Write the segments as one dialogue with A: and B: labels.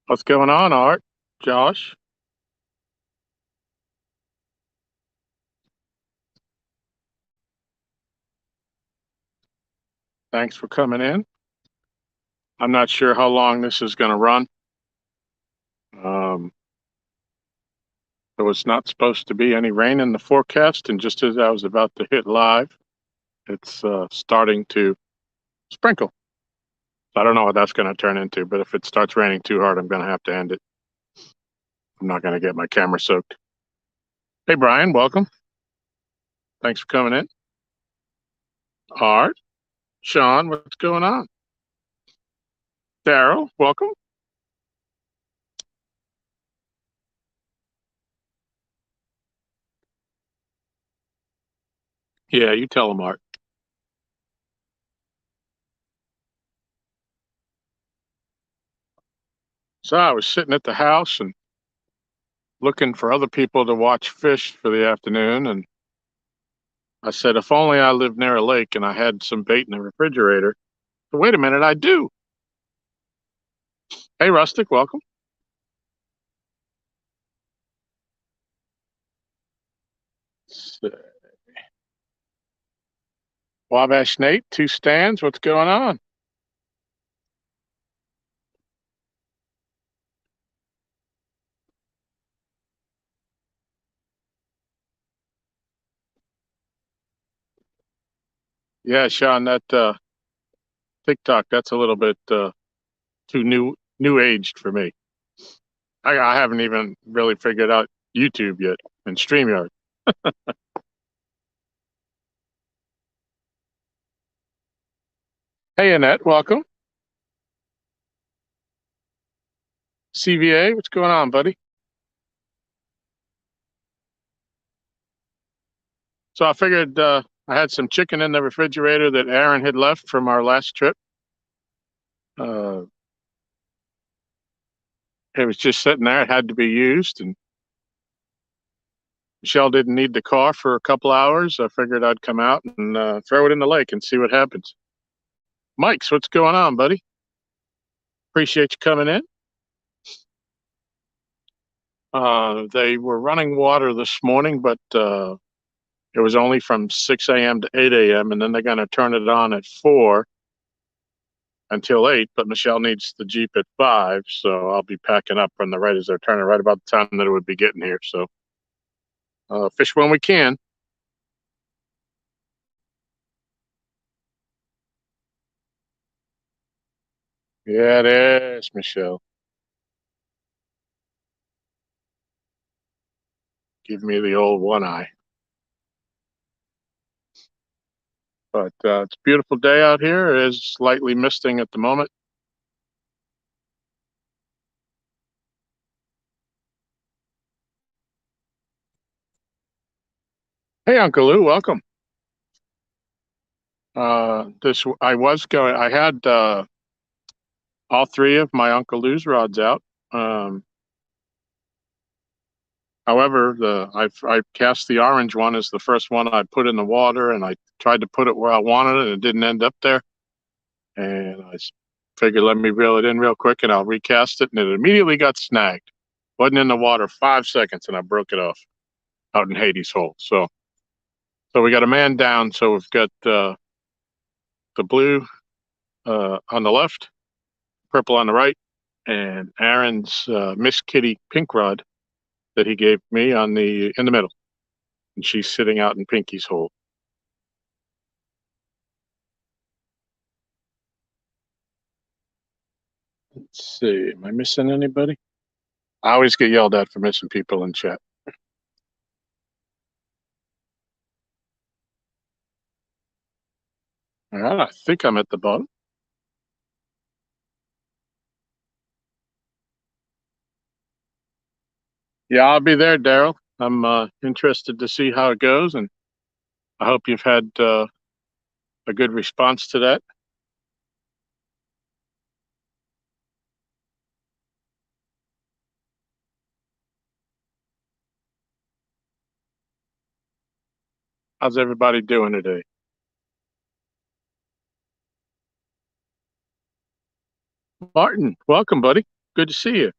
A: What's going on, Art? Josh? Thanks for coming in. I'm not sure how long this is going to run. Um, there was not supposed to be any rain in the forecast, and just as I was about to hit live, it's starting to sprinkle. So I don't know what that's going to turn into, but if it starts raining too hard, I'm going to have to end it. I'm not going to get my camera soaked. Hey, Brian, welcome. Thanks for coming in. Art, Sean, what's going on? Daryl, welcome. Yeah, you tell them, Art. So I was sitting at the house and looking for other people to watch fish for the afternoon. And I said, if only I lived near a lake and I had some bait in the refrigerator. But wait a minute, I do. Hey, Rustic, welcome. Wabash Nate, two stands. What's going on? Yeah, Sean, that TikTok, that's a little bit too new aged for me. I haven't even really figured out YouTube yet and StreamYard. Hey, Annette, welcome. CVA, what's going on, buddy? So I figured I had some chicken in the refrigerator that Aaron had left from our last trip. Uh, it was just sitting there. It had to be used, and Michelle didn't need the car for a couple hours. I figured I'd come out and throw it in the lake and see what happens. Mike's, what's going on, buddy? Appreciate you coming in. They were running water this morning, but it was only from 6 a.m. to 8 a.m., and then they're going to turn it on at 4 until 8, but Michelle needs the Jeep at 5, so I'll be packing up from the right as they're turning, right about the time that it would be getting here. So fish when we can. Yeah, it is, Michelle. Give me the old one eye. But it's a beautiful day out here. It is slightly misting at the moment. Hey, Uncle Lou, welcome. This I was going. I had all three of my Uncle Lou's rods out. Um, However, I cast the orange one as the first one I put in the water, and I tried to put it where I wanted it, and it didn't end up there. And I figured, let me reel it in real quick, and I'll recast it, and it immediately got snagged. Wasn't in the water 5 seconds, and I broke it off out in Hades Hole. So we got a man down. So we've got the blue on the left, purple on the right, and Aaron's Miss Kitty pink rod that he gave me on the in the middle, and she's sitting out in Pinky's hole. Let's see, am I missing anybody? I always get yelled at for missing people in chat. All right, I think I'm at the bottom. Yeah, I'll be there, Daryl. I'm interested to see how it goes, and I hope you've had a good response to that. How's everybody doing today? Martin, welcome, buddy. Good to see you.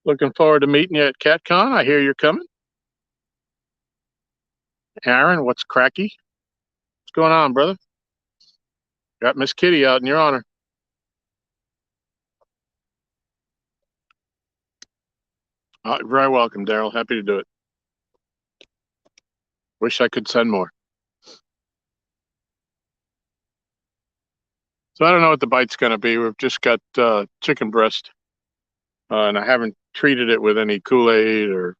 A: Looking forward to meeting you at CatCon. I hear you're coming. Aaron, what's cracky? What's going on, brother? Got Miss Kitty out in your honor. Very welcome, Daryl. Happy to do it. Wish I could send more. So I don't know what the bite's going to be. We've just got chicken breast, and I haven't treated it with any Kool-Aid or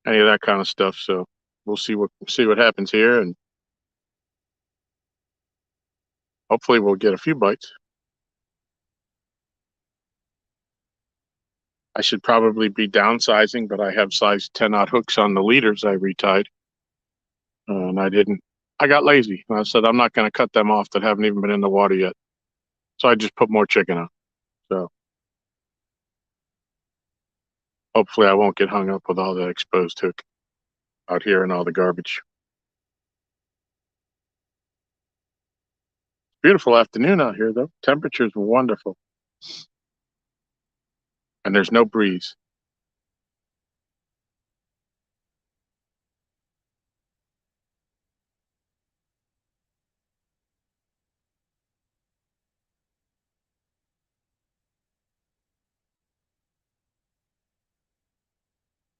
A: any of that kind of stuff. So we'll see what happens here, and hopefully we'll get a few bites. I should probably be downsizing, but I have size 10-aught hooks on the leaders I retied, and I didn't. I got lazy. I said I'm not going to cut them off that haven't even been in the water yet. So I just put more chicken on. So hopefully I won't get hung up with all that exposed hook out here and all the garbage. Beautiful afternoon out here, though. Temperature's wonderful. And there's no breeze.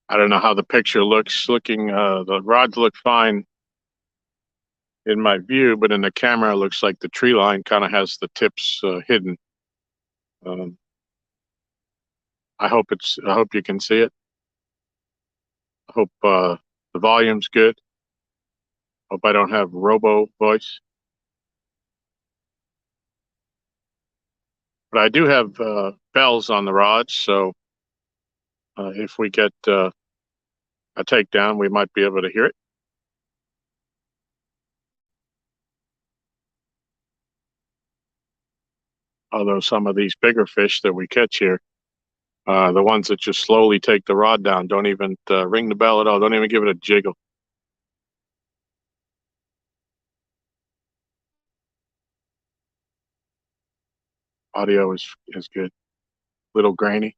A: I don't know how the picture looks. The rods look fine in my view, but in the camera, it looks like the tree line kind of has the tips hidden. Um, I hope you can see it. I hope the volume's good. Hope I don't have robo voice. But I do have bells on the rods, so if we get a takedown, we might be able to hear it. Although some of these bigger fish that we catch here, the ones that just slowly take the rod down, don't even ring the bell at all, don't even give it a jiggle. Audio is good. Little grainy.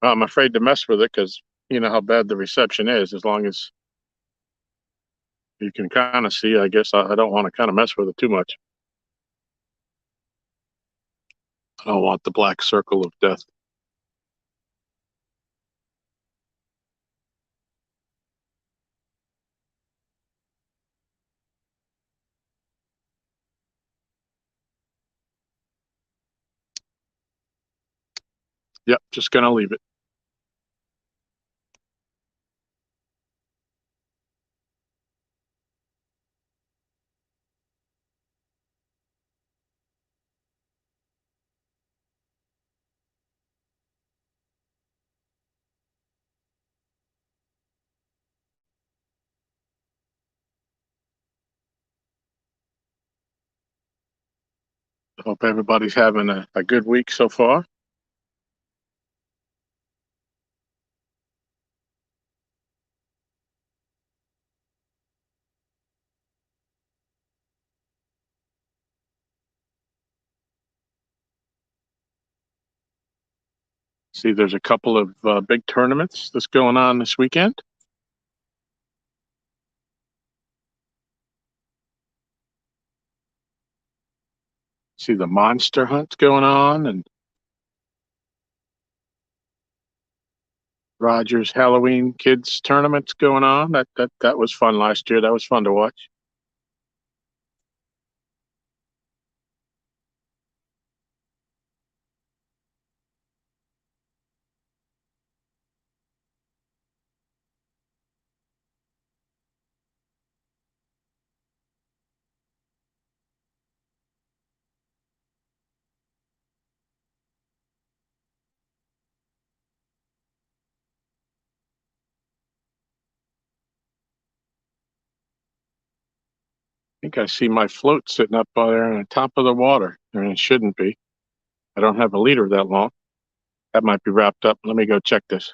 A: I'm afraid to mess with it because you know how bad the reception is. As long as you can kind of see, I guess I don't want to kind of mess with it too much. I don't want the black circle of death. Yep, just gonna leave it. Hope everybody's having a good week so far. See, there's a couple of big tournaments that's going on this weekend. See the monster hunt going on and Rogers Halloween kids tournaments going on. That was fun last year. That was fun to watch. I think I see my float sitting up there on the top of the water, and it shouldn't be. I don't have a leader that long. That might be wrapped up. Let me go check this.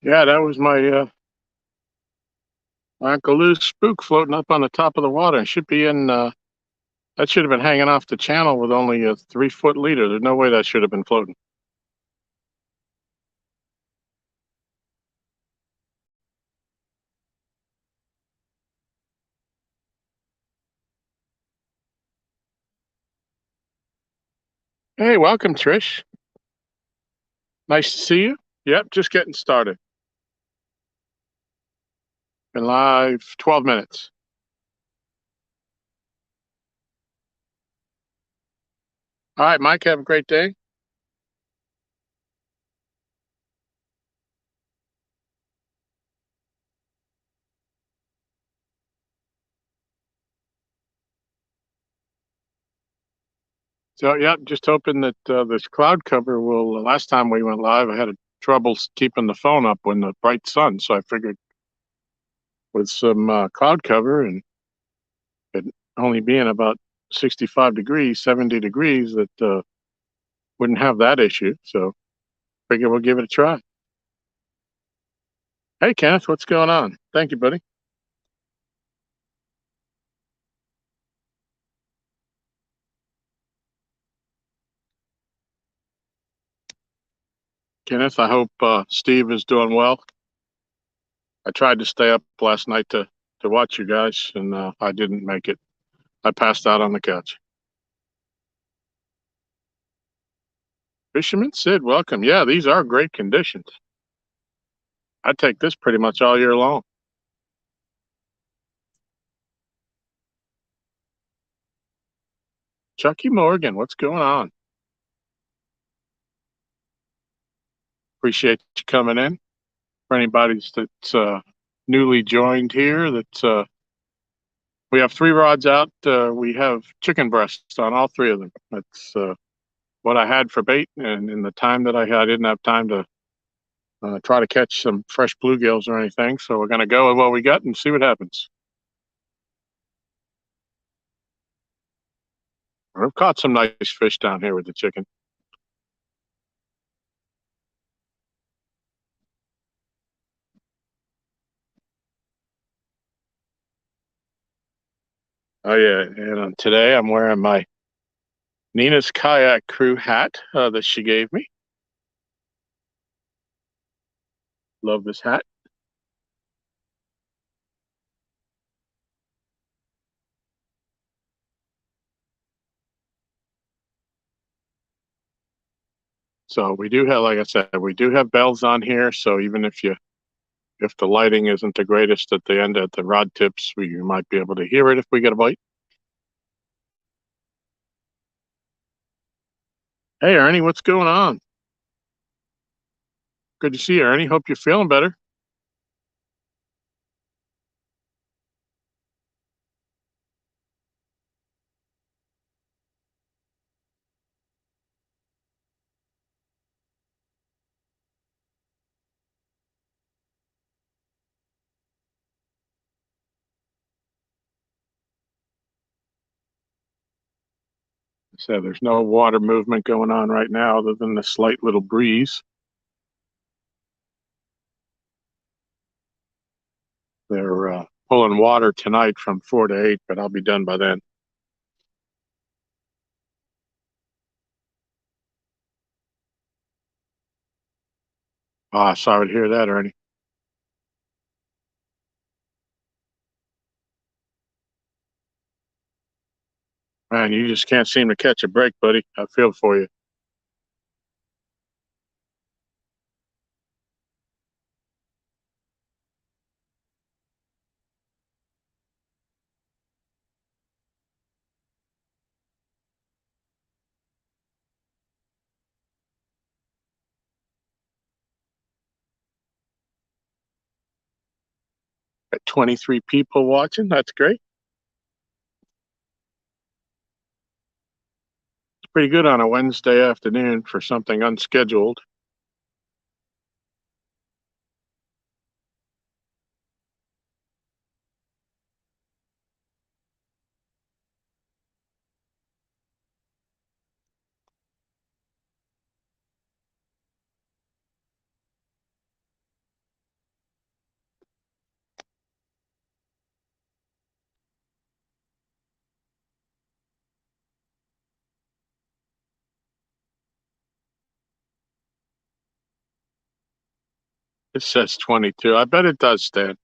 A: Yeah, that was my Uncle Lou's spook floating up on the top of the water. It should be in. That should have been hanging off the channel with only a 3 foot leader. There's no way that should have been floating. Hey, welcome, Trish. Nice to see you. Yep, just getting started. Been live 12 minutes. All right, Mike, have a great day. So, yep, just hoping that this cloud cover will. Last time we went live, I had trouble keeping the phone up when the bright sun. So I figured with some cloud cover and it only being about 65 degrees, 70 degrees, that wouldn't have that issue. So figure we'll give it a try. Hey, Kenneth, what's going on? Thank you, buddy. Kenneth, I hope Steve is doing well. I tried to stay up last night to watch you guys, and I didn't make it. I passed out on the couch. Fisherman Sid, welcome. Yeah, these are great conditions. I take this pretty much all year long. Chucky Morgan, what's going on? Appreciate you coming in. For anybody that's newly joined here, we have 3 rods out. We have chicken breasts on all 3 of them. That's what I had for bait, and in the time that I had, I didn't have time to try to catch some fresh bluegills or anything. So we're going to go with what we got and see what happens. I've caught some nice fish down here with the chicken. Oh yeah, and today I'm wearing my Nina's Kayak Crew hat that she gave me. Love this hat. So we do have, like I said, we do have bells on here. So even if the lighting isn't the greatest at the end at the rod tips, you might be able to hear it if we get a bite. Hey Ernie, what's going on? Good to see you, Ernie. Hope you're feeling better. So there's no water movement going on right now other than the slight little breeze. They're pulling water tonight from 4 to 8, but I'll be done by then. Ah, sorry to hear that, Ernie. Man, you just can't seem to catch a break, buddy. I feel for you. Got 23 people watching. That's great. It's pretty good on a Wednesday afternoon for something unscheduled. It says 22. I bet it does, Stan.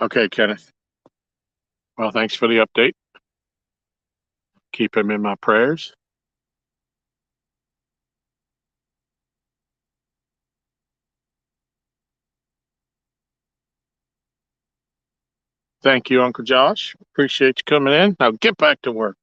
A: Okay, Kenneth. Well, thanks for the update. Keep him in my prayers. Thank you, Uncle Josh. Appreciate you coming in. Now get back to work.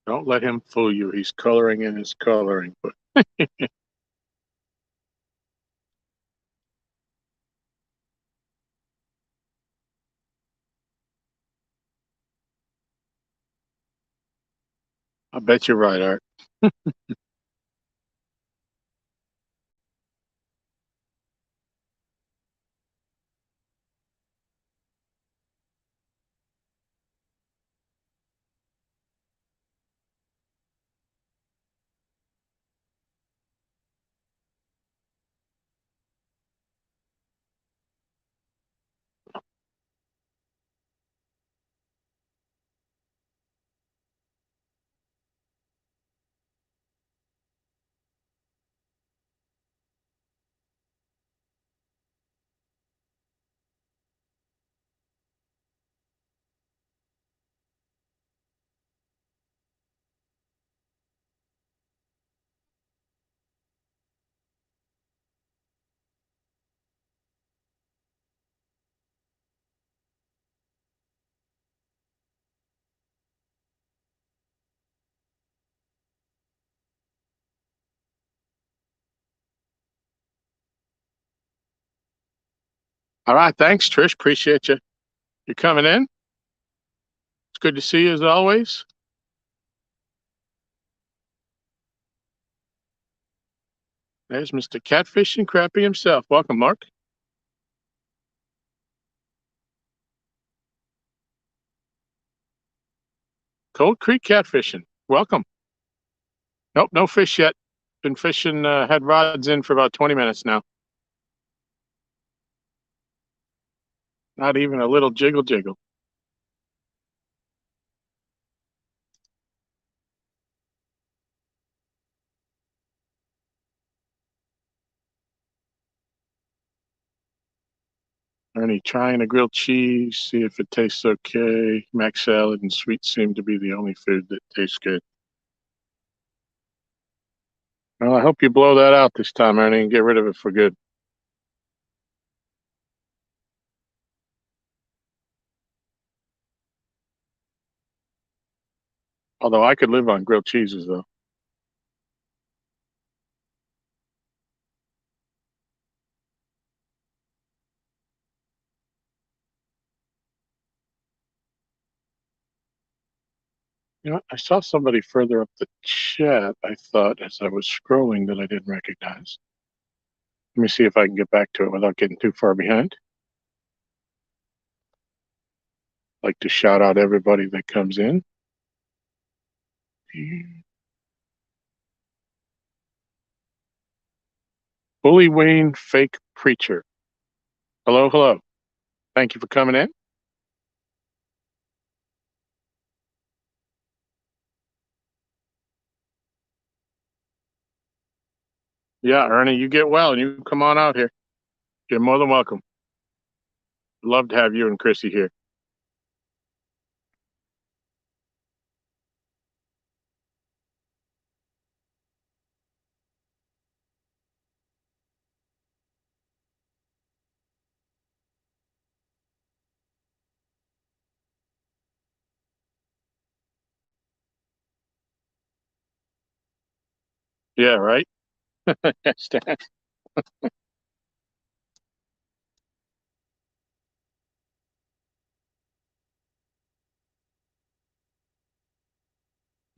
A: Don't let him fool you. He's coloring in his coloring book. I bet you're right, Art. All right. Thanks, Trish. Appreciate you coming in. It's good to see you as always. There's Mr. Catfish and Crappy himself. Welcome, Mark. Cold Creek catfishing. Welcome. Nope, no fish yet. Been fishing, had rods in for about 20 minutes now. Not even a little jiggle jiggle. Ernie trying a grilled cheese, see if it tastes okay. Mac salad and sweets seem to be the only food that tastes good. Well, I hope you blow that out this time, Ernie, and get rid of it for good. Although I could live on grilled cheeses, though. You know, I saw somebody further up the chat, I thought, as I was scrolling that I didn't recognize. Let me see if I can get back to it without getting too far behind. Like to shout out everybody that comes in. Bully Wayne Fake Preacher. Hello, hello. Thank you for coming in. Yeah, Ernie, you get well and you come on out here. You're more than welcome. Love to have you and Chrissy here. Yeah, right.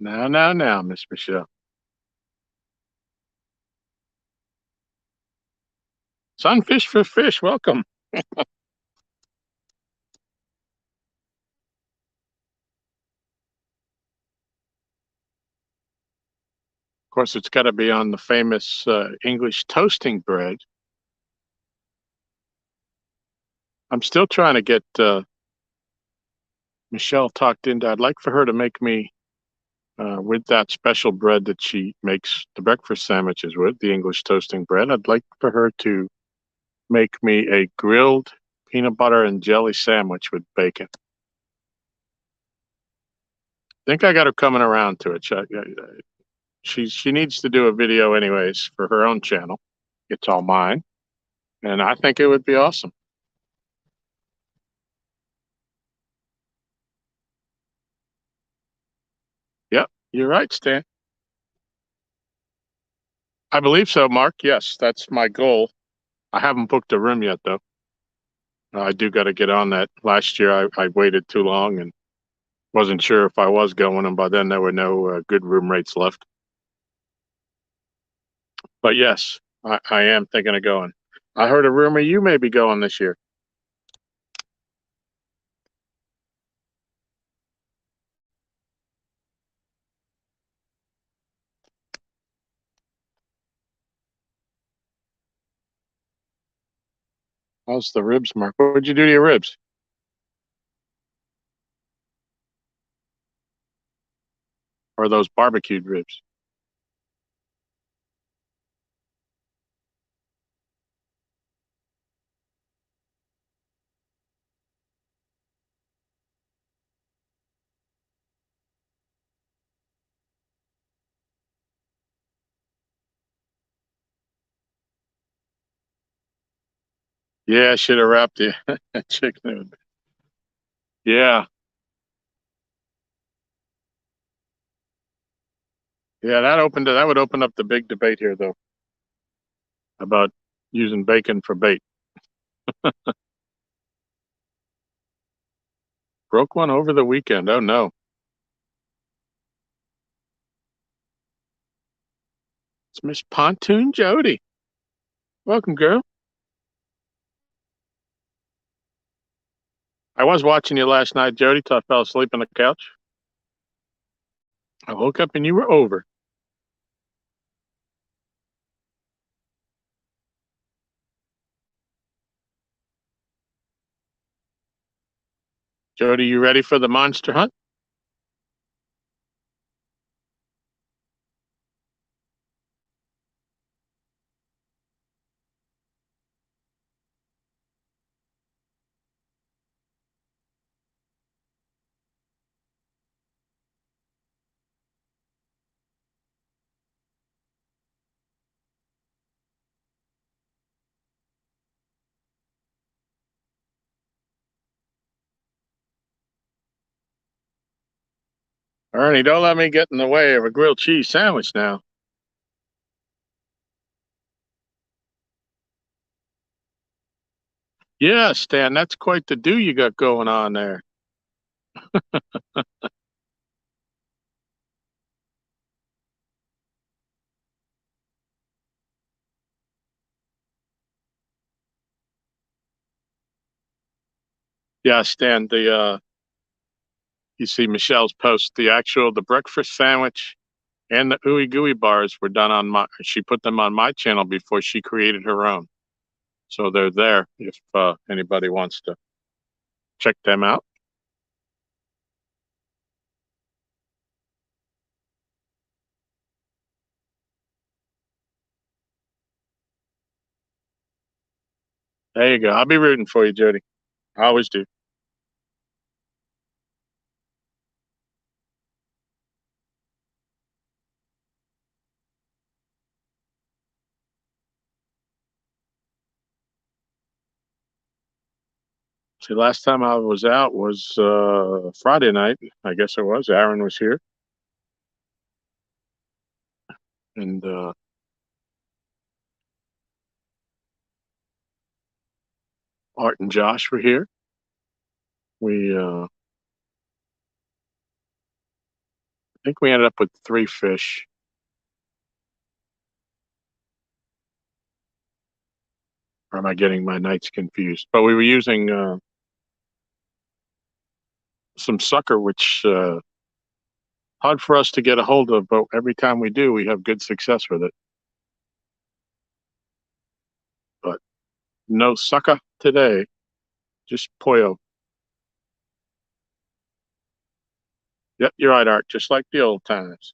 A: Now, Miss Michelle. Sunfish for fish. Welcome. Of course, it's got to be on the famous English toasting bread. I'm still trying to get Michelle talked into. I'd like for her to make me with that special bread that she makes the breakfast sandwiches with, the English toasting bread. I'd like for her to make me a grilled peanut butter and jelly sandwich with bacon. I think I got her coming around to it. She needs to do a video anyways for her own channel. It's all mine, and I think it would be awesome. Yep, you're right, Stan. I believe so, Mark. Yes, that's my goal. I haven't booked a room yet, though. I do got to get on that. Last year, I waited too long and wasn't sure if I was going, and by then there were no good room rates left. But yes, I am thinking of going. I heard a rumor you may be going this year. How's the ribs, Mark? What'd you do to your ribs? Or those barbecued ribs? Yeah, I should have wrapped the chicken. Yeah, yeah, that would open up the big debate here, though, about using bacon for bait. Broke one over the weekend. Oh no, it's Miss Pontoon Jody. Welcome, girl. I was watching you last night, Jody, till I fell asleep on the couch. I woke up and you were over. Jody, you ready for the monster hunt? Ernie, don't let me get in the way of a grilled cheese sandwich now. Yeah, Stan, that's quite the do you got going on there. Yeah, Stan, you see Michelle's post, the breakfast sandwich and the ooey gooey bars were done on she put them on my channel before she created her own. So they're there if anybody wants to check them out. There you go. I'll be rooting for you, Jody. I always do. See, last time I was out was Friday night. I guess it was. Aaron was here. and Art and Josh were here. We I think we ended up with 3 fish. Or am I getting my nights confused? But we were using some sucker, which hard for us to get a hold of, but every time we do, we have good success with it. But no sucker today, just pollo. Yep, you're right, Art. Just like the old times.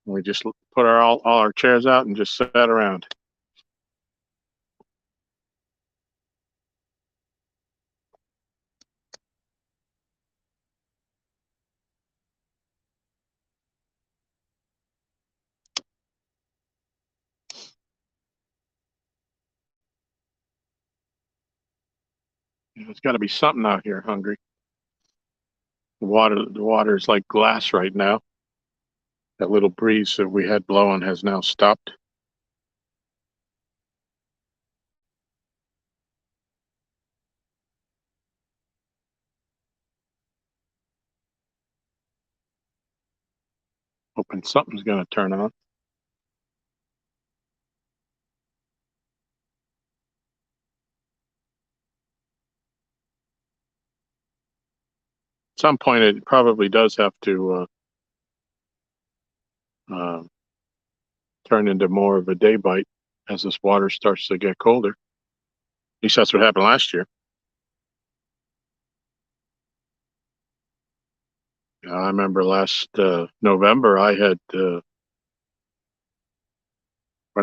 A: We just put all our chairs out and just sat around. There's got to be something out here hungry. The water is like glass right now. That little breeze that we had blowing has now stopped. Hoping something's going to turn on. At some point, it probably does have to turn into more of a day bite as this water starts to get colder. At least that's what happened last year. I remember last November, I had when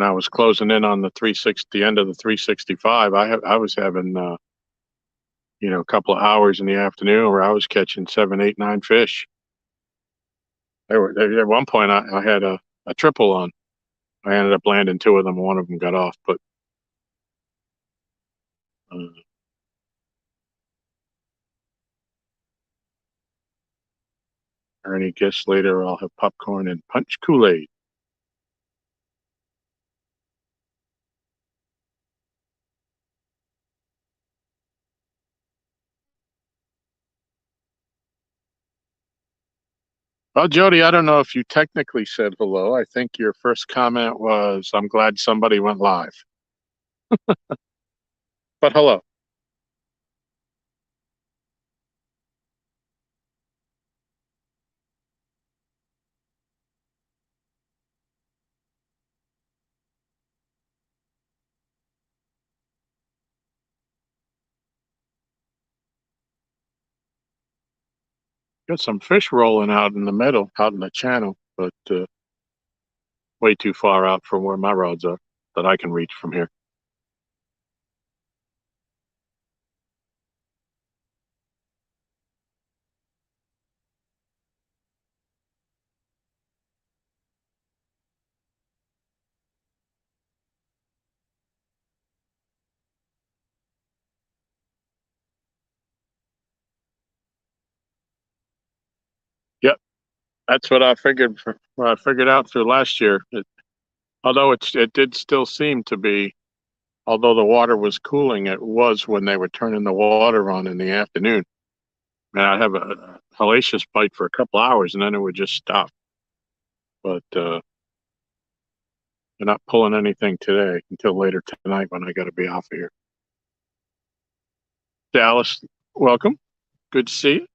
A: I was closing in on the 360, the end of the 365, I was having a couple of hours in the afternoon where I was catching 7, 8, 9 fish. At one point, I had a triple on. I ended up landing 2 of them. One of them got off, but Ernie guess later I'll have popcorn and punch Kool-Aid. Well, Jody, I don't know if you technically said hello. I think your first comment was, "I'm glad somebody went live." But hello. Got some fish rolling out in the middle, out in the channel, but way too far out from where my rods are that I can reach from here. Yep, that's what I figured. What I figured out through last year. Although it did still seem to be, although the water was cooling, it was when they were turning the water on in the afternoon. And I'd have a hellacious bite for a couple hours, and then it would just stop. But they're not pulling anything today until later tonight when I got to be off of here. Dallas, welcome. Good to see you.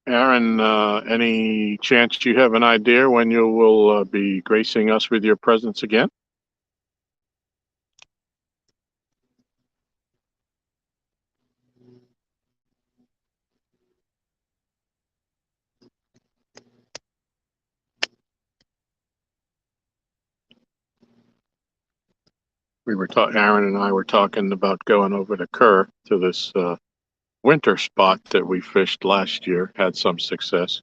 A: Aaron, any chance you have an idea when you will be gracing us with your presence again? Aaron and I were talking about going over to Kerr to this winter spot that we fished last year, had some success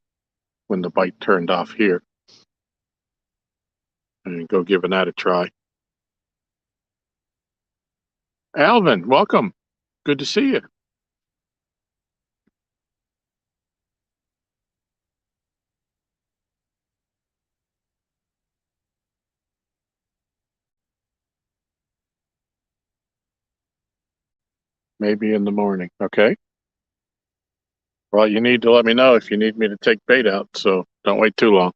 A: when the bite turned off here, and go giving that a try. Alvin, welcome. Good to see you. Maybe in the morning. Okay. Well, you need to let me know if you need me to take bait out, so don't wait too long.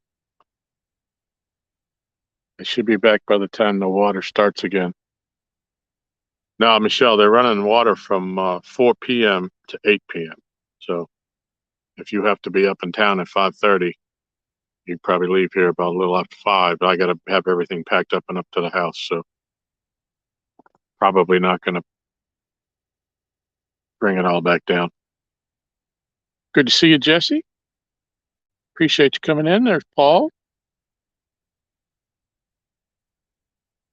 A: I should be back by the time the water starts again. No, Michelle, they're running water from 4 p.m. to 8 p.m. So if you have to be up in town at 5:30, you can probably leave here about a little after 5. But I got to have everything packed up and up to the house, so probably not going to bring it all back down. Good to see you, Jesse. Appreciate you coming in. There's Paul,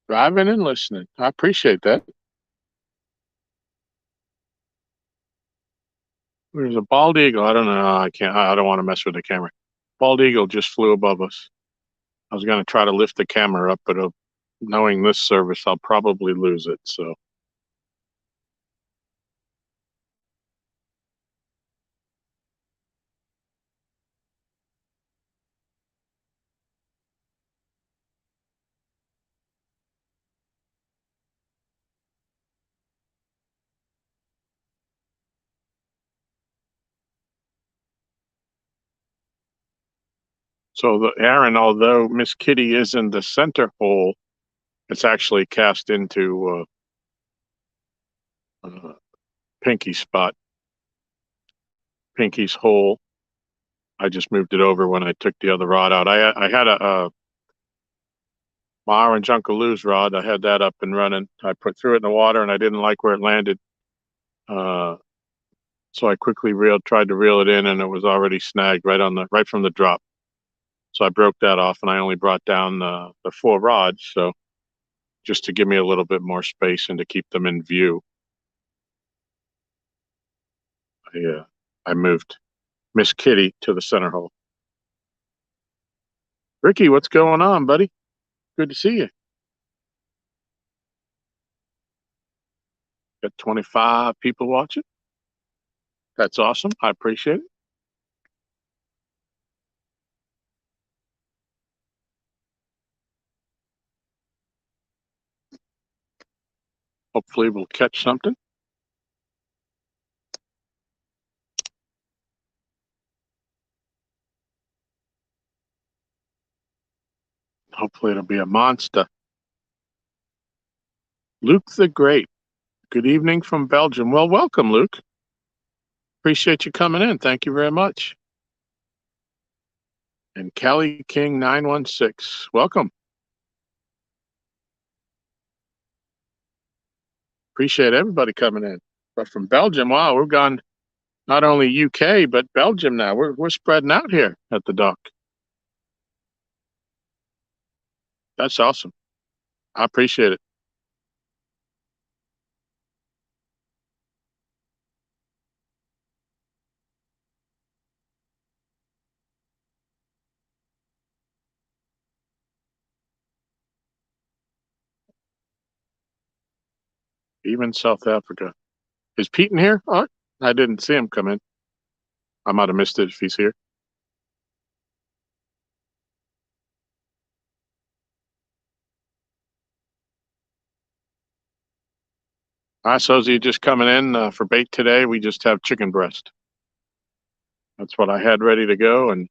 A: driving and listening. I appreciate that. There's a bald eagle. I don't know. I can't. I don't want to mess with the camera. Bald eagle just flew above us. I was going to try to lift the camera up, but knowing this service, I'll probably lose it. So the Aaron, although Miss Kitty is in the center hole, it's actually cast into Pinky's spot, Pinky's hole. I just moved it over when I took the other rod out. I had my orange Uncle Lou's rod. I had that up and running. I threw it in the water and I didn't like where it landed. Uh, so I quickly tried to reel it in, and it was already snagged right from the drop. So I broke that off, and I only brought down the 4 rods, so just to give me a little bit more space and to keep them in view. I moved Miss Kitty to the center hole. Ricky, what's going on, buddy? Good to see you. Got 25 people watching. That's awesome. I appreciate it. Hopefully, we'll catch something. Hopefully, it'll be a monster. Luke the Great. Good evening from Belgium. Well, welcome, Luke. Appreciate you coming in. Thank you very much. And Kelly King 916. Welcome. Appreciate everybody coming in. But from Belgium, wow, we've gone not only UK but Belgium now. We're spreading out here at the dock. That's awesome. I appreciate it. Even South Africa. Is Pete in here? Oh, I didn't see him come in. I might have missed it if he's here. All right, so is he just coming in for bait today? We just have chicken breast. That's what I had ready to go, and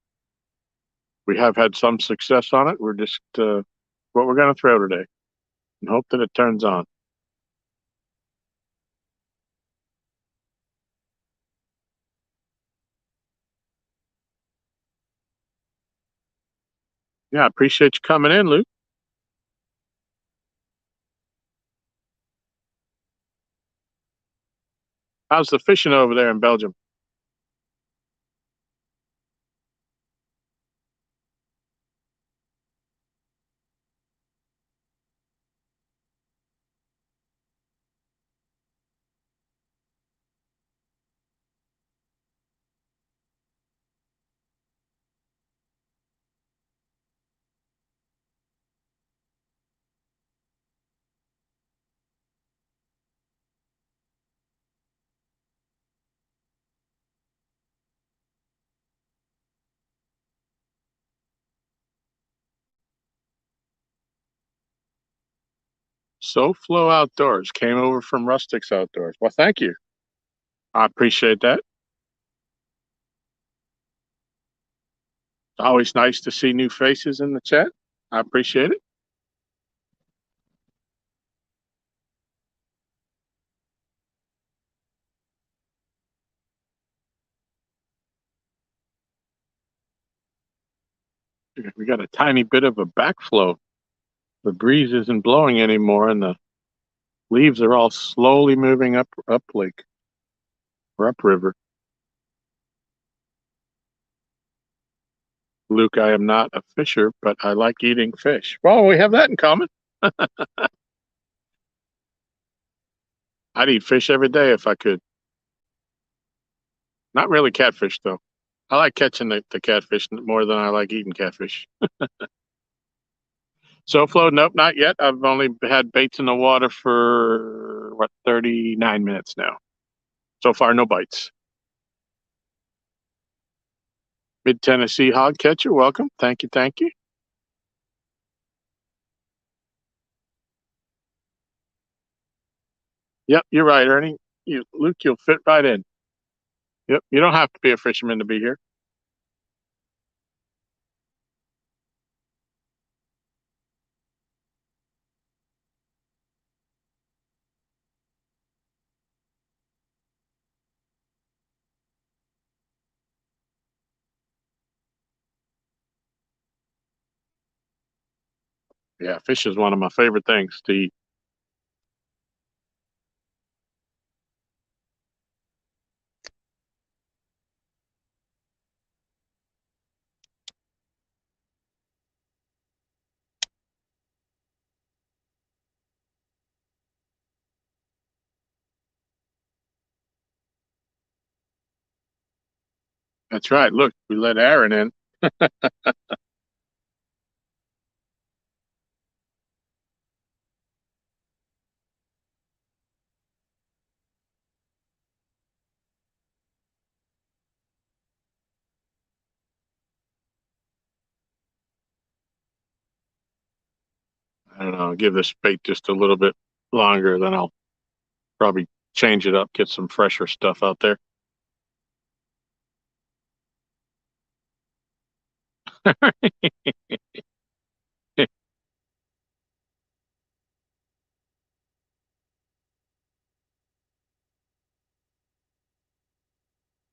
A: we have had some success on it. We're just what we're going to throw today and hope that it turns on. Yeah, I appreciate you coming in, Luke. How's the fishing over there in Belgium? SoFlo Outdoors came over from Rustics Outdoors. Well, thank you. I appreciate that. It's always nice to see new faces in the chat. I appreciate it. We got a tiny bit of a backflow. The breeze isn't blowing anymore, and the leaves are all slowly moving up lake or upriver. Luke, I am not a fisher, but I like eating fish. Well, we have that in common. I'd eat fish every day if I could. Not really catfish, though. I like catching the catfish more than I like eating catfish. SoFlo, nope, not yet. I've only had baits in the water for, 39 minutes now. So far, no bites. Mid-Tennessee hog catcher, welcome. Thank you, thank you. Yep, you're right, Ernie. Luke, you'll fit right in. Yep, you don't have to be a fisherman to be here. Yeah, fish is one of my favorite things to eat. That's right. Look, we let Aaron in. I don't know, give this bait just a little bit longer, then I'll probably change it up, get some fresher stuff out there.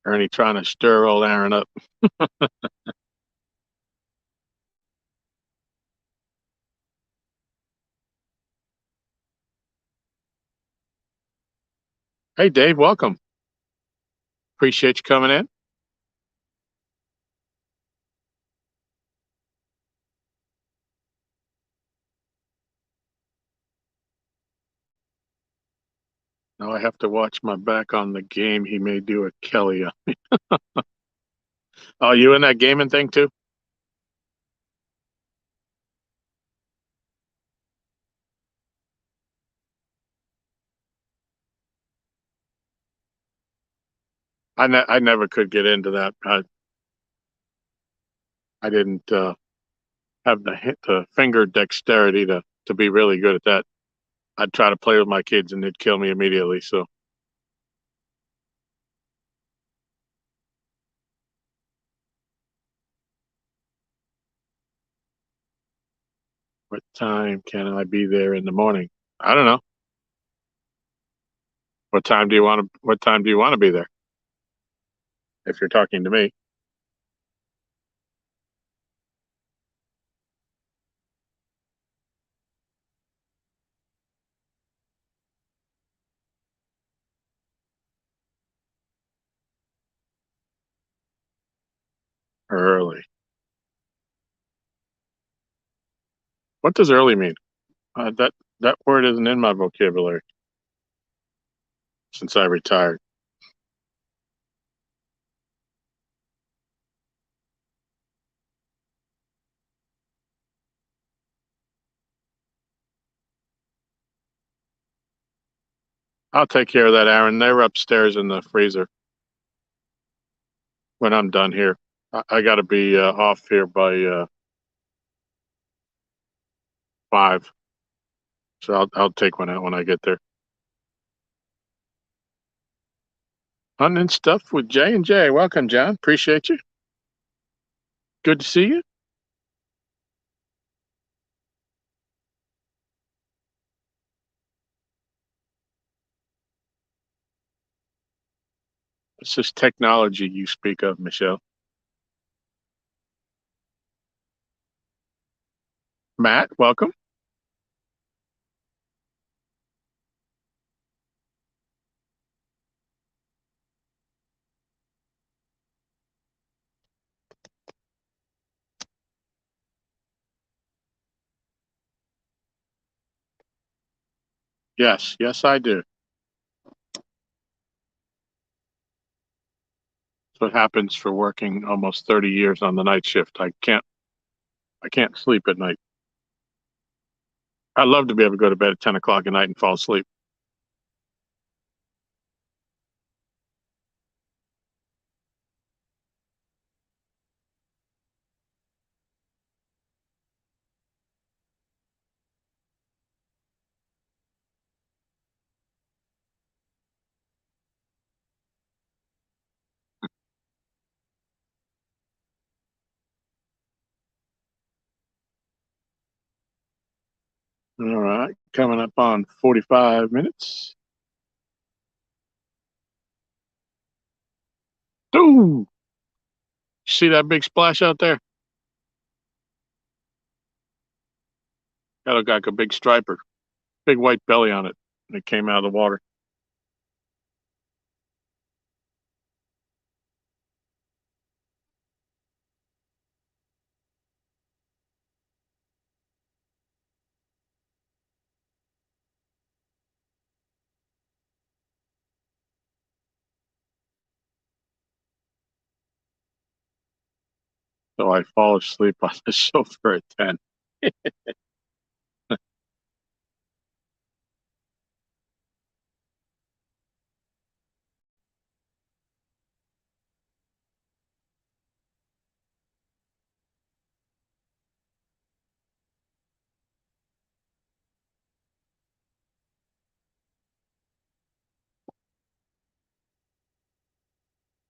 A: Ernie trying to stir old Aaron up. Hey, Dave, welcome. Appreciate you coming in. Now I have to watch my back on the game. He may do a Kelly. Oh, you in that gaming thing too? I never could get into that. I didn't have the finger dexterity to be really good at that. I'd try to play with my kids and they'd kill me immediately. So what time can I be there in the morning? I don't know. What time do you want to be there? If you're talking to me. Early. What does early mean? That word isn't in my vocabulary since I retired. I'll take care of that, Aaron. They're upstairs in the freezer when I'm done here. I got to be off here by 5. So I'll take one out when I get there. Hunting stuff with J&J. Welcome, John. Appreciate you. Good to see you. This is technology you speak of, Michelle. Matt, welcome. Yes, yes, I do. That's what happens for working almost 30 years on the night shift. I can't sleep at night. I'd love to be able to go to bed at 10 o'clock at night and fall asleep. All right, coming up on 45 minutes. Ooh, see that big splash out there? That looked like a big striper, big white belly on it. And it came out of the water. So I fall asleep on the sofa at 10.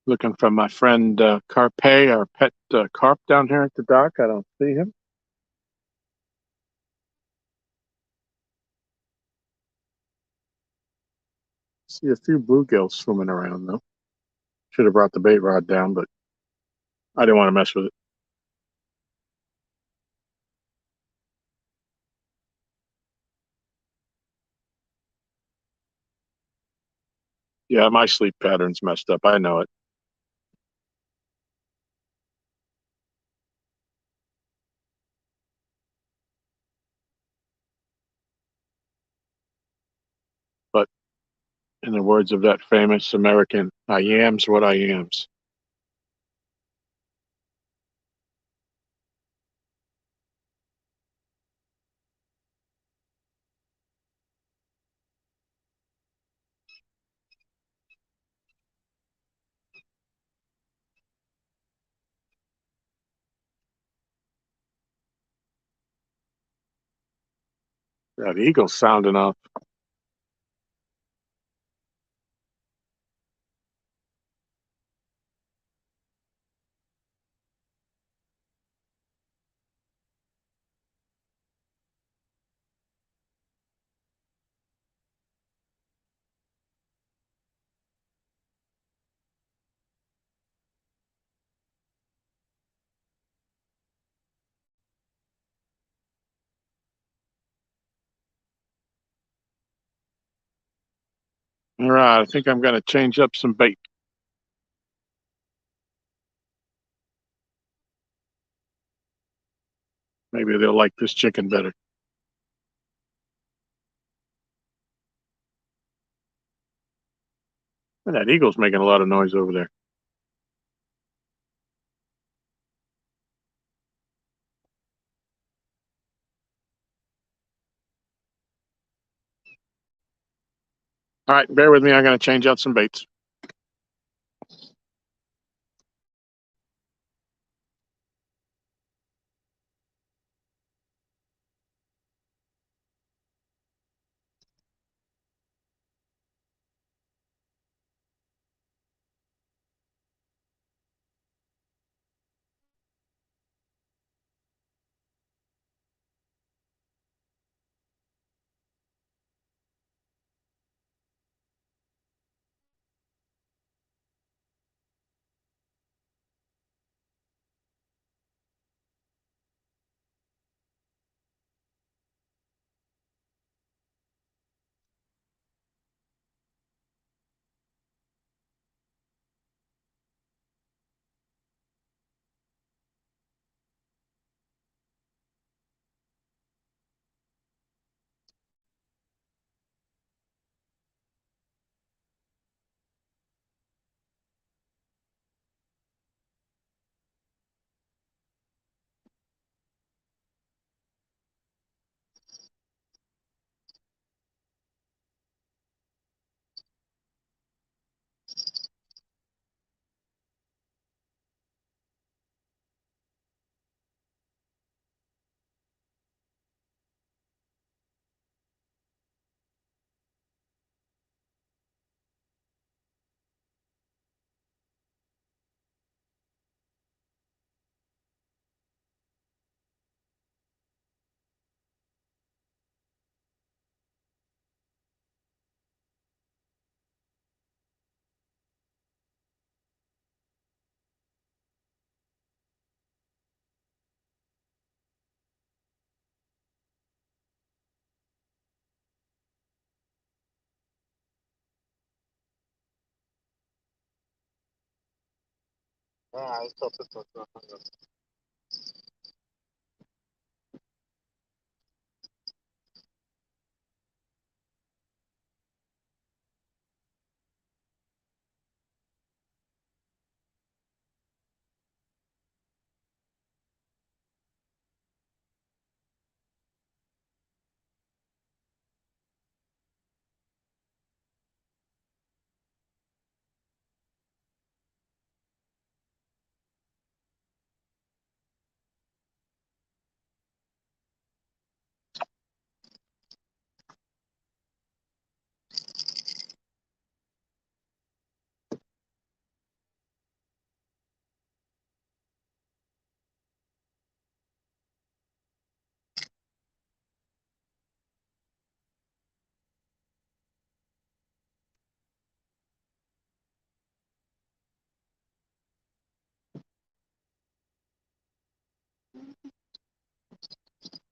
A: Looking for my friend Carpe, our pet carp down here at the dock. I don't see him. See a few bluegills swimming around though. Should have brought the bait rod down, but I didn't want to mess with it. Yeah, my sleep pattern's messed up. I know it. But in the words of that famous American, I am's what I am's. That eagle's sounding off. All right, I think I'm going to change up some bait. Maybe they'll like this chicken better. And that eagle's making a lot of noise over there. All right, bear with me. I'm going to change out some baits. Ah, esto es otro.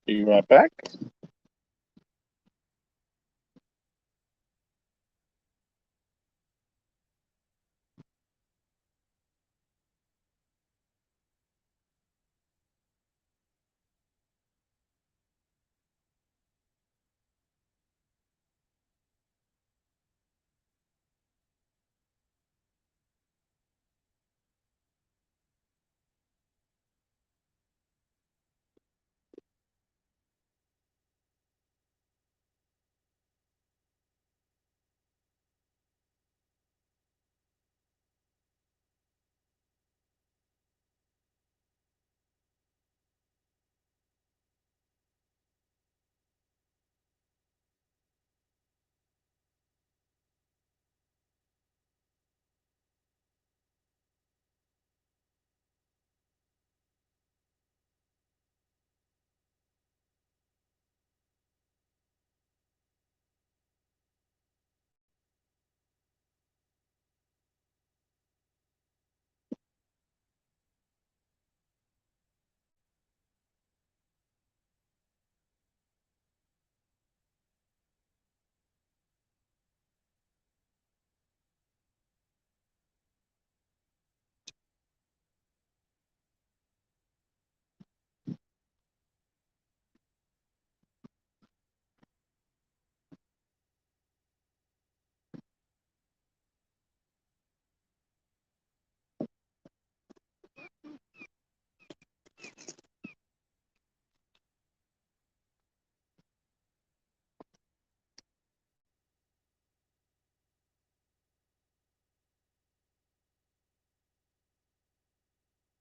A: Be right back.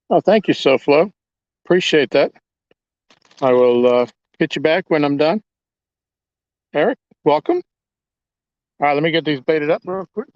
A: Oh, thank you, SoFlo. Appreciate that. I will hit you back when I'm done. Eric, welcome. All right, let me get these baited up real quick.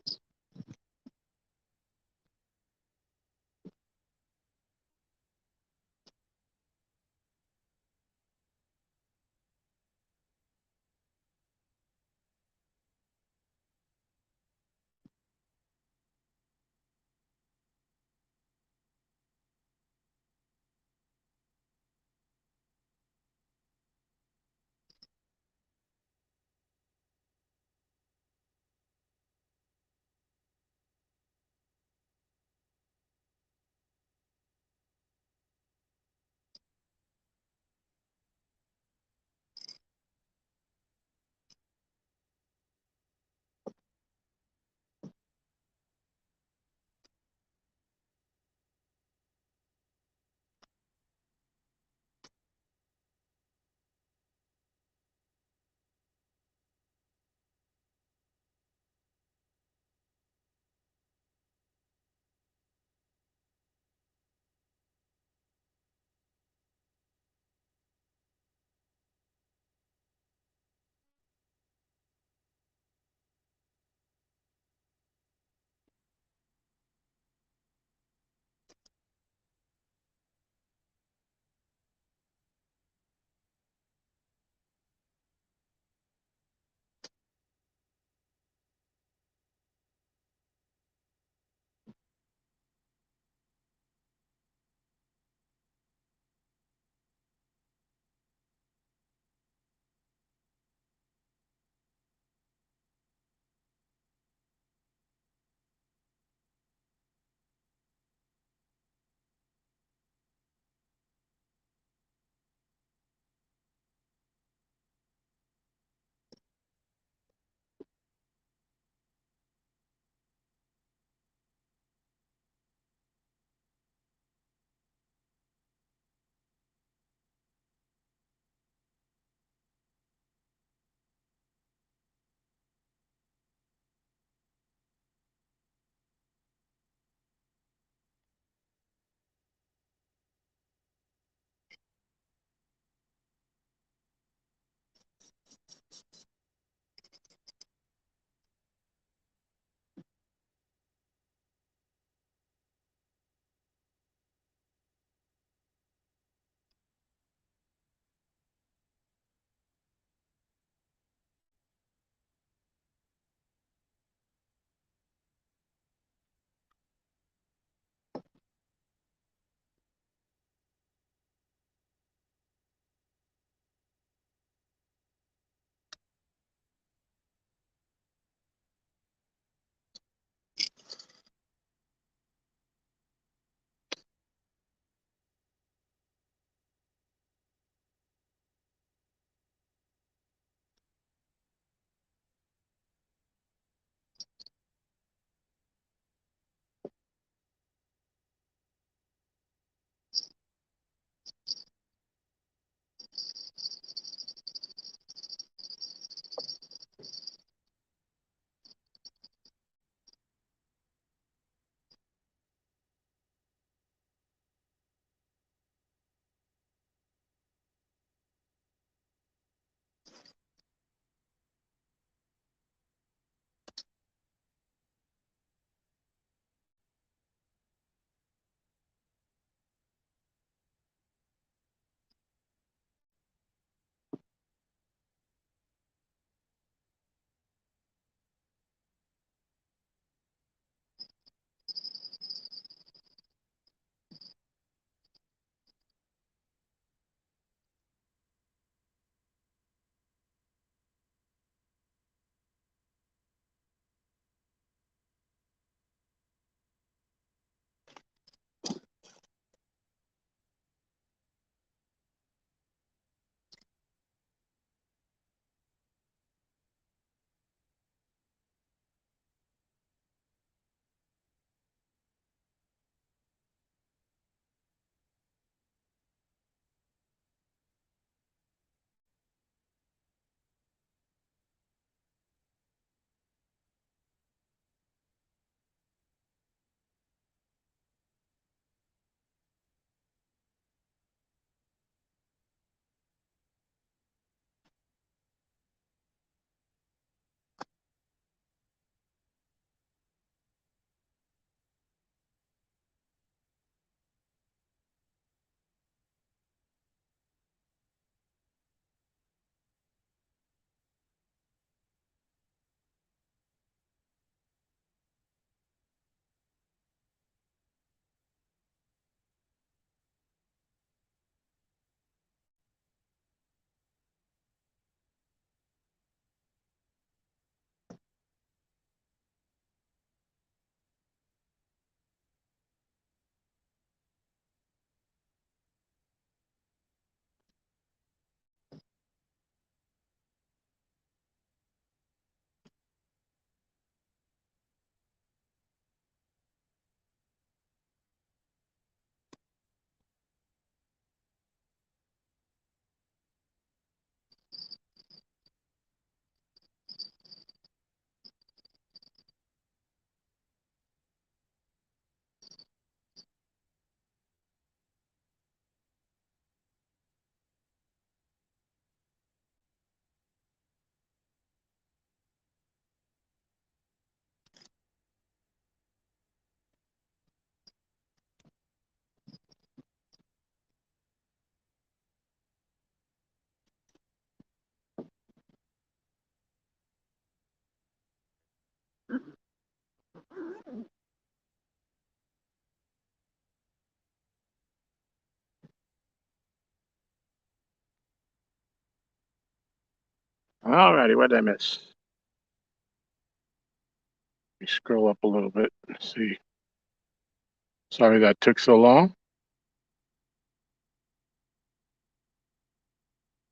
A: All righty, what did I miss? Let me scroll up a little bit and see. Sorry that took so long.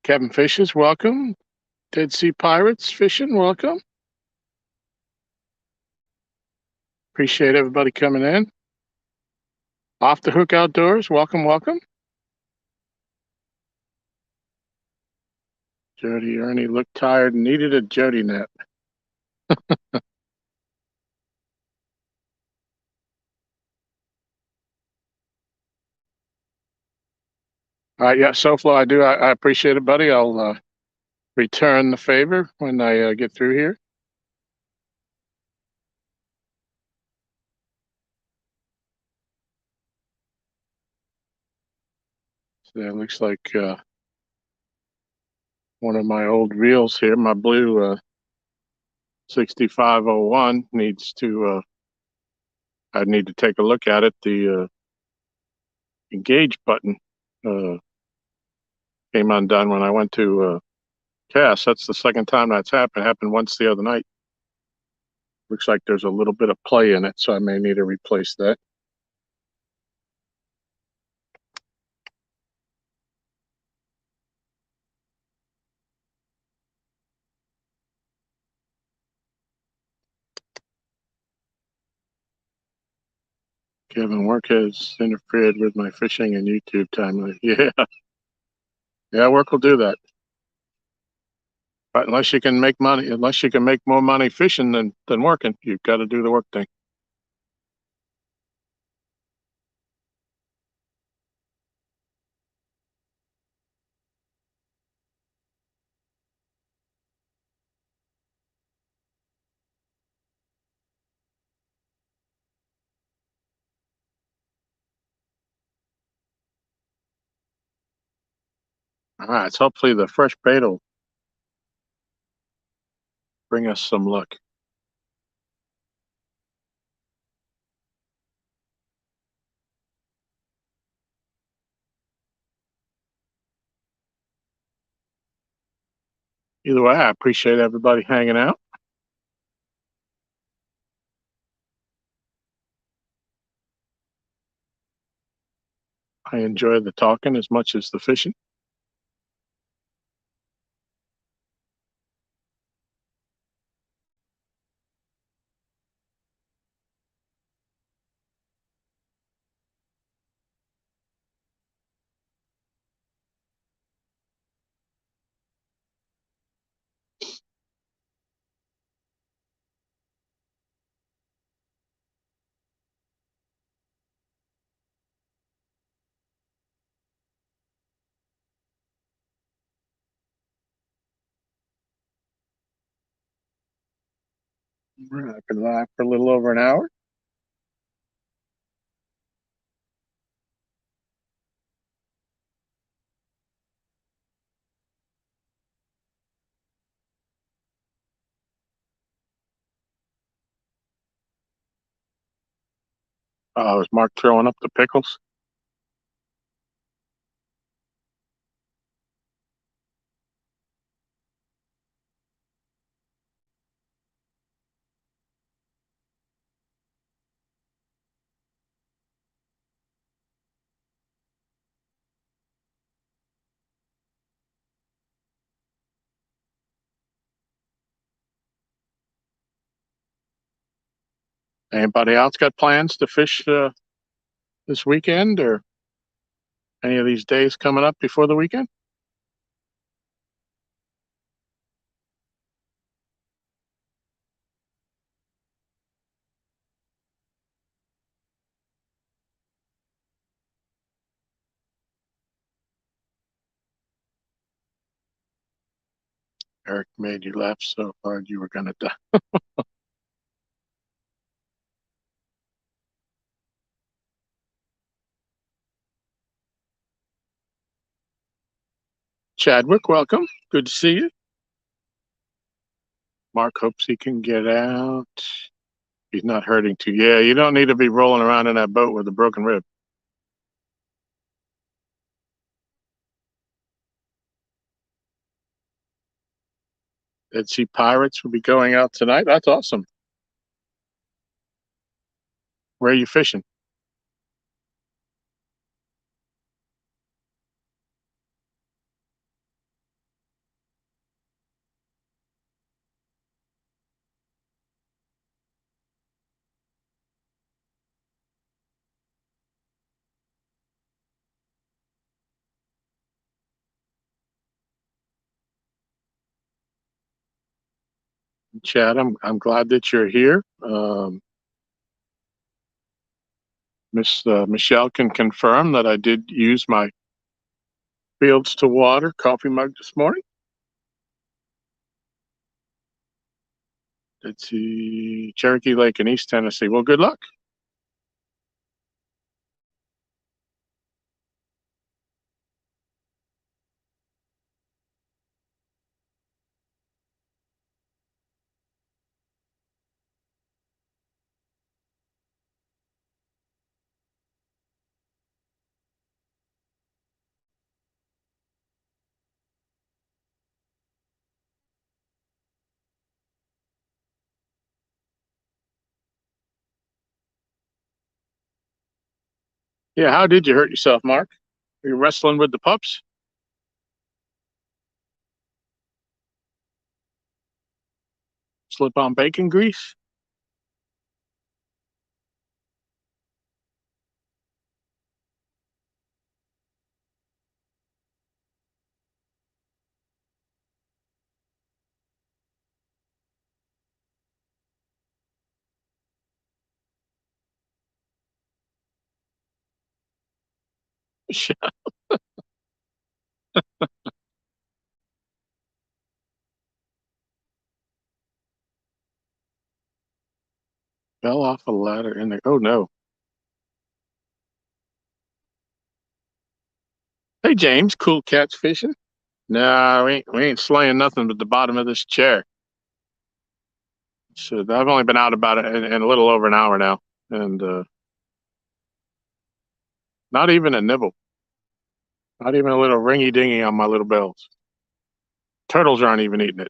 A: Kevin Fishes, welcome. Dead Sea Pirates Fishing, welcome. Appreciate everybody coming in. Off the Hook Outdoors, welcome, welcome. Jody Ernie looked tired and needed a Jody net. All right, yeah, SoFlo, I do. I appreciate it, buddy. I'll return the favor when I get through here. So that looks like one of my old reels here. My blue 6501 needs to. I need to take a look at it. The engage button came undone when I went to cast. That's the second time that's happened. It happened once the other night. Looks like there's a little bit of play in it, so I may need to replace that. Kevin, work has interfered with my fishing and YouTube time. Yeah. Yeah, work will do that. But unless you can make money, unless you can make more money fishing than working, you've got to do the work thing. All right, so hopefully the fresh bait will bring us some luck. Either way, I appreciate everybody hanging out. I enjoy the talking as much as the fishing. I've been live for a little over an hour. Is Mark throwing up the pickles? Anybody else got plans to fish this weekend or any of these days coming up before the weekend? Eric made you laugh so hard you were going to die. Chadwick, welcome. Good to see you. Mark hopes he can get out. He's not hurting too. Yeah, you don't need to be rolling around in that boat with a broken rib. Dead Sea Pirates will be going out tonight. That's awesome. Where are you fishing? Chad, I'm glad that you're here. Miss Michelle can confirm that I did use my Fields to Water coffee mug this morning. Let's see, Cherokee Lake in East Tennessee. Well, good luck. Yeah, how did you hurt yourself, Mark? Are you wrestling with the pups? Slip on bacon grease? Fell off a ladder in the. Oh no. Hey James, cool cats fishing? No, we ain't slaying nothing but the bottom of this chair. So I've only been out about it in a little over an hour now, and not even a nibble, not even a little ringy dingy on my little bells. Turtles aren't even eating it.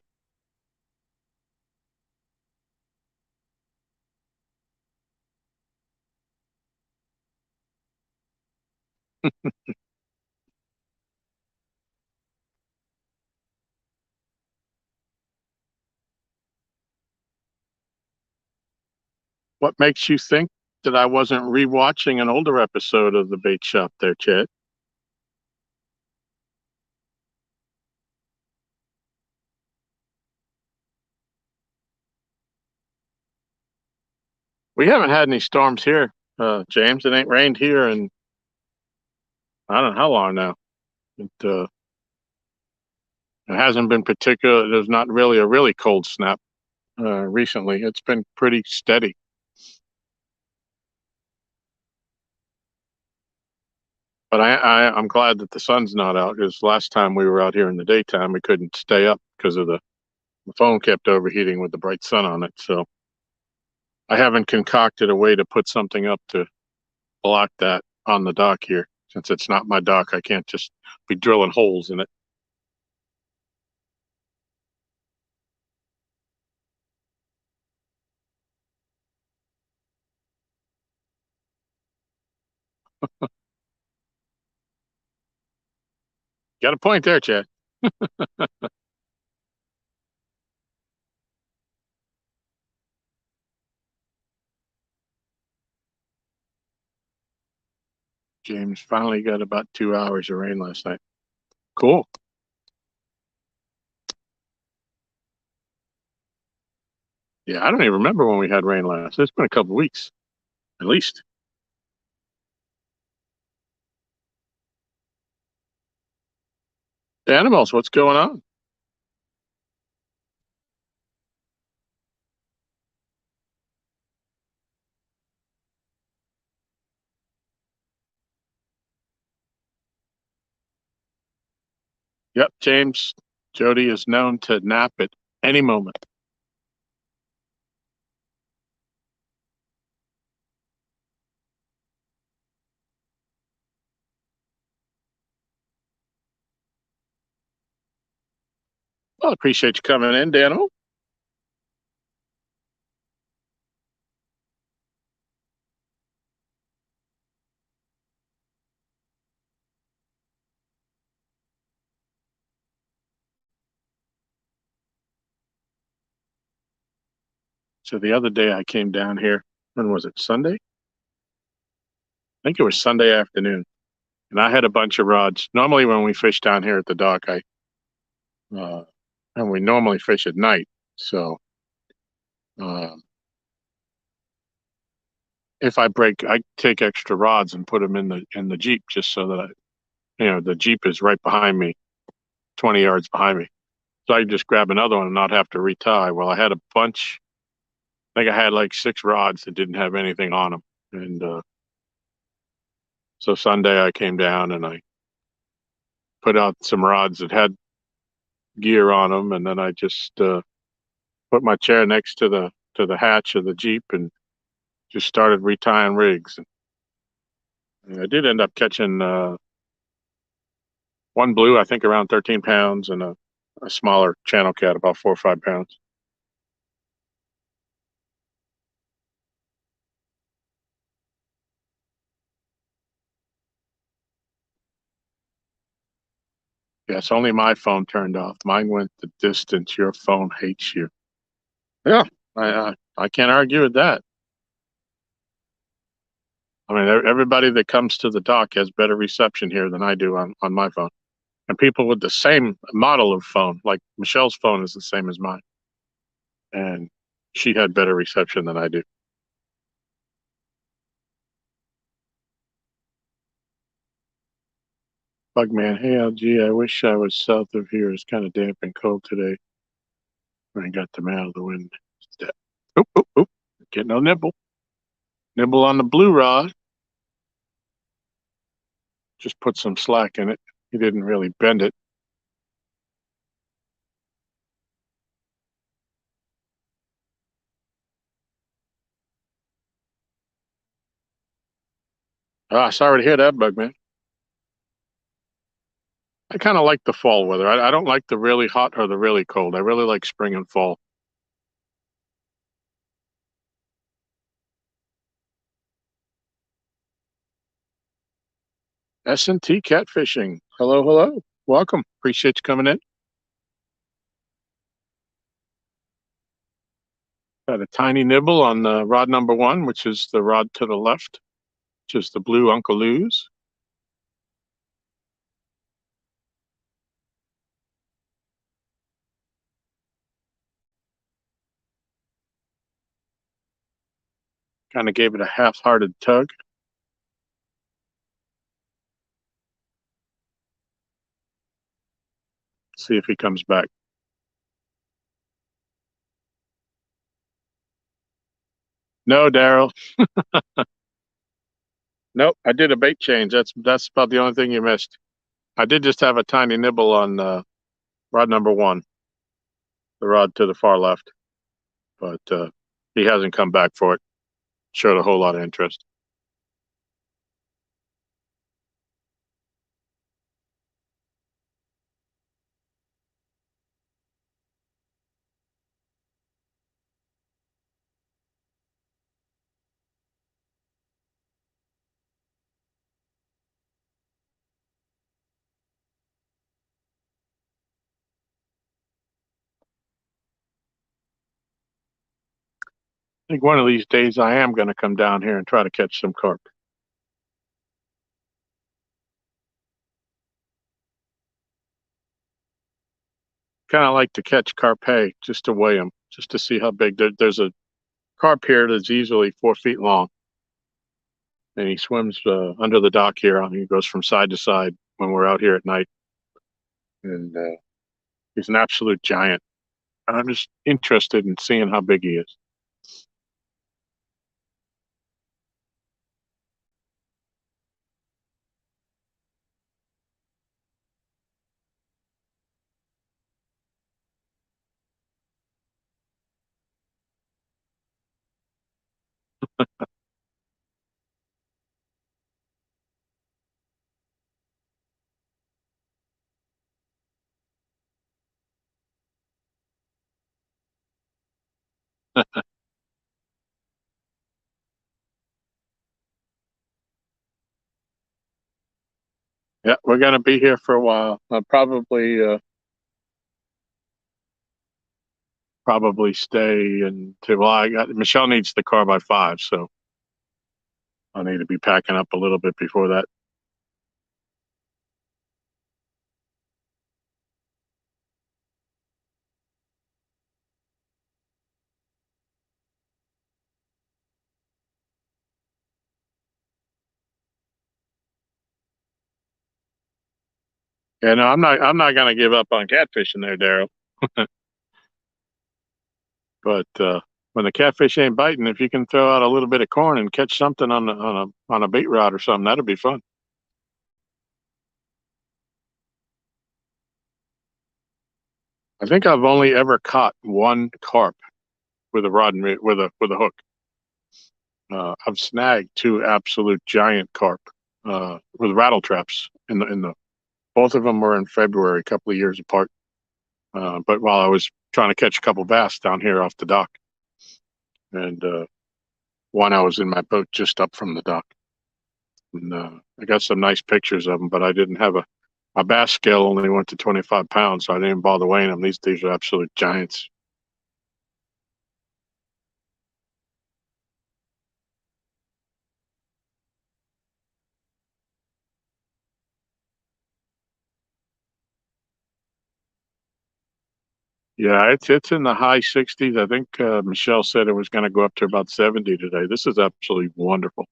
A: What makes you think that I wasn't rewatching an older episode of the Bait Shop there, Chet? We haven't had any storms here, James. It ain't rained here in I don't know how long now. It hasn't been particular. There's not really a really cold snap recently. It's been pretty steady. But I'm glad that the sun's not out because last time we were out here in the daytime, we couldn't stay up because of the phone kept overheating with the bright sun on it. So I haven't concocted a way to put something up to block that on the dock here. Since it's not my dock, I can't just be drilling holes in it. Got a point there, Chad. James finally got about 2 hours of rain last night. Cool. Yeah, I don't even remember when we had rain last. It's been a couple of weeks, at least. The animals, what's going on? Yep, James. Jody is known to nap at any moment. Well, appreciate you coming in, Dano. So the other day I came down here. When was it? Sunday? I think it was Sunday afternoon. And I had a bunch of rods. Normally, when we fish down here at the dock, uh, and we normally fish at night. So uh, if I take extra rods and put them in the Jeep just so that the Jeep is right behind me, 20 yards behind me. So I can just grab another one and not have to retie. Well, I had a bunch. I think I had like 6 rods that didn't have anything on them, and so Sunday I came down and I put out some rods that had gear on them, and then I just put my chair next to the hatch of the Jeep and just started retying rigs. And I did end up catching one blue, I think around 13 pounds, and a smaller channel cat about 4 or 5 pounds. Yes, only my phone turned off. Mine went the distance. Your phone hates you. Yeah, I can't argue with that. I mean, everybody that comes to the dock has better reception here than I do on my phone. And people with the same model of phone, like Michelle's phone is the same as mine. And she had better reception than I do. Bugman, hey LG, I wish I was south of here. It's kind of damp and cold today. I got them out of the wind. Oop, oop, oop. Get no nibble. Nibble on the blue rod. Just put some slack in it. He didn't really bend it. Ah, sorry to hear that, Bugman. I kind of like the fall weather. I don't like the really hot or the really cold. I really like spring and fall. S&T Catfishing. Hello, hello. Welcome. Appreciate you coming in. Got a tiny nibble on rod number 1, which is the rod to the left, which is the blue Uncle Lou's. Kind of gave it a half-hearted tug. See if he comes back. No, Daryl. Nope, I did a bait change. That's about the only thing you missed. I did just have a tiny nibble on rod number 1, the rod to the far left, but he hasn't come back for it. Showed a whole lot of interest. I think one of these days I am going to come down here and try to catch some carp. Kind of like to catch carpe just to weigh them, just to see how big. There's a carp here that's easily 4 feet long, and he swims under the dock here. He goes from side to side when we're out here at night, and he's an absolute giant. I'm just interested in seeing how big he is. Yeah, we're gonna be here for a while. Probably stay until, well, I got Michelle needs the car by 5, so I need to be packing up a little bit before that. Yeah, no, I'm not gonna give up on catfishing there, Daryl. But when the catfish ain't biting, if you can throw out a little bit of corn and catch something on a bait rod or something, that'd be fun. I think I've only ever caught one carp with a rod and with a hook. I've snagged two absolute giant carp with rattle traps in the both of them were in February, a couple of years apart. But while I was trying to catch a couple bass down here off the dock, and one I was in my boat just up from the dock, and I got some nice pictures of them, but I didn't have a my bass scale only went to 25 pounds, so I didn't bother weighing them. These are absolute giants. Yeah, it's in the high 60s. I think Michelle said it was going to go up to about 70 today. This is absolutely wonderful.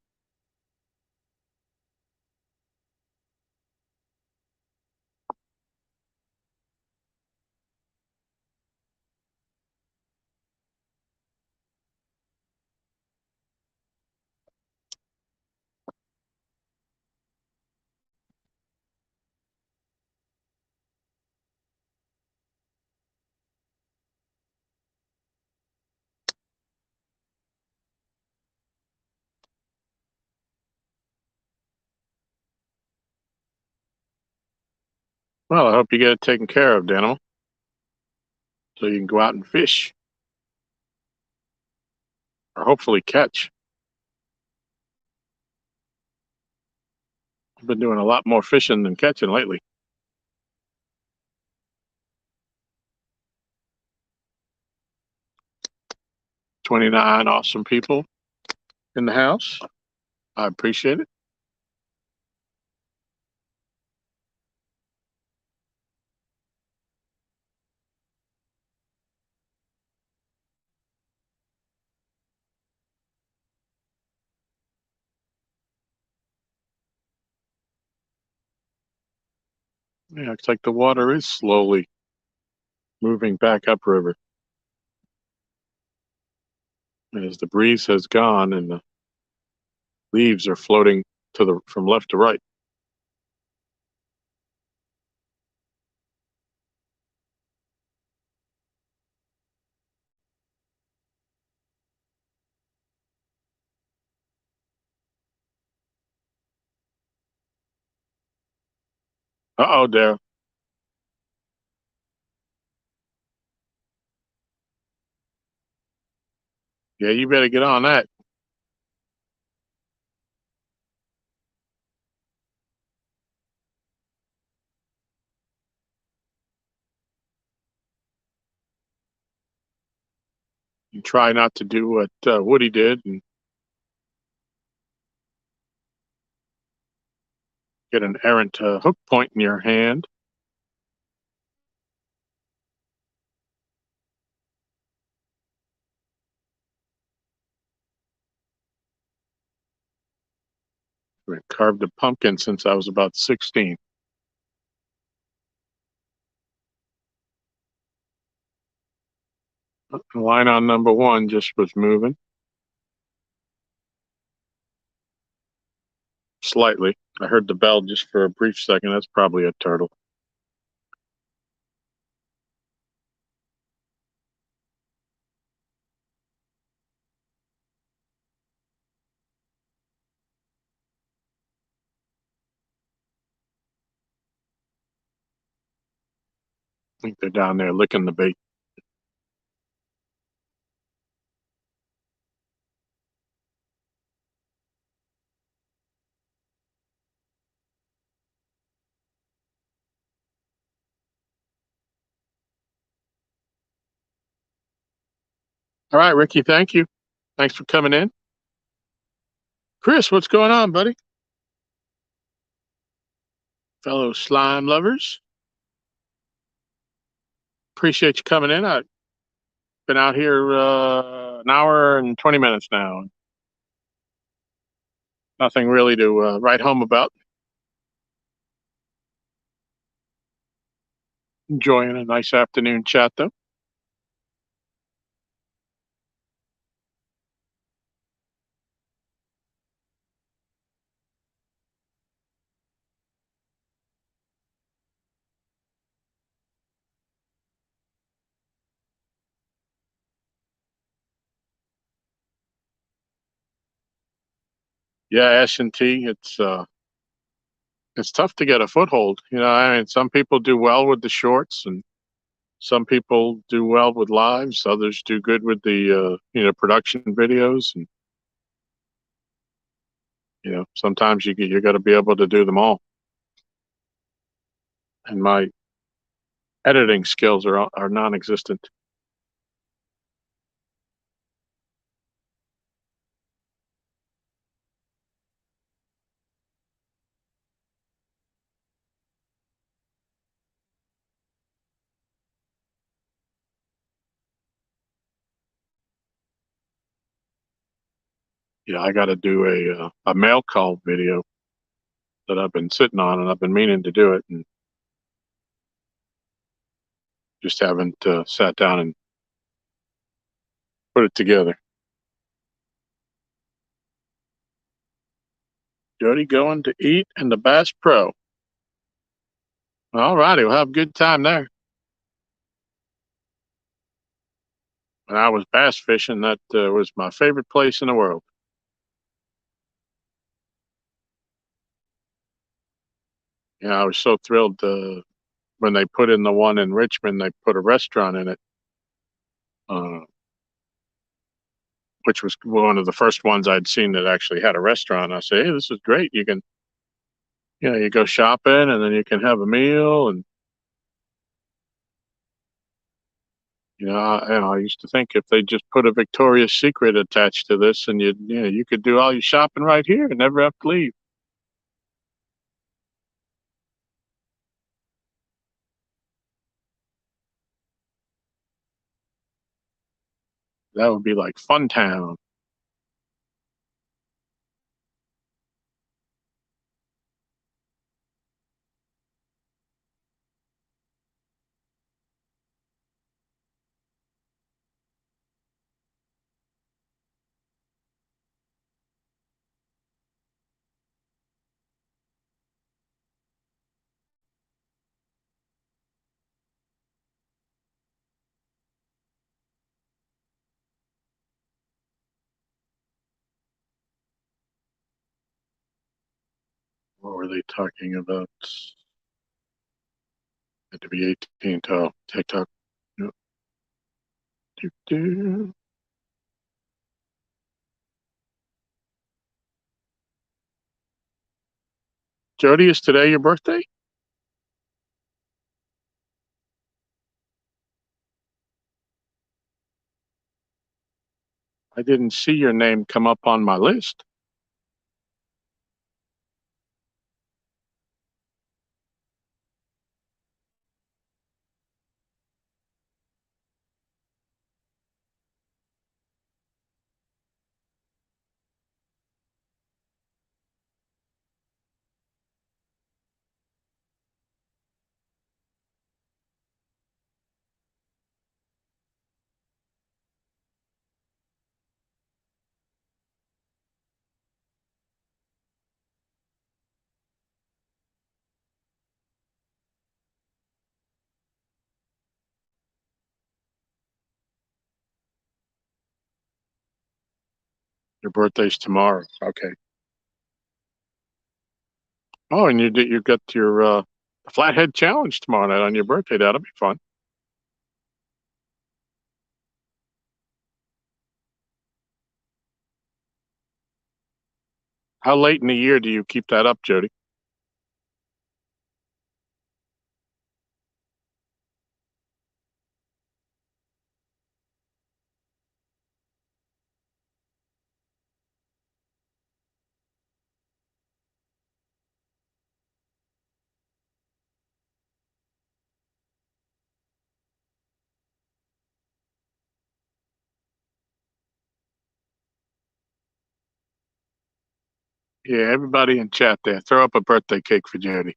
A: Well, I hope you get it taken care of, Daniel, so you can go out and fish or hopefully catch. I've been doing a lot more fishing than catching lately. 29 awesome people in the house. I appreciate it. Yeah, it's like the water is slowly moving back upriver as the breeze has gone and the leaves are floating to the from left to right. Uh-oh, Dare. Yeah, you better get on that. You try not to do what Woody did and get an errant hook point in your hand. I carved a pumpkin since I was about 16. Line on number one just was moving slightly. I heard the bell just for a brief second. That's probably a turtle. I think they're down there licking the bait. All right, Ricky, thank you. Thanks for coming in. Chris, what's going on, buddy? Fellow slime lovers, appreciate you coming in. I've been out here an hour and 20 minutes now. Nothing really to write home about. Enjoying a nice afternoon chat, though. Yeah, S&T, it's tough to get a foothold. I mean, some people do well with the shorts, and some people do well with lives. Others do good with the production videos, and sometimes you got to be able to do them all. And my editing skills are non-existent. I got to do a mail call video that I've been sitting on, and I've been meaning to do it, and just haven't sat down and put it together. Jody going to eat in the Bass Pro. All righty, we'll have a good time there. When I was bass fishing, that was my favorite place in the world. I was so thrilled when they put in the one in Richmond. They put a restaurant in it, uh, which was one of the first ones I'd seen that actually had a restaurant. I said, "Hey, this is great. You can, you go shopping, and then you can have a meal." And I used to think if they just put a Victoria's Secret attached to this, and you could do all your shopping right here and never have to leave. That would be like Fun Town. What were they talking about? Had to be 18 to TikTok. Yep. Do. Jody, is today your birthday? I didn't see your name come up on my list. Your birthday's tomorrow. Okay. Oh, and you got your Flathead Challenge tomorrow night on your birthday. That'll be fun. How late in the year do you keep that up, Jody? Yeah, everybody in chat there, throw up a birthday cake for Jody.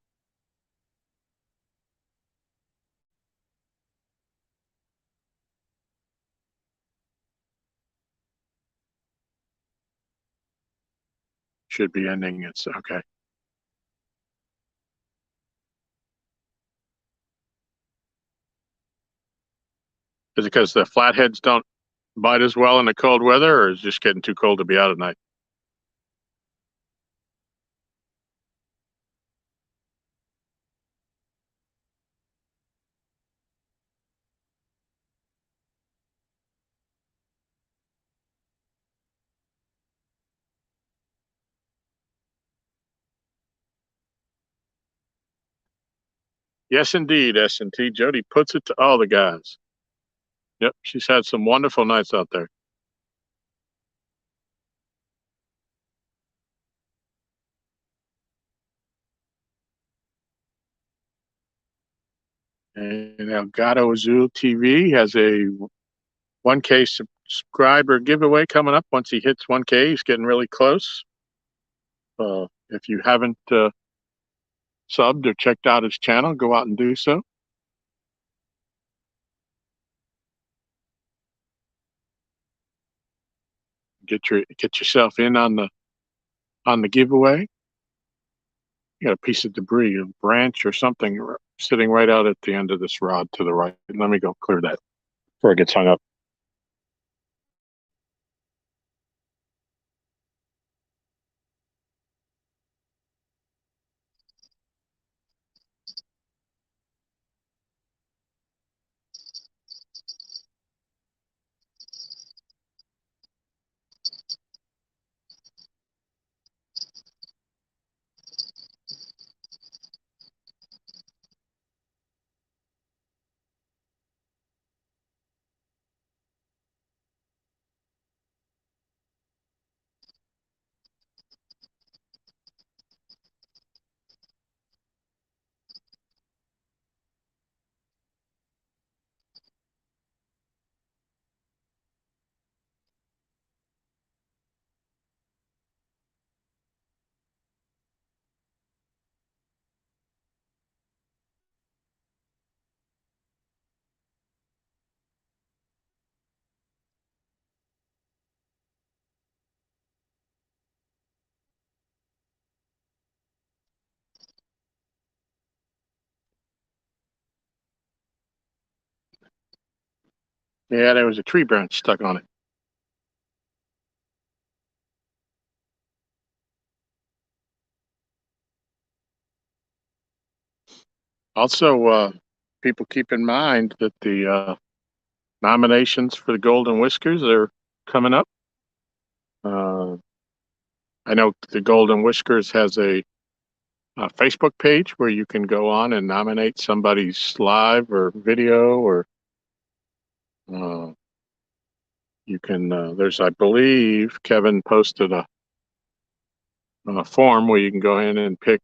A: Should be ending. It's okay. Is it because the flatheads don't bite as well in the cold weather, or is it just getting too cold to be out at night? Yes, indeed, S&T. Jody puts it to all the guys. Yep, she's had some wonderful nights out there. And Elgato Azul TV has a 1K subscriber giveaway coming up. Once he hits 1K, he's getting really close. If you haven't subbed or checked out his channel, go out and do so. Get yourself in on the giveaway. You got a piece of debris, a branch or something sitting right out at the end of this rod to the right. Let me go clear that before it gets hung up. Yeah, there was a tree branch stuck on it. Also, people keep in mind that the nominations for the Golden Whiskers are coming up. I know the Golden Whiskers has a Facebook page where you can go on and nominate somebody's live or video, or uh, you can. There's, I believe, Kevin posted a form where you can go in and pick,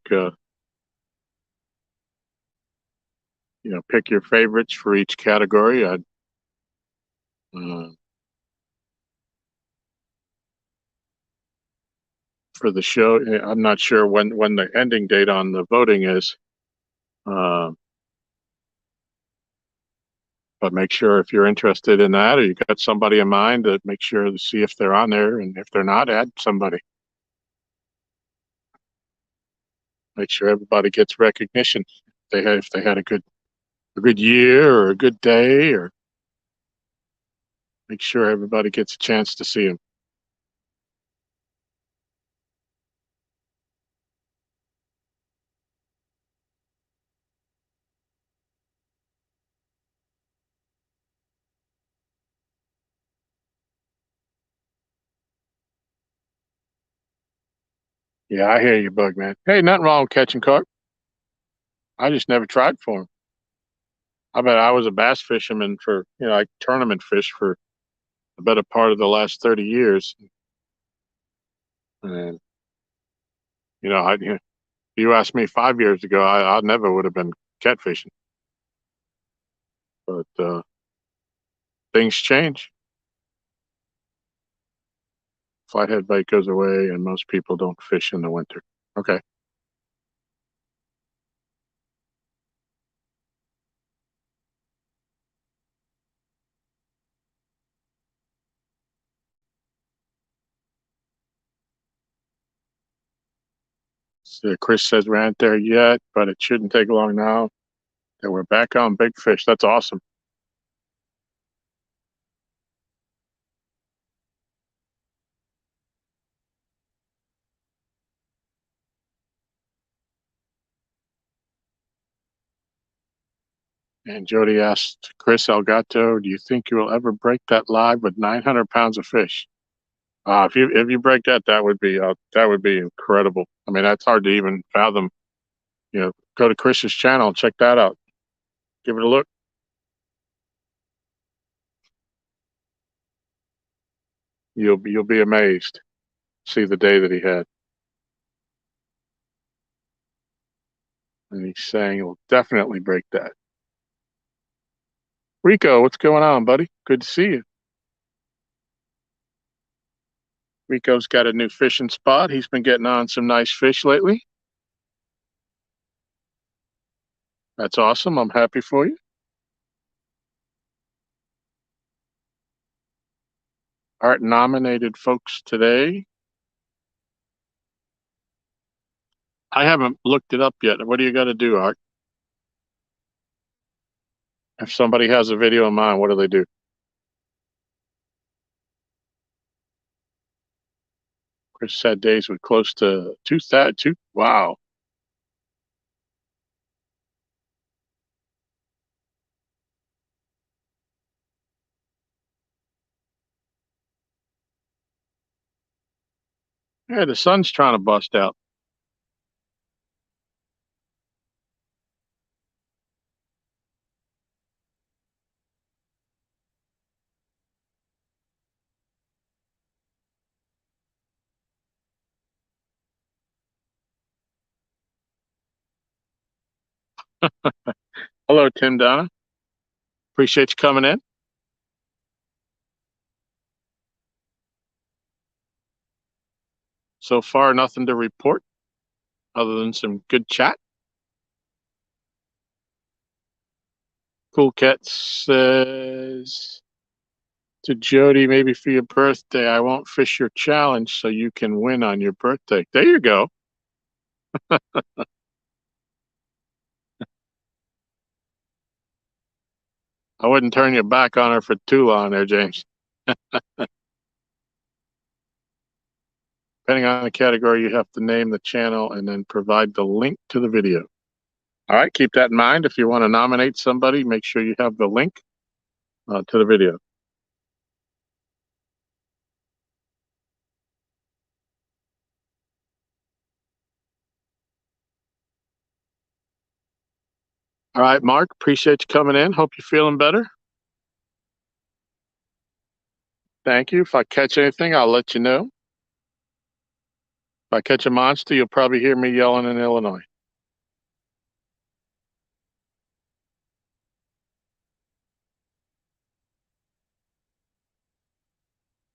A: pick your favorites for each category. Uh, for the show, I'm not sure when the ending date on the voting is. Uh, but make sure if you're interested in that, or you got somebody in mind, to make sure to see if they're on there, and if they're not, add somebody. Make sure everybody gets recognition. If they had a good year or a good day, or make sure everybody gets a chance to see them. Yeah, I hear you, Bug Man. Hey, nothing wrong with catching carp. I just never tried for them. I bet I was a bass fisherman for, like tournament fish for the better part of the last 30 years. And, you asked me 5 years ago, I never would have been catfishing. But things change. Flathead bite goes away, and most people don't fish in the winter. Okay. So Chris says we aren't there yet, but it shouldn't take long now. That we're back on big fish. That's awesome. And Jody asked Chris Elgato, "Do you think you will ever break that live with 900 pounds of fish?" If you break that, that would be incredible. I mean, that's hard to even fathom. Go to Chris's channel and check that out. Give it a look. You'll be amazed. See the day that he had, and he's saying he'll definitely break that. Rico, what's going on, buddy? Good to see you. Rico's got a new fishing spot. He's been getting on some nice fish lately. That's awesome. I'm happy for you. Art nominated folks today. I haven't looked it up yet. What do you got to do, Art? If somebody has a video in mind, what do they do? Chris said days with close to 2,000. Wow. Yeah, the sun's trying to bust out. Hello, Tim Donna. Appreciate you coming in. So far, nothing to report other than some good chat. Cool Cat says to Jody, maybe for your birthday, I won't fish your challenge so you can win on your birthday. There you go. I wouldn't turn your back on her for too long there, James. Depending on the category, you have to name the channel and then provide the link to the video. All right, keep that in mind. If you want to nominate somebody, make sure you have the link to the video. All right, Mark, appreciate you coming in. Hope you're feeling better. Thank you. If I catch anything, I'll let you know. If I catch a monster, you'll probably hear me yelling in Illinois.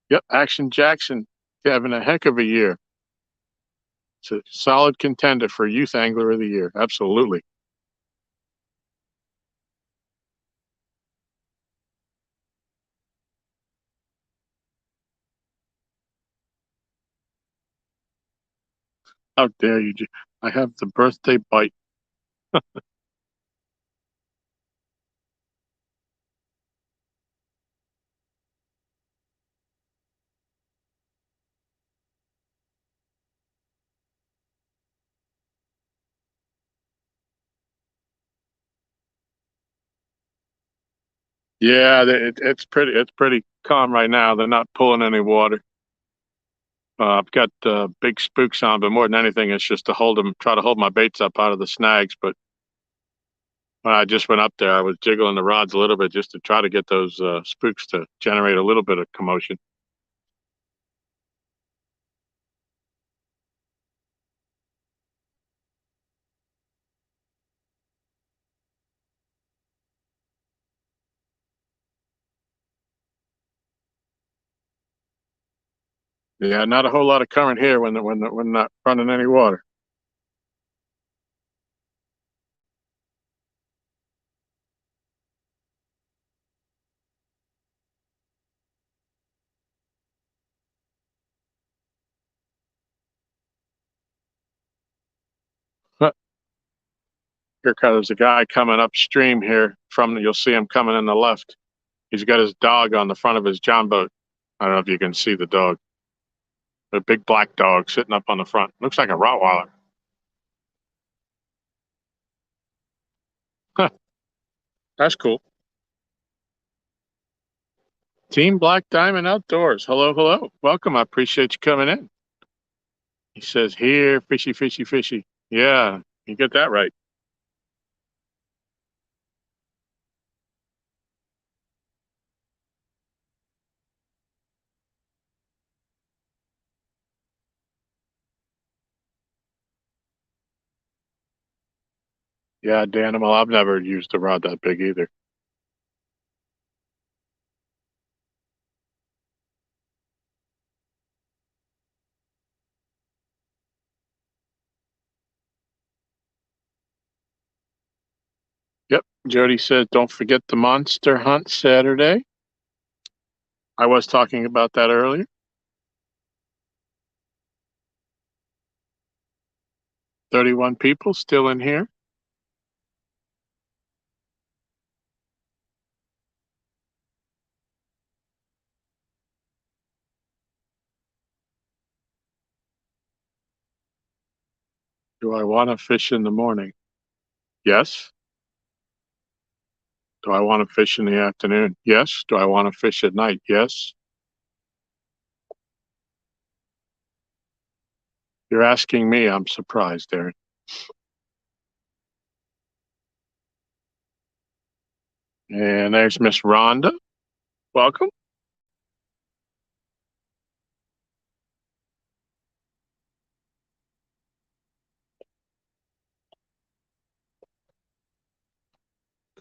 A: Yep, Action Jackson having a heck of a year. It's a solid contender for Youth Angler of the Year. Absolutely. How dare you? I have the birthday bite. Yeah, it's pretty calm right now. They're not pulling any water. I've got big spooks on, but more than anything, it's just to try to hold my baits up out of the snags. But when I just went up there, I was jiggling the rods a little bit just to try to get those spooks to generate a little bit of commotion. Yeah, not a whole lot of current here when not running any water. Here comes a guy coming upstream here you'll see him coming in the left. He's got his dog on the front of his John boat. I don't know if you can see the dog. A big black dog sitting up on the front. Looks like a Rottweiler. Huh, that's cool. Team Black Diamond Outdoors. Hello, hello. Welcome. I appreciate you coming in. He says, here, fishy, fishy, fishy. Yeah, you get that right. Yeah, Danimal, I've never used a rod that big either. Yep. Jody says, don't forget the monster hunt Saturday. I was talking about that earlier. 31 people still in here. Do I want to fish in the morning? Yes. Do I want to fish in the afternoon? Yes. Do I want to fish at night? Yes. You're asking me. I'm surprised, Aaron. And there's Miss Rhonda. Welcome.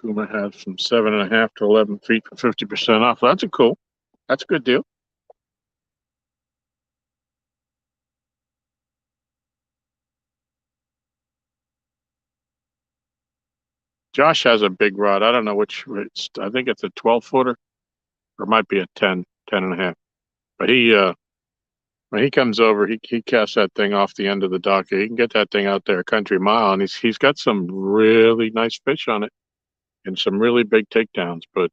A: Kuma has from 7.5 to 11 feet for 50% off. That's a cool. That's a good deal. Josh has a big rod. I don't know which. I think it's a 12 footer, or it might be a 10.5. But when he comes over, he casts that thing off the end of the dock. He can get that thing out there a country mile, and he's got some really nice fish on it and some really big takedowns. But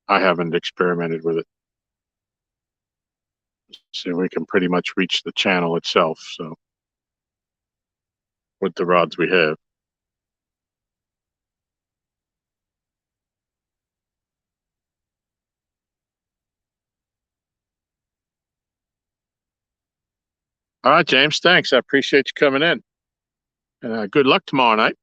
A: I haven't experimented with it, so we can pretty much reach the channel itself. So with the rods we have. All right, James. Thanks. I appreciate you coming in, and good luck tomorrow night.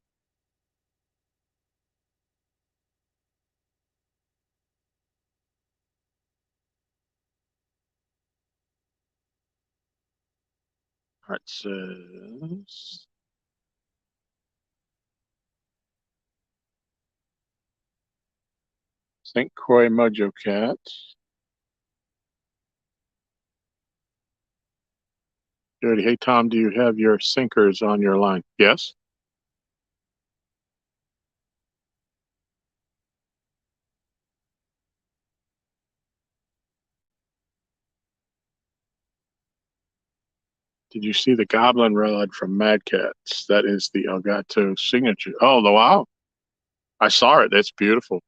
A: All right, says St. Croix Mojo Cat. Jody, hey Tom, do you have your sinkers on your line? Yes. Did you see the Goblin rod from Mad Cats? That is the Elgato signature. Oh, wow. I saw it. That's beautiful.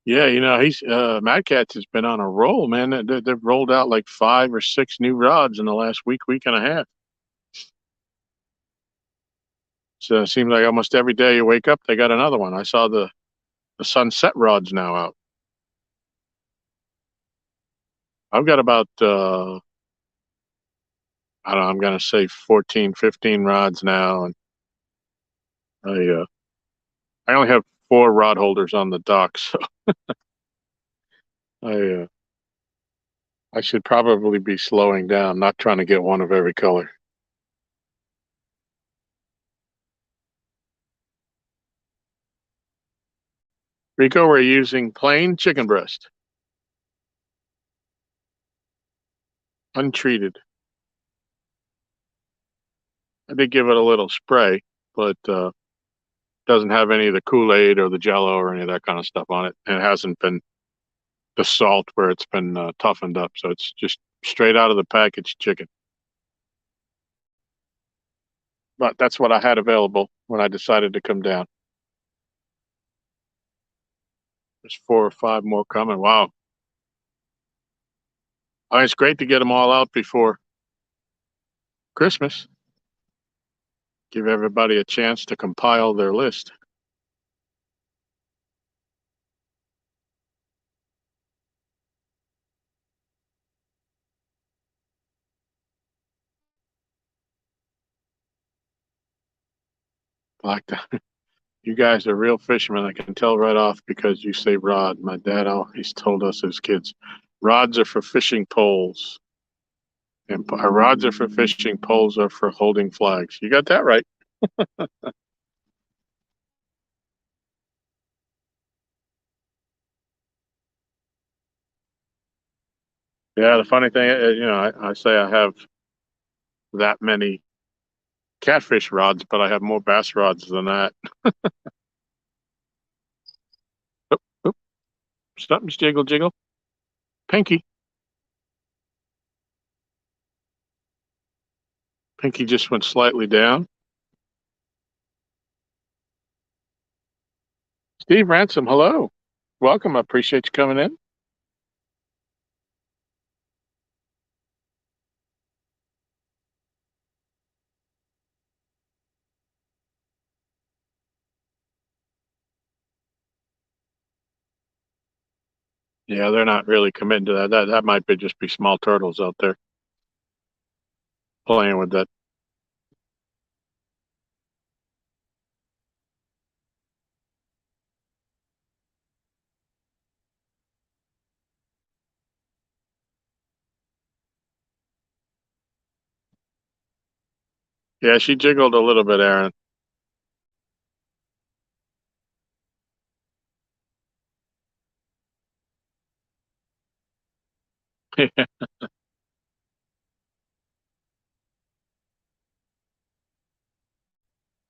A: Yeah, he's Mad Cats has been on a roll, man. They've rolled out like 5 or 6 new rods in the last week and a half. So it seems like almost every day you wake up, they got another one. I saw the sunset rods now out. I've got about I don't know, I'm gonna say 14, 15 rods now, and I I only have 4 rod holders on the dock, so I I should probably be slowing down, not trying to get one of every color. Rico, we're using plain chicken breast, untreated. I did give it a little spray, but doesn't have any of the Kool-Aid or the Jello or any of that kind of stuff on it. And it hasn't been the salt where it's been toughened up. So it's just straight out of the package chicken. But that's what I had available when I decided to come down. There's 4 or 5 more coming. Wow. Oh, it's great to get them all out before Christmas. Give everybody a chance to compile their list. Black Diamond. You guys are real fishermen. I can tell right off because you say rod. My dad always told us as kids, rods are for fishing poles. And rods are for fishing, poles are for holding flags. You got that right. Yeah, the funny thing, I say I have that many catfish rods, but I have more bass rods than that. Oop, oop, something's jiggle jiggle. Pinky. Pinky just went slightly down. Steve Ransom, hello. Welcome. I appreciate you coming in. Yeah, they're not really committing to that. That might be just be small turtles out there playing with that. Yeah, she jiggled a little bit, Aaron.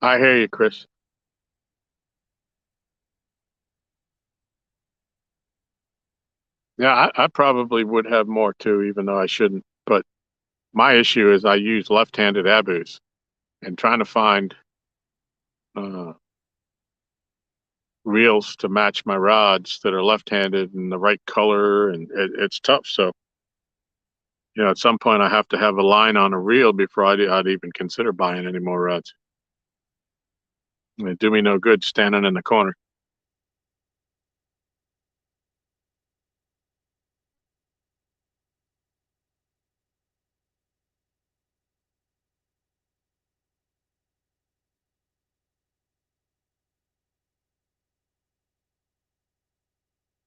A: I hear you, Chris. Yeah, I probably would have more too, even though I shouldn't. But my issue is I use left-handed abus and trying to find uh, reels to match my rods that are left-handed and the right color, and it's tough. So, at some point I have to have a line on a reel before I'd even consider buying any more rods. It do me no good standing in the corner.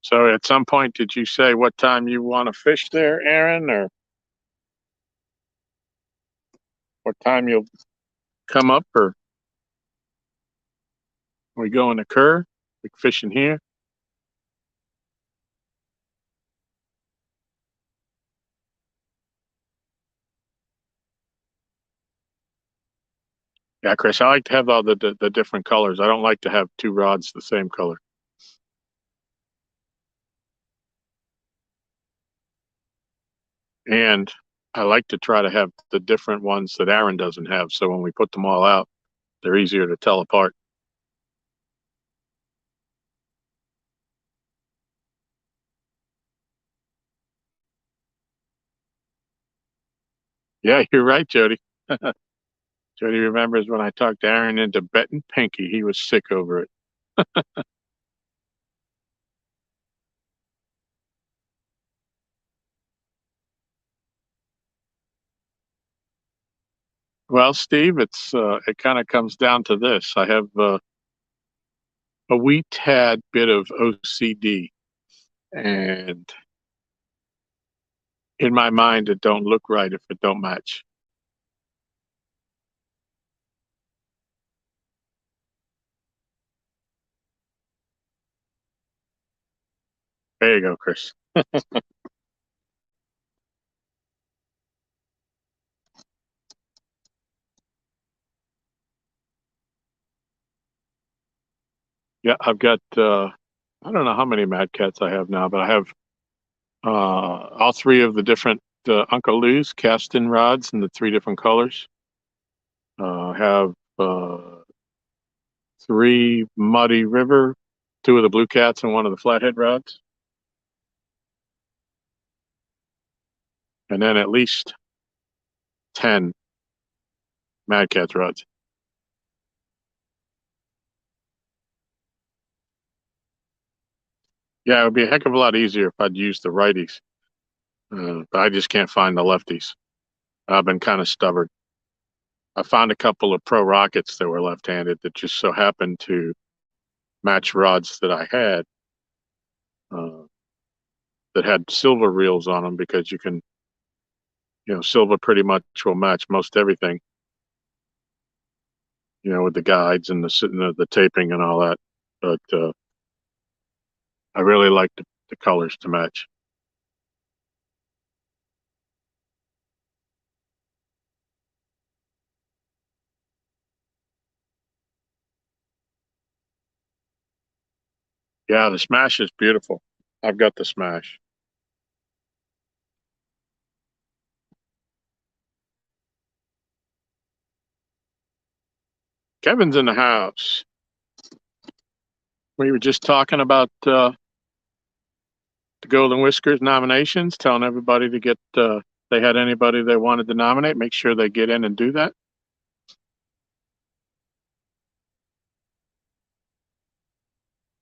A: So, at some point, did you say what time you want to fish there, Aaron, or what time you'll come up, or we go in the Kerr, we fishing here? Yeah, Chris, I like to have all the different colors. I don't like to have 2 rods the same color. And I like to try to have the different ones that Aaron doesn't have. So when we put them all out, they're easier to tell apart. Yeah, you're right, Jody. Jody remembers when I talked Aaron into betting Pinky. He was sick over it. Well, Steve, it kind of comes down to this. I have a wee tad bit of OCD, and in my mind, it don't look right if it don't match. There you go, Chris. Yeah, I've got I don't know how many Mad Cats I have now, but I have all three of the different Uncle Lou's cast-in rods in the three different colors. I have three Muddy River, two of the Blue Cats, and one of the Flathead rods, and then at least 10 Mad Cats rods. Yeah, it would be a heck of a lot easier if I'd used the righties, but I just can't find the lefties. I've been kind of stubborn. I found a couple of Pro Rockets that were left-handed that just so happened to match rods that I had uh, that had silver reels on them because you can, silver pretty much will match most everything, with the guides and the taping and all that. But I really like the colors to match. Yeah, the Smash is beautiful. I've got the Smash. Kevin's in the house. We were just talking about the Golden Whiskers nominations, telling everybody to get, they had anybody they wanted to nominate, make sure they get in and do that.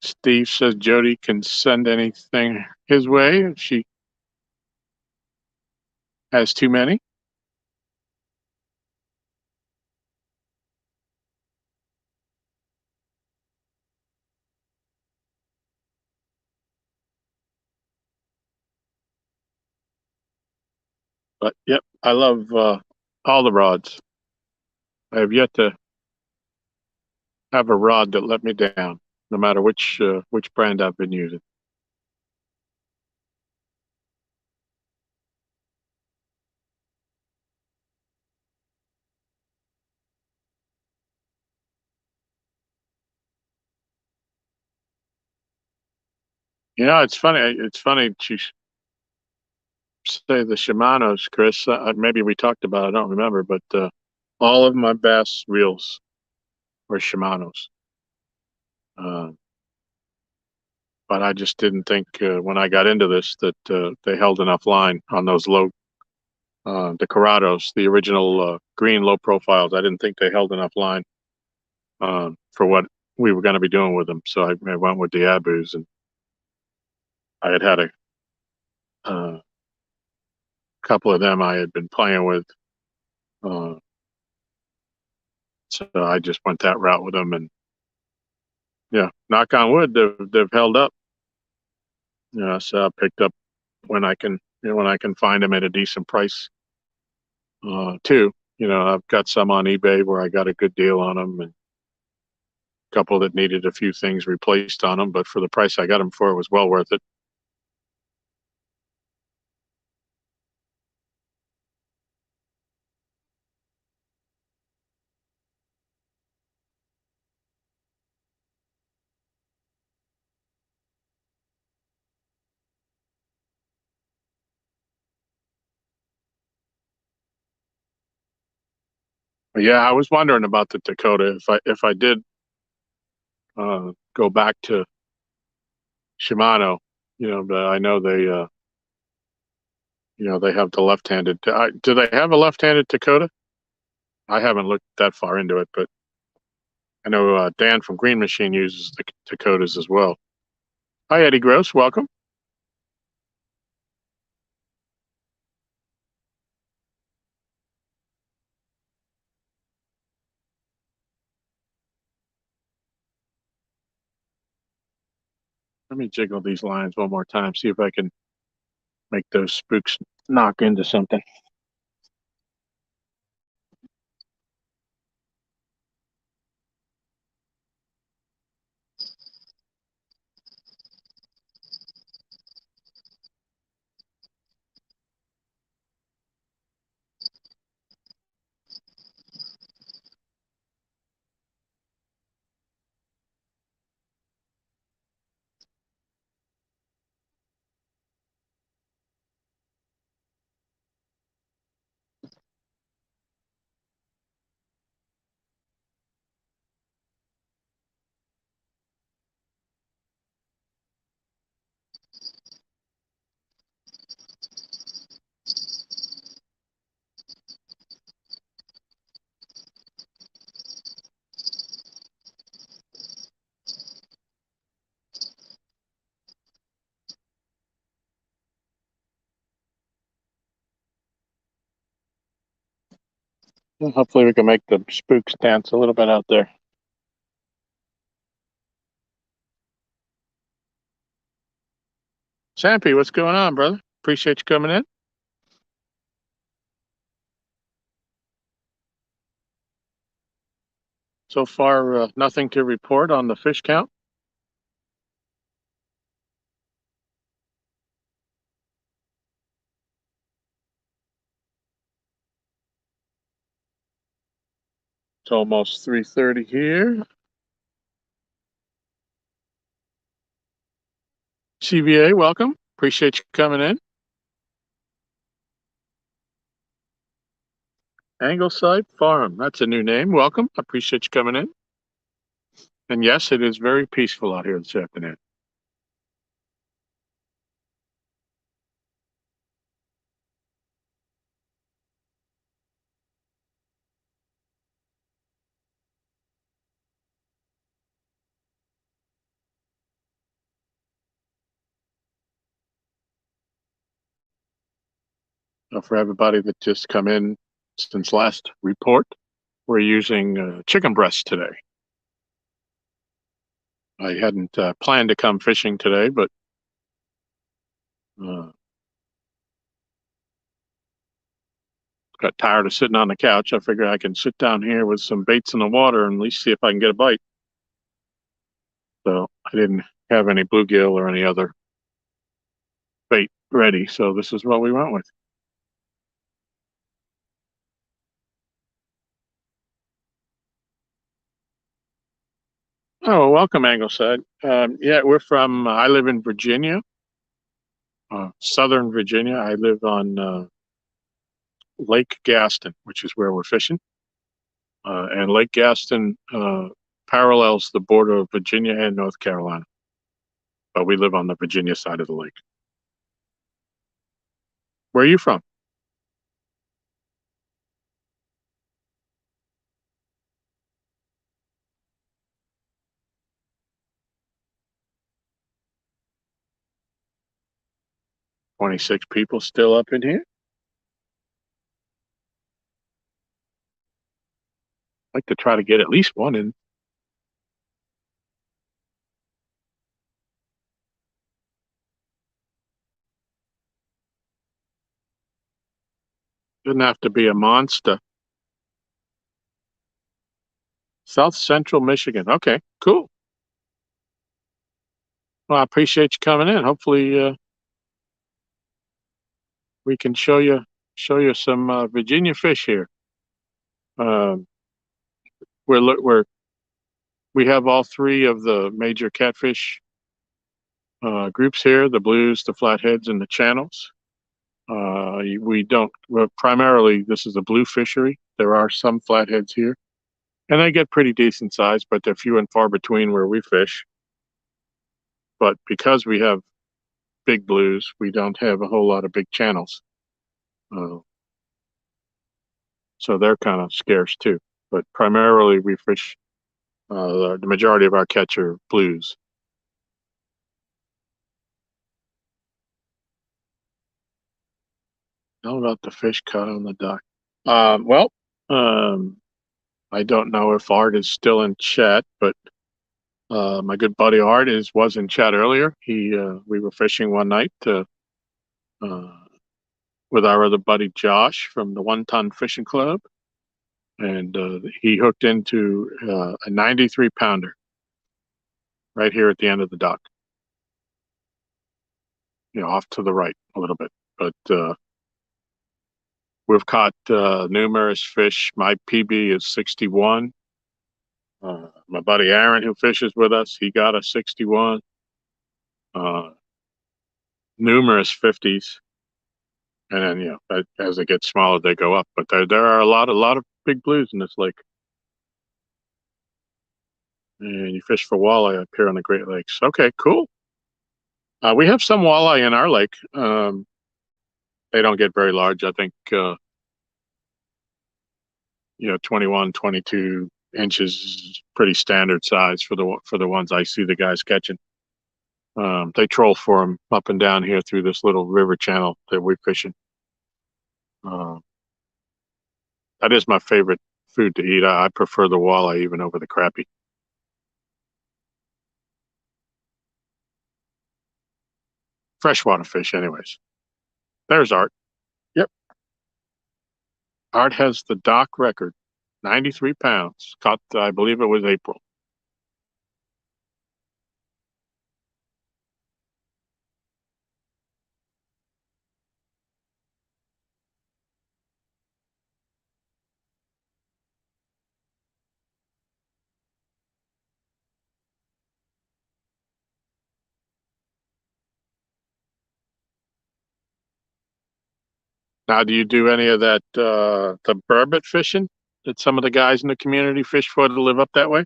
A: Steve says Jody can send anything his way if she has too many. But yep, I love all the rods. I have yet to have a rod that let me down, no matter which brand I've been using. It's funny. It's funny to say the Shimano's, Chris. Maybe we talked about it, I don't remember, but all of my bass reels were Shimano's. Uh, but I just didn't think when I got into this that they held enough line on those the Corrados, the original green low profiles. I didn't think they held enough line for what we were going to be doing with them. So I went with the Abus, and I had a uh, couple of them I had been playing with. Uh, so I just went that route with them, and yeah, knock on wood, they've held up. So I picked up when I can, when I can find them at a decent price, too. I've got some on eBay where I got a good deal on them, and a couple that needed a few things replaced on them, but for the price I got them for, it was well worth it. But yeah, I was wondering about the Dakota. If I did go back to Shimano, but I know they have the left-handed. Do they have a left-handed Dakota? I haven't looked that far into it, but I know Dan from Green Machine uses the Dakotas as well. Hi, Eddie Gross. Welcome. Let me jiggle these lines one more time, see if I can make those spooks knock into something. Hopefully we can make the spooks dance a little bit out there. Sampy, what's going on, brother? Appreciate you coming in. So far, nothing to report on the fish count. It's almost 3:30 here. CVA, welcome. Appreciate you coming in. Angleside Farm, that's a new name. Welcome. I appreciate you coming in. And yes, it is very peaceful out here this afternoon. For everybody that just come in since last report, we're using chicken breast today. I hadn't planned to come fishing today, but got tired of sitting on the couch. I figured I can sit down here with some baits in the water and at least see if I can get a bite. So I didn't have any bluegill or any other bait ready, so this is what we went with. Oh, welcome, Angleside. Yeah, I live in Virginia, Southern Virginia. I live on Lake Gaston, which is where we're fishing. And Lake Gaston parallels the border of Virginia and North Carolina. But we live on the Virginia side of the lake. Where are you from? 26 people still up in here. I'd like to try to get at least one in. Doesn't have to be a monster. South Central Michigan. Okay, cool. Well, I appreciate you coming in. Hopefully, we can show you some Virginia fish here. Um, we have all three of the major catfish groups here: the blues, the flatheads, and the channels. We don't primarily. This is a blue fishery. There are some flatheads here, and they get pretty decent size, but they're few and far between where we fish. But because we have big blues, we don't have a whole lot of big channels. So they're kind of scarce too. But primarily we fish, the majority of our catch are blues. How about the fish caught on the dock? Well, um, I don't know if Art is still in chat, but my good buddy Art was in chat earlier. We were fishing one night with our other buddy Josh from the One Ton Fishing Club, and he hooked into a 93 pounder right here at the end of the dock. Off to the right a little bit, but we've caught numerous fish. My PB is 61. My buddy Aaron, who fishes with us, he got a 61. Numerous 50s, and then as they get smaller, they go up. But there are a lot of big blues in this lake. And you fish for walleye up here on the Great Lakes. Okay, cool. We have some walleye in our lake. They don't get very large. I think 21, 22 inches is pretty standard size for the ones I see the guys catching. They troll for them up and down here through this little river channel that we're fishing. That is my favorite food to eat. I prefer the walleye even over the crappie. Freshwater fish, anyways. There's Art. Yep. Art has the dock record, 93 pounds. Caught, I believe it was April. Now, do you do any of that, the burbot fishing that some of the guys in the community fish for to live up that way?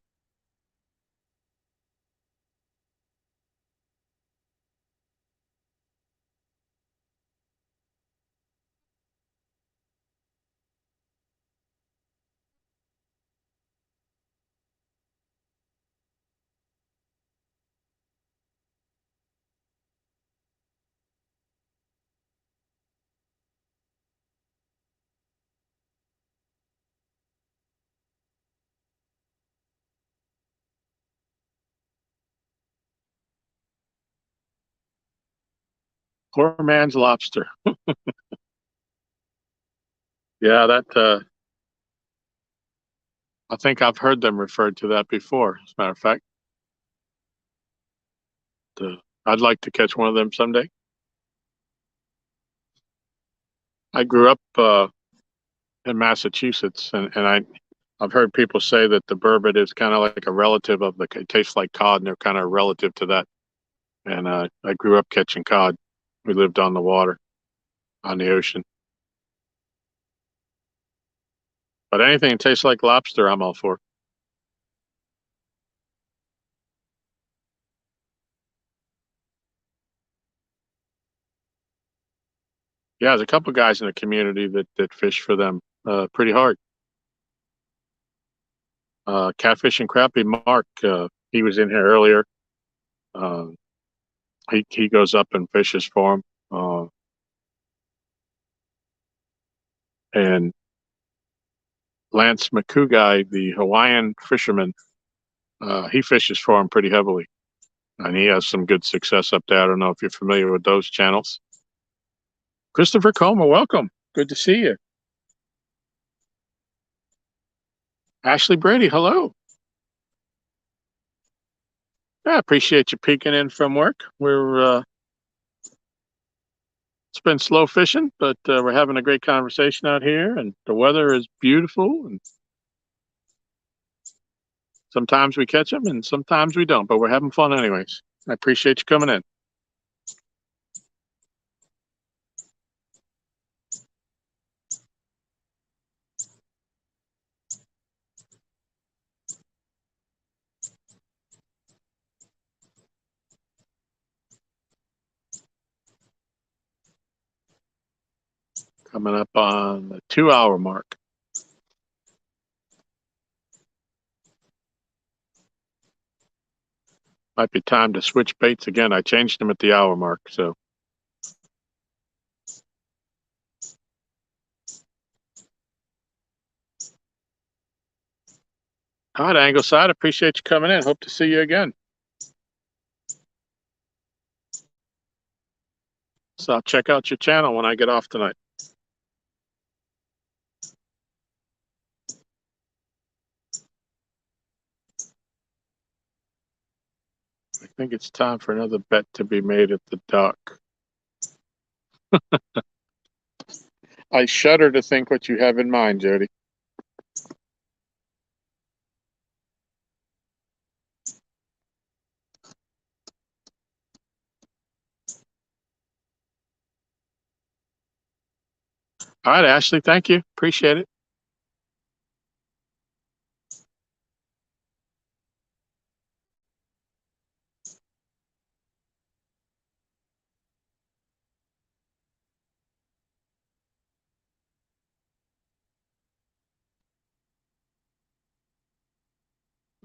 A: Poor man's lobster. Yeah, that, I think I've heard them referred to that before, as a matter of fact. Uh, I'd like to catch one of them someday. I grew up in Massachusetts, and I've heard people say that the burbot is kind of like a relative of the. It tastes like cod, and they're kind of relative to that. And I grew up catching cod. We lived on the water, on the ocean. But anything that tastes like lobster, I'm all for. Yeah, there's a couple guys in the community that fish for them pretty hard. Catfish and Crappie Mark, he was in here earlier. Uh, he goes up and fishes for him. And Lance McCougai, the Hawaiian fisherman, he fishes for him pretty heavily. And he has some good success up there. I don't know if you're familiar with those channels. Christopher Comer, welcome. Good to see you. Ashley Brady, hello. I appreciate you peeking in from work. It's been slow fishing, but we're having a great conversation out here, and the weather is beautiful. And sometimes we catch them, and sometimes we don't, but we're having fun anyways. I appreciate you coming in. Coming up on the 2 hour mark. Might be time to switch baits again. I changed them at the hour mark, so. All right, Angleside, appreciate you coming in. Hope to see you again. So I'll check out your channel when I get off tonight. I think it's time for another bet to be made at the dock. I shudder to think what you have in mind, Jody. All right, Ashley, thank you. Appreciate it.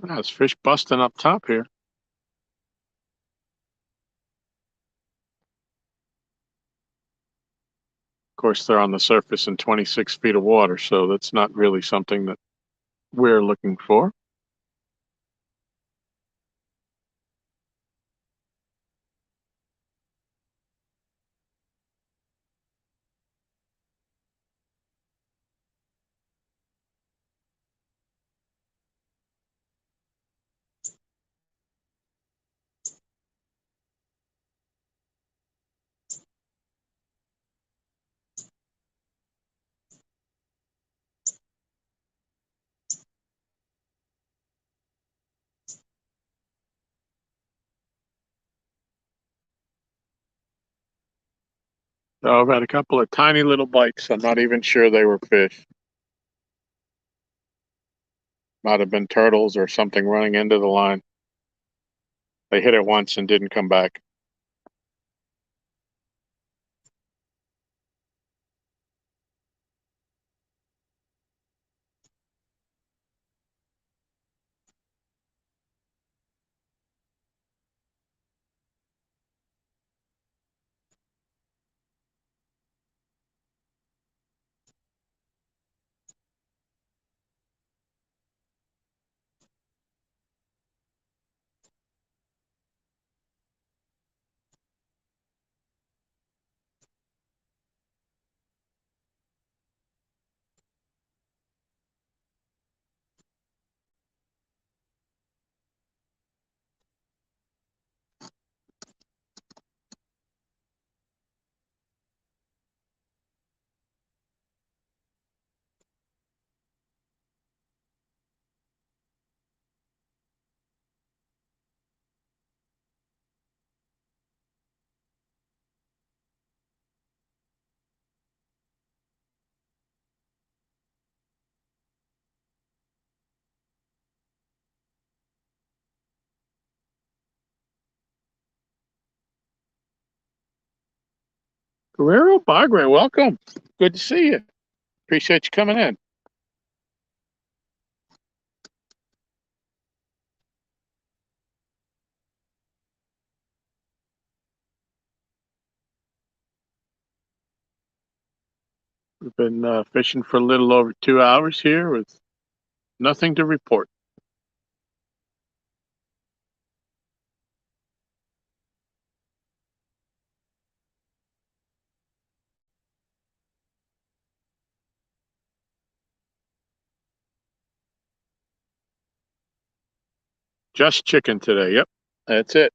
A: Wow, there's fish busting up top here. course, they're on the surface in 26 feet of water, so that's not really something that we're looking for. So I've had a couple of tiny little bites. I'm not even sure they were fish. Might have been turtles or something running into the line. They hit it once and didn't come back. Guerrero Bagre, welcome. Good to see you. Appreciate you coming in. We've been fishing for a little over 2 hours here with nothing to report. Just chicken today. Yep, that's it.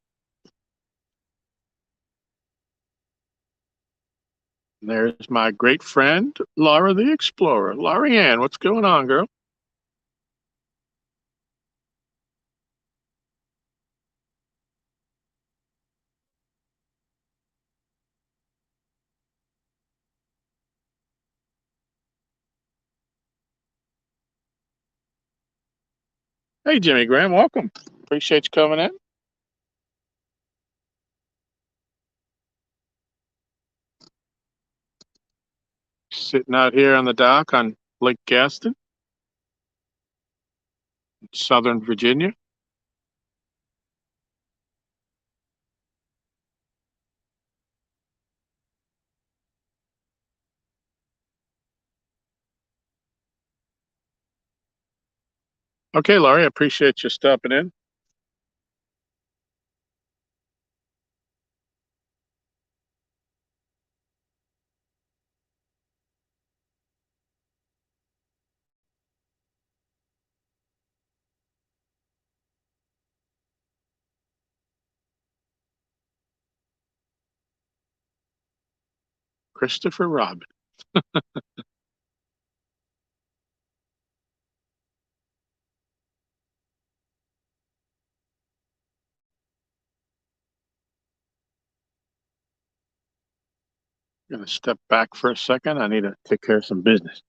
A: And there's my great friend, Laura the Explorer. Laurie Ann, what's going on, girl? Hey, Jimmy Graham, welcome. Appreciate you coming in. Sitting out here on the dock on Lake Gaston, Southern Virginia. Okay, Laurie, I appreciate you stopping in. Christopher Robin. I'm going to step back for a second. I need to take care of some business.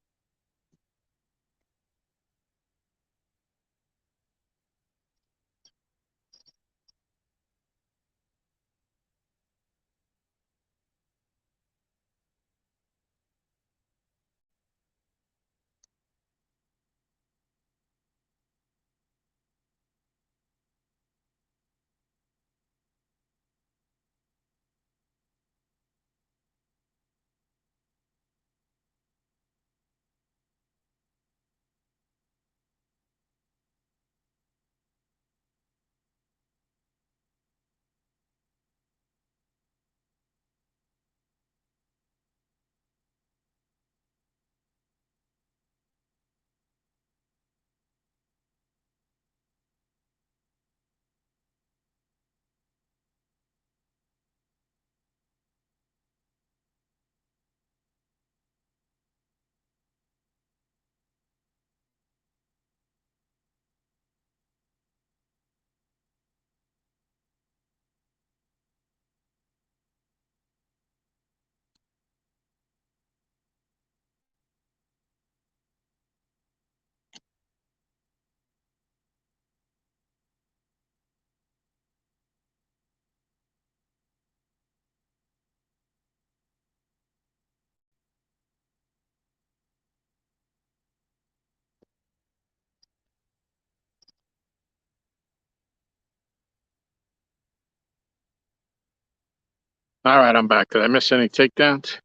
A: All right, I'm back. Did I miss any takedowns?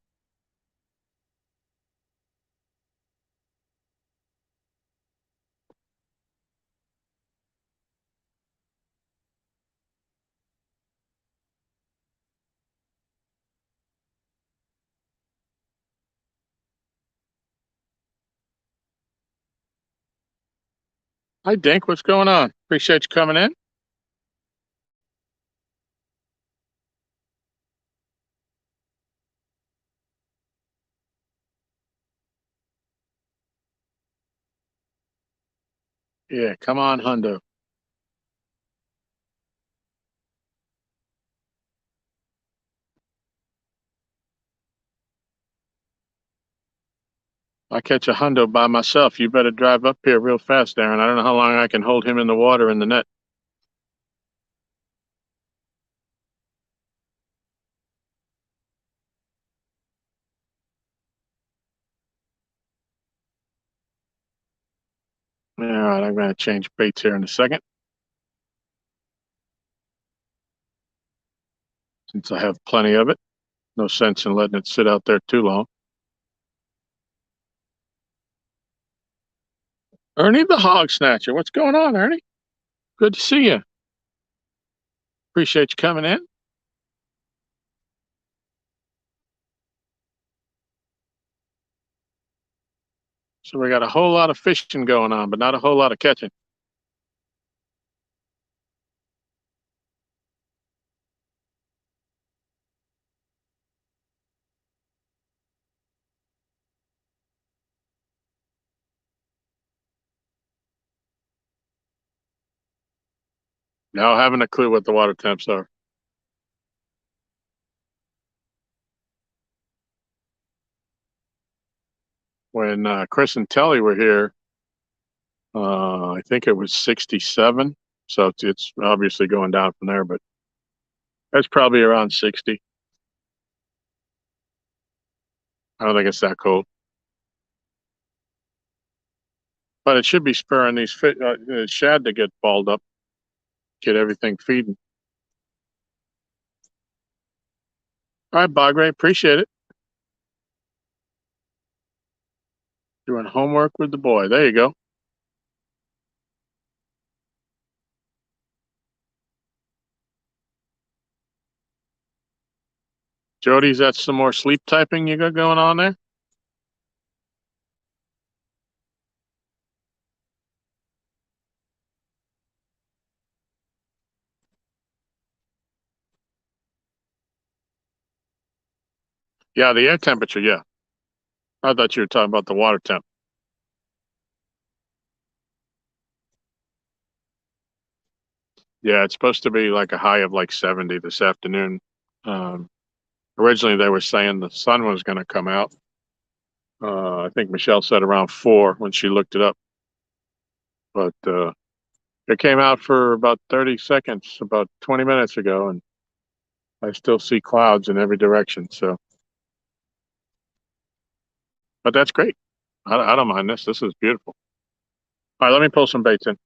A: Hi, Dink. What's going on? Appreciate you coming in. Yeah, come on, Hundo. I catch a Hundo by myself. You better drive up here real fast, Aaron. I don't know how long I can hold him in the water in the net. All right, I'm going to change baits here in a second since I have plenty of it. No sense in letting it sit out there too long. Ernie the Hog Snatcher. What's going on, Ernie? Good to see you. Appreciate you coming in. So we got a whole lot of fishing going on, but not a whole lot of catching. Now having a clue what the water temps are. When Chris and Telly were here, I think it was 67. So it's obviously going down from there, but that's probably around 60. I don't think it's that cold, but it should be spurring these shad to get balled up, get everything feeding. All right, Bagre, appreciate it. Doing homework with the boy. There you go. Jody's that some more sleep typing you got going on there? Yeah, the air temperature. Yeah, I thought you were talking about the water temp. Yeah, it's supposed to be like a high of like 70 this afternoon. Um, Originally, they were saying the sun was going to come out. I think Michelle said around 4 when she looked it up, but it came out for about 30 seconds, about 20 minutes ago, and I still see clouds in every direction. So, but that's great. I don't mind this. This is beautiful. All right, let me pull some baits in.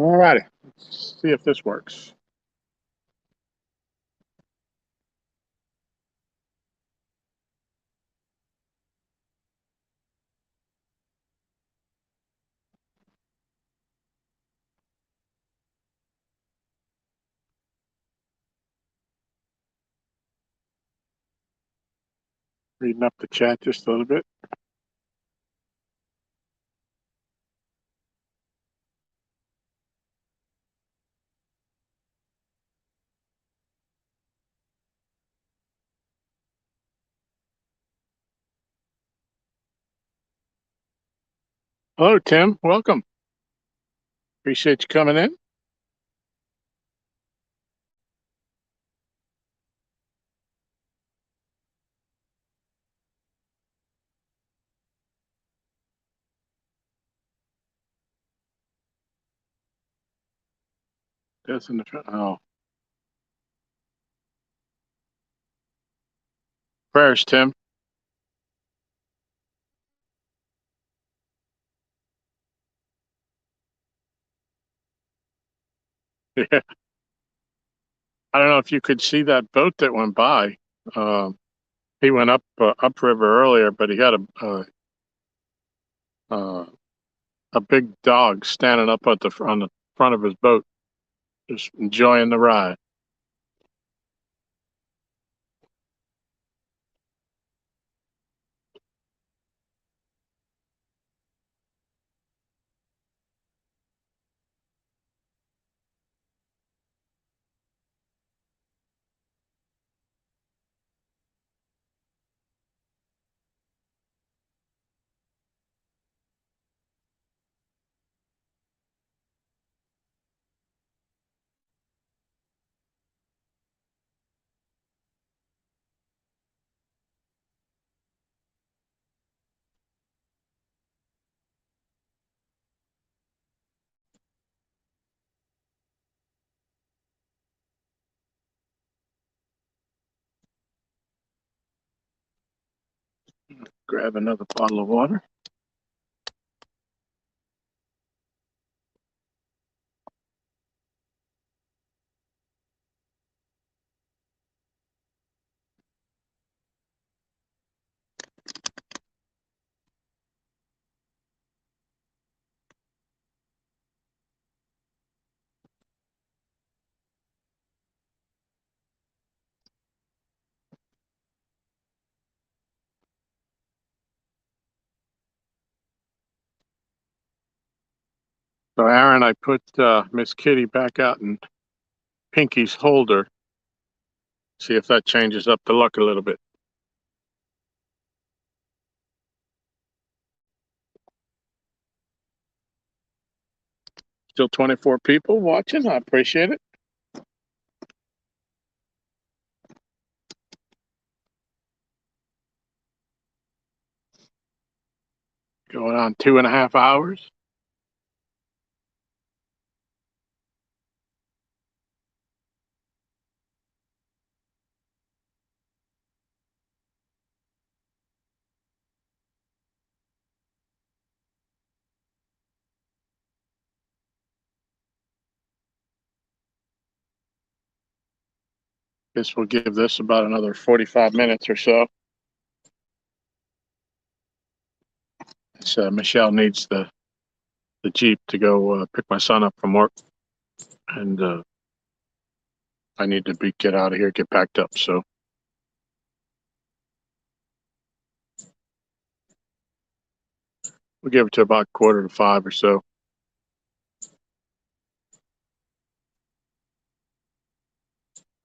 A: All righty, let's see if this works. Reading up the chat just a little bit. Hello, Tim. Welcome. Appreciate you coming in. That's in the oh, prayers, Tim. Yeah. I don't know if you could see that boat that went by. He went upriver earlier, but he had uh, a big dog standing up at on the front of his boat, just enjoying the ride. Grab another bottle of water. So, Aaron, I put Miss Kitty back out in Pinky's holder. See if that changes up the luck a little bit. Still 24 people watching. I appreciate it. Going on 2.5 hours. Guess we'll give this about another 45 minutes or so. So Michelle needs the Jeep to go pick my son up from work. And I need to get out of here, get packed up. So we'll give it to about 4:45 or so.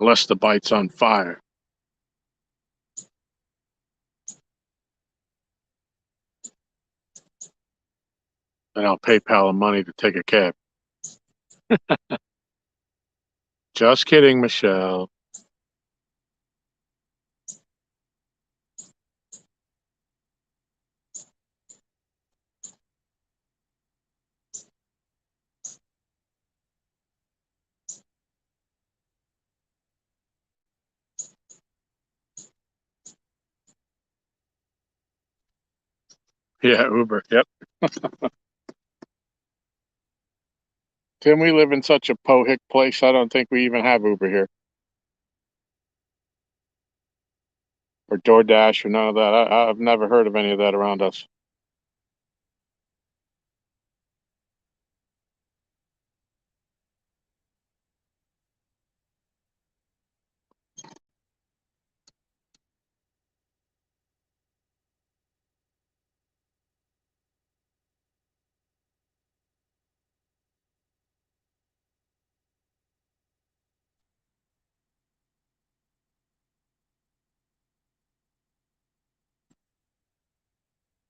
A: Unless the bite's on fire. Then I'll PayPal him money to take a cab. Just kidding, Michelle. Yeah, Uber. Yep. Tim, we live in such a pohick place. I don't think we even have Uber here or DoorDash or none of that. I've never heard of any of that around us.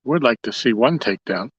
A: Would like to see one takedown.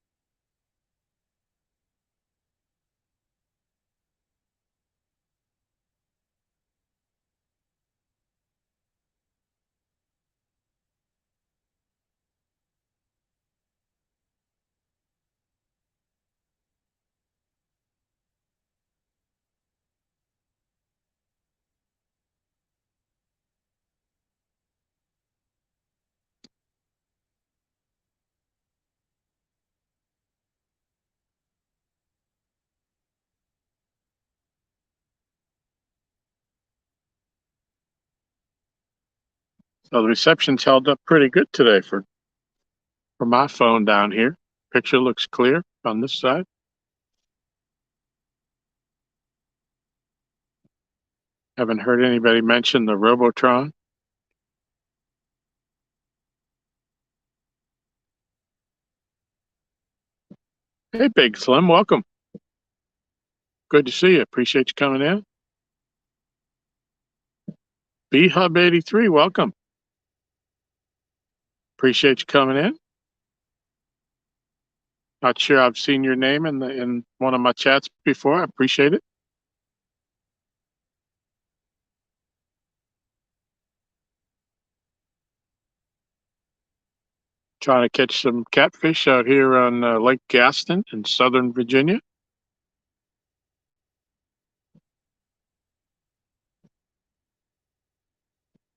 A: So the reception's held up pretty good today for my phone down here. Picture looks clear on this side. Haven't heard anybody mention the Robotron. Hey, Big Slim, welcome. Good to see you. Appreciate you coming in. B Hub 83, welcome. Appreciate you coming in. Not sure I've seen your name in one of my chats before. I appreciate it. Trying to catch some catfish out here on Lake Gaston in Southern Virginia.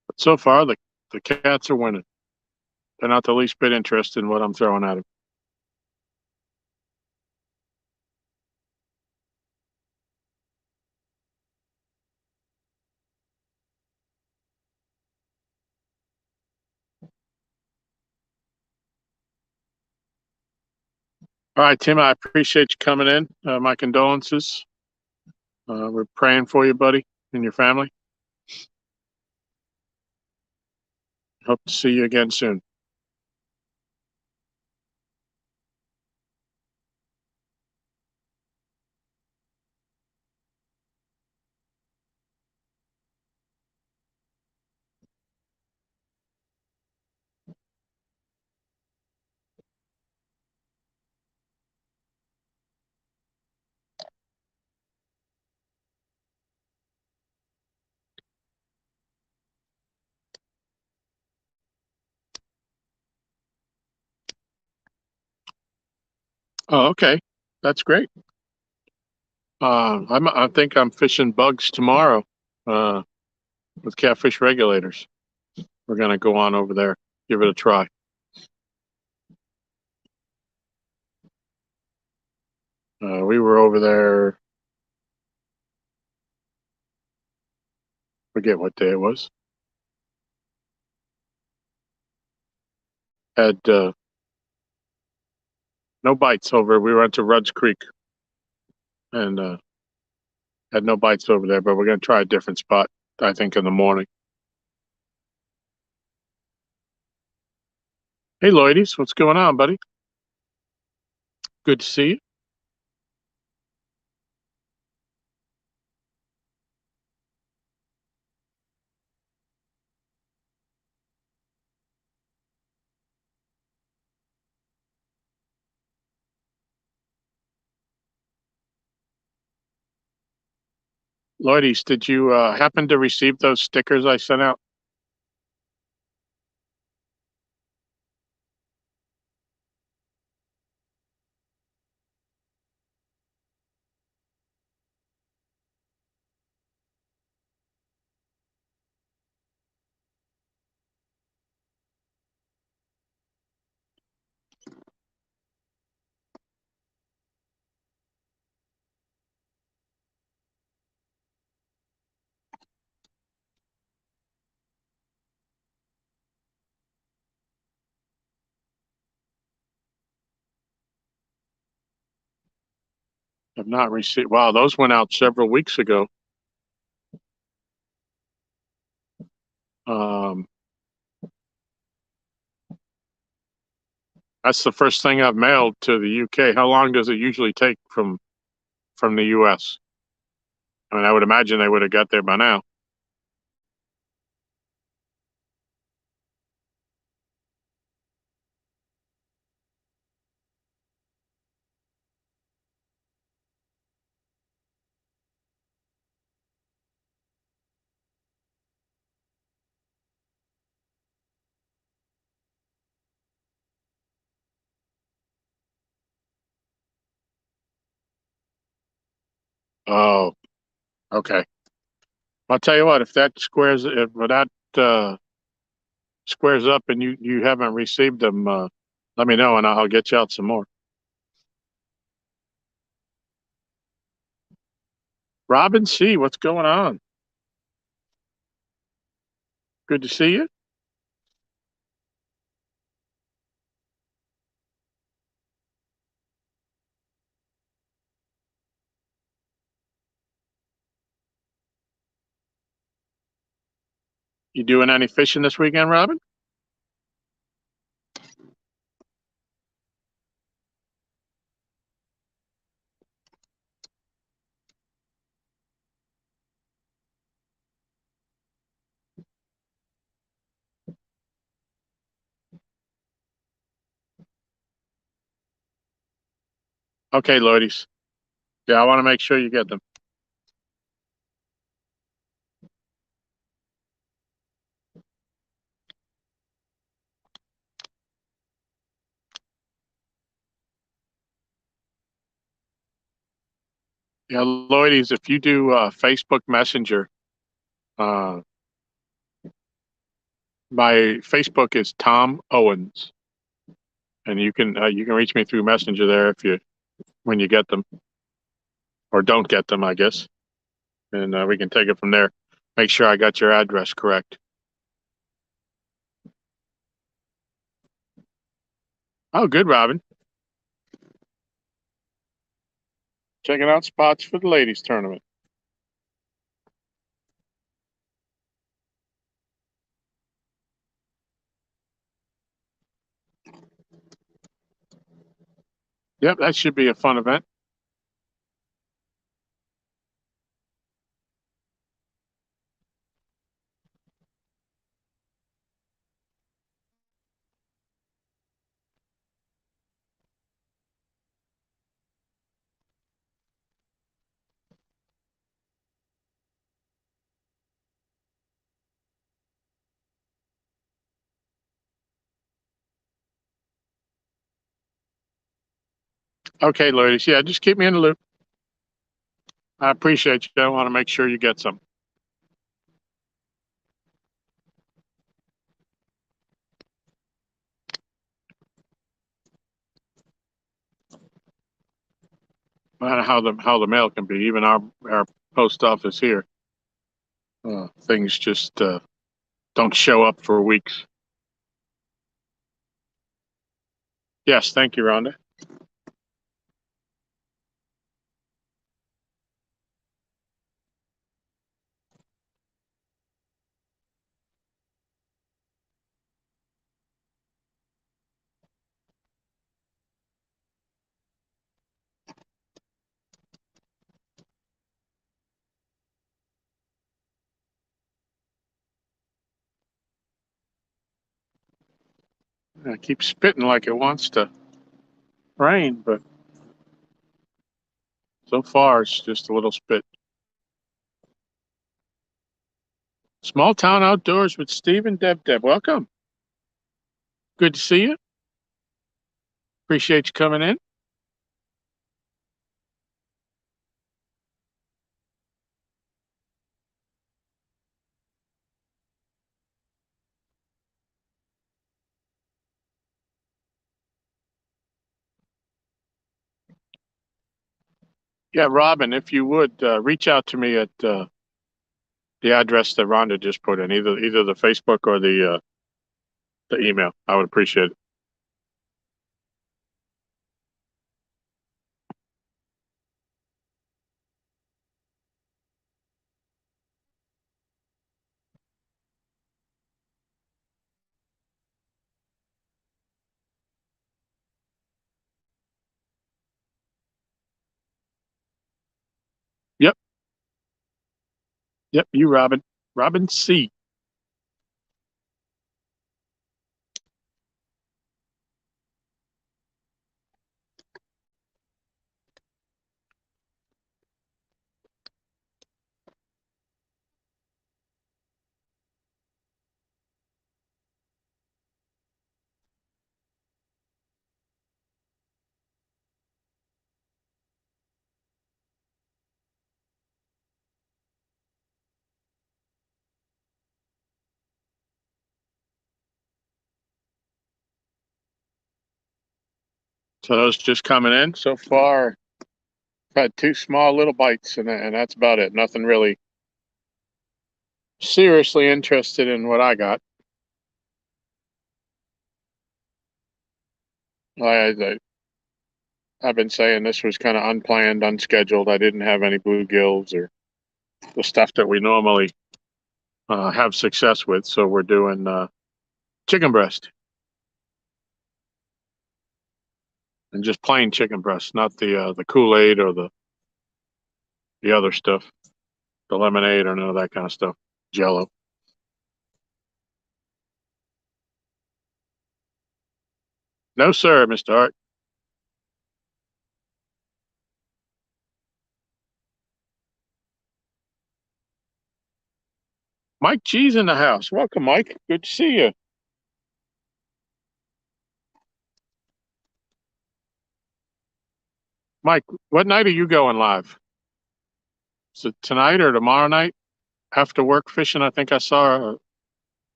A: But so far, the cats are winning. They're not the least bit interested in what I'm throwing at them. All right, Tim, I appreciate you coming in. My condolences. We're praying for you, buddy, and your family. Hope to see you again soon. Oh, okay. That's great. I think I'm fishing bugs tomorrow uh, with Catfish Regulators. We're going to go on over there, give it a try. We were over there, forget what day it was. Had no bites over. We went to Rudd's Creek and had no bites over there, but we're going to try a different spot, I think, in the morning. Hey, Lloydies, what's going on, buddy? Good to see you. Lloydies, did you happen to receive those stickers I sent out? Have not received. Wow, those went out several weeks ago. Um, that's the first thing I've mailed to the UK. How long does it usually take from the US? I mean, I would imagine they would have got there by now. Oh, okay. I'll tell you what, if that uh, squares up and you haven't received them, let me know and I'll get you out some more. Robin C, what's going on? Good to see you. You doing any fishing this weekend, Robin? Okay, Lloydies. Yeah, I want to make sure you get them. Yeah, Lloydies, if you do Facebook Messenger, uh, my Facebook is Tom Owens, and you can reach me through Messenger there if you when you get them or don't get them, I guess, and we can take it from there. Make sure I got your address correct. Oh, good, Robin. Checking out spots for the ladies tournament. Yep, that should be a fun event. Okay, ladies. Yeah, just keep me in the loop. I appreciate you. I want to make sure you get some. No matter how the mail can be, even our post office here, things just don't show up for weeks. Yes, thank you, Rhonda. It keeps spitting like it wants to rain, but so far it's just a little spit. Small town outdoors with Steve and Deb. Deb, welcome. Good to see you. Appreciate you coming in. Yeah, Robin, if you would reach out to me at the address that Rhonda just put in, either the Facebook or the email. I would appreciate it. Yep, you, Robin. Robin C. So those just coming in so far. I've had two small little bites, and that's about it. Nothing really seriously interested in what I got. I've been saying this was kind of unplanned, unscheduled. I didn't have any bluegills or the stuff that we normally have success with. So we're doing chicken breast and just plain chicken breast, not the Kool-Aid or the other stuff, the lemonade or none of that kind of stuff. Jello. No, sir, Mr. Hart. Mike G's in the house. Welcome, Mike. Good to see you. Mike, what night are you going live? Is it tonight or tomorrow night? After work fishing, I think I saw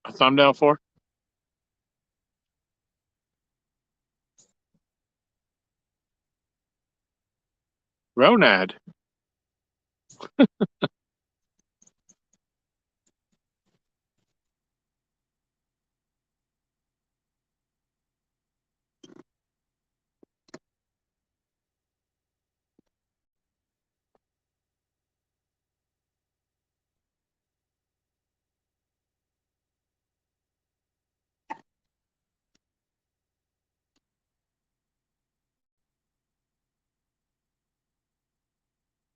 A: a thumbnail for. Ronad.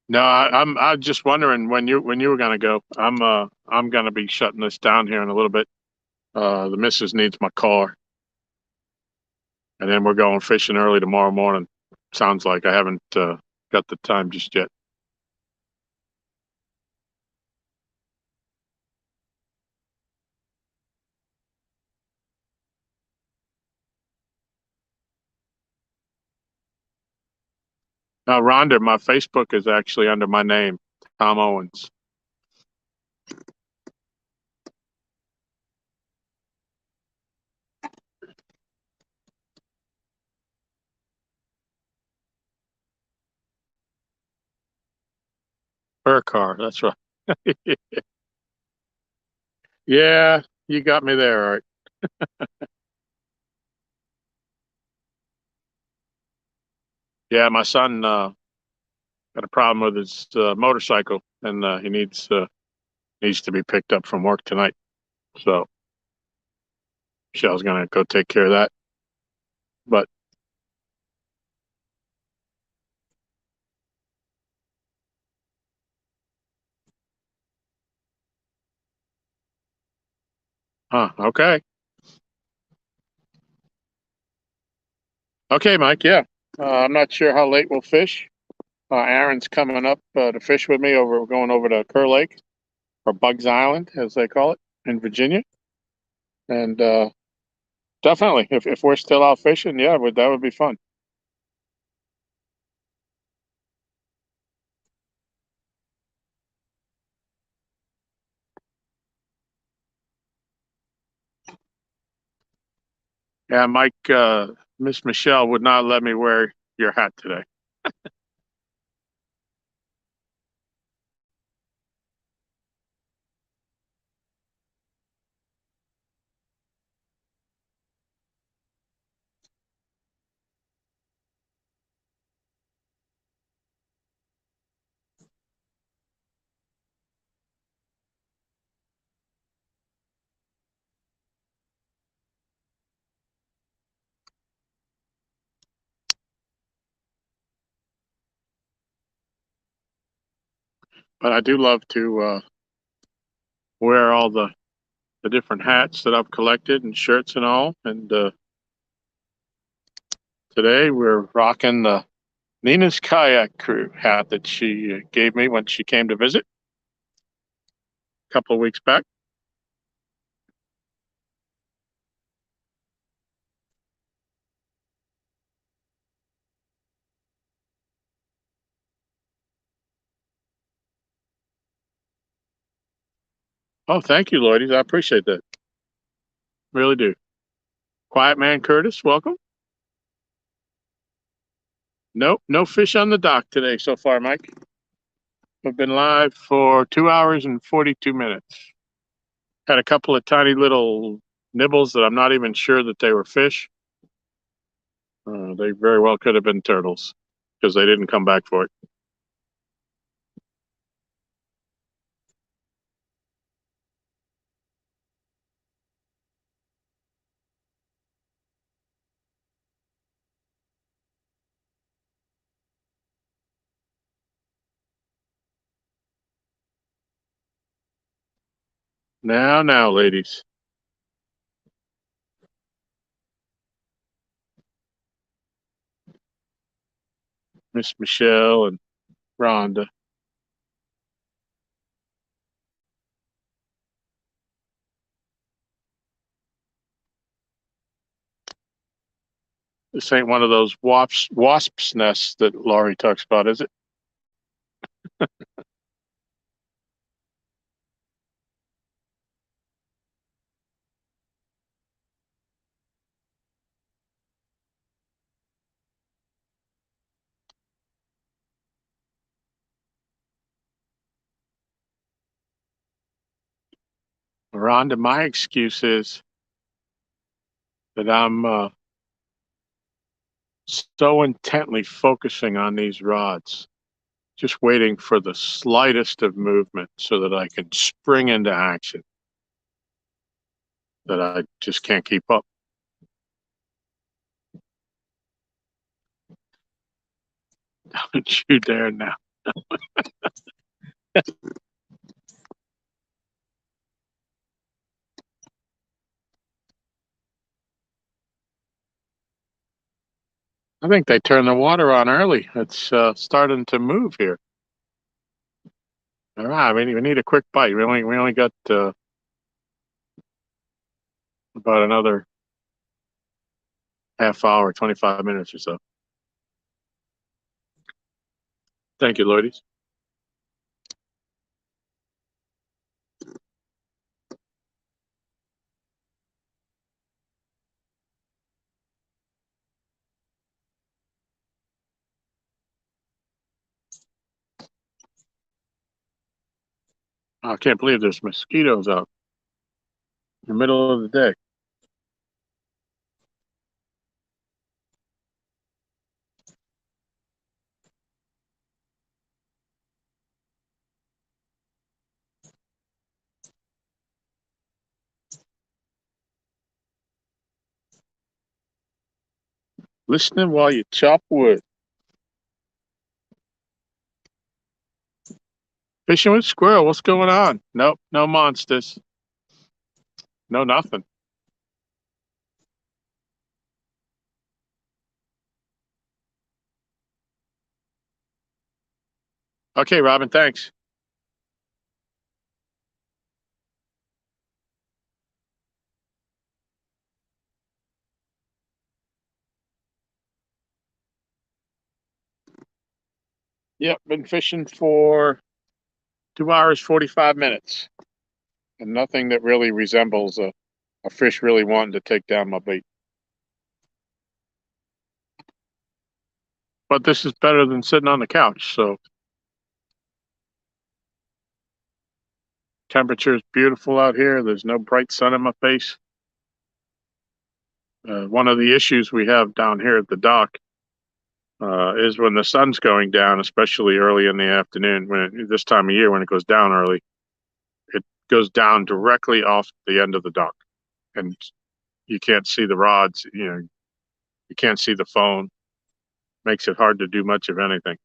A: No, I'm just wondering when you were gonna go. I'm gonna be shutting this down here in a little bit. The missus needs my car, and then we're going fishing early tomorrow morning. Sounds like I haven't got the time just yet. Rhonda, my Facebook is actually under my name, Tom Owens. Her car, that's right. Yeah, you got me there, all right. Yeah, my son got a problem with his motorcycle, and he needs to be picked up from work tonight. So Michelle's gonna go take care of that. But okay, okay, Mike. Yeah, I'm not sure how late we'll fish. Aaron's coming up to fish with me over. We're going over to Kerr Lake or Bugs Island, as they call it in Virginia, and definitely, if we're still out fishing, yeah, that would be fun. Yeah, Mike. Miss Michelle would not let me wear your hat today. But I do love to. wear all the different hats that I've collected and shirts and all. And today we're rocking the Nina's Kayak Crew hat that she gave me when she came to visit a couple of weeks back. Oh, thank you, Lloydies. I appreciate that. Really do. Quiet Man Curtis, welcome. Nope, no fish on the dock today so far, Mike. We've been live for 2 hours and 42 minutes. Had a couple of tiny little nibbles that I'm not even sure that they were fish. They very well could have been turtles because they didn't come back for it. Now, ladies. Miss Michelle and Rhonda. This ain't one of those wasp's nests that Laurie talks about, is it? Rhonda, my excuse is that I'm so intently focusing on these rods, just waiting for the slightest of movement so that I can spring into action, that I just can't keep up. Don't you dare now. I think they turned the water on early. It's starting to move here. All right, we need a quick bite. We only got about another half hour, 25 minutes or so. Thank you, Lloydies. I can't believe there's mosquitoes out in the middle of the day. Listening while you chop wood. Fishing with squirrel. What's going on? Nope, no monsters. No nothing. Okay, Robin, thanks. Yep, been fishing for 2 hours, 45 minutes. And nothing that really resembles a fish really wanting to take down my bait. But this is better than sitting on the couch, so temperature is beautiful out here. There's no bright sun in my face. One of the issues we have down here at the dock is when the sun's going down, especially early in the afternoon, this time of year when it goes down early, it goes down directly off the end of the dock, and you can't see the rods. You can't see the phone. Makes it hard to do much of anything.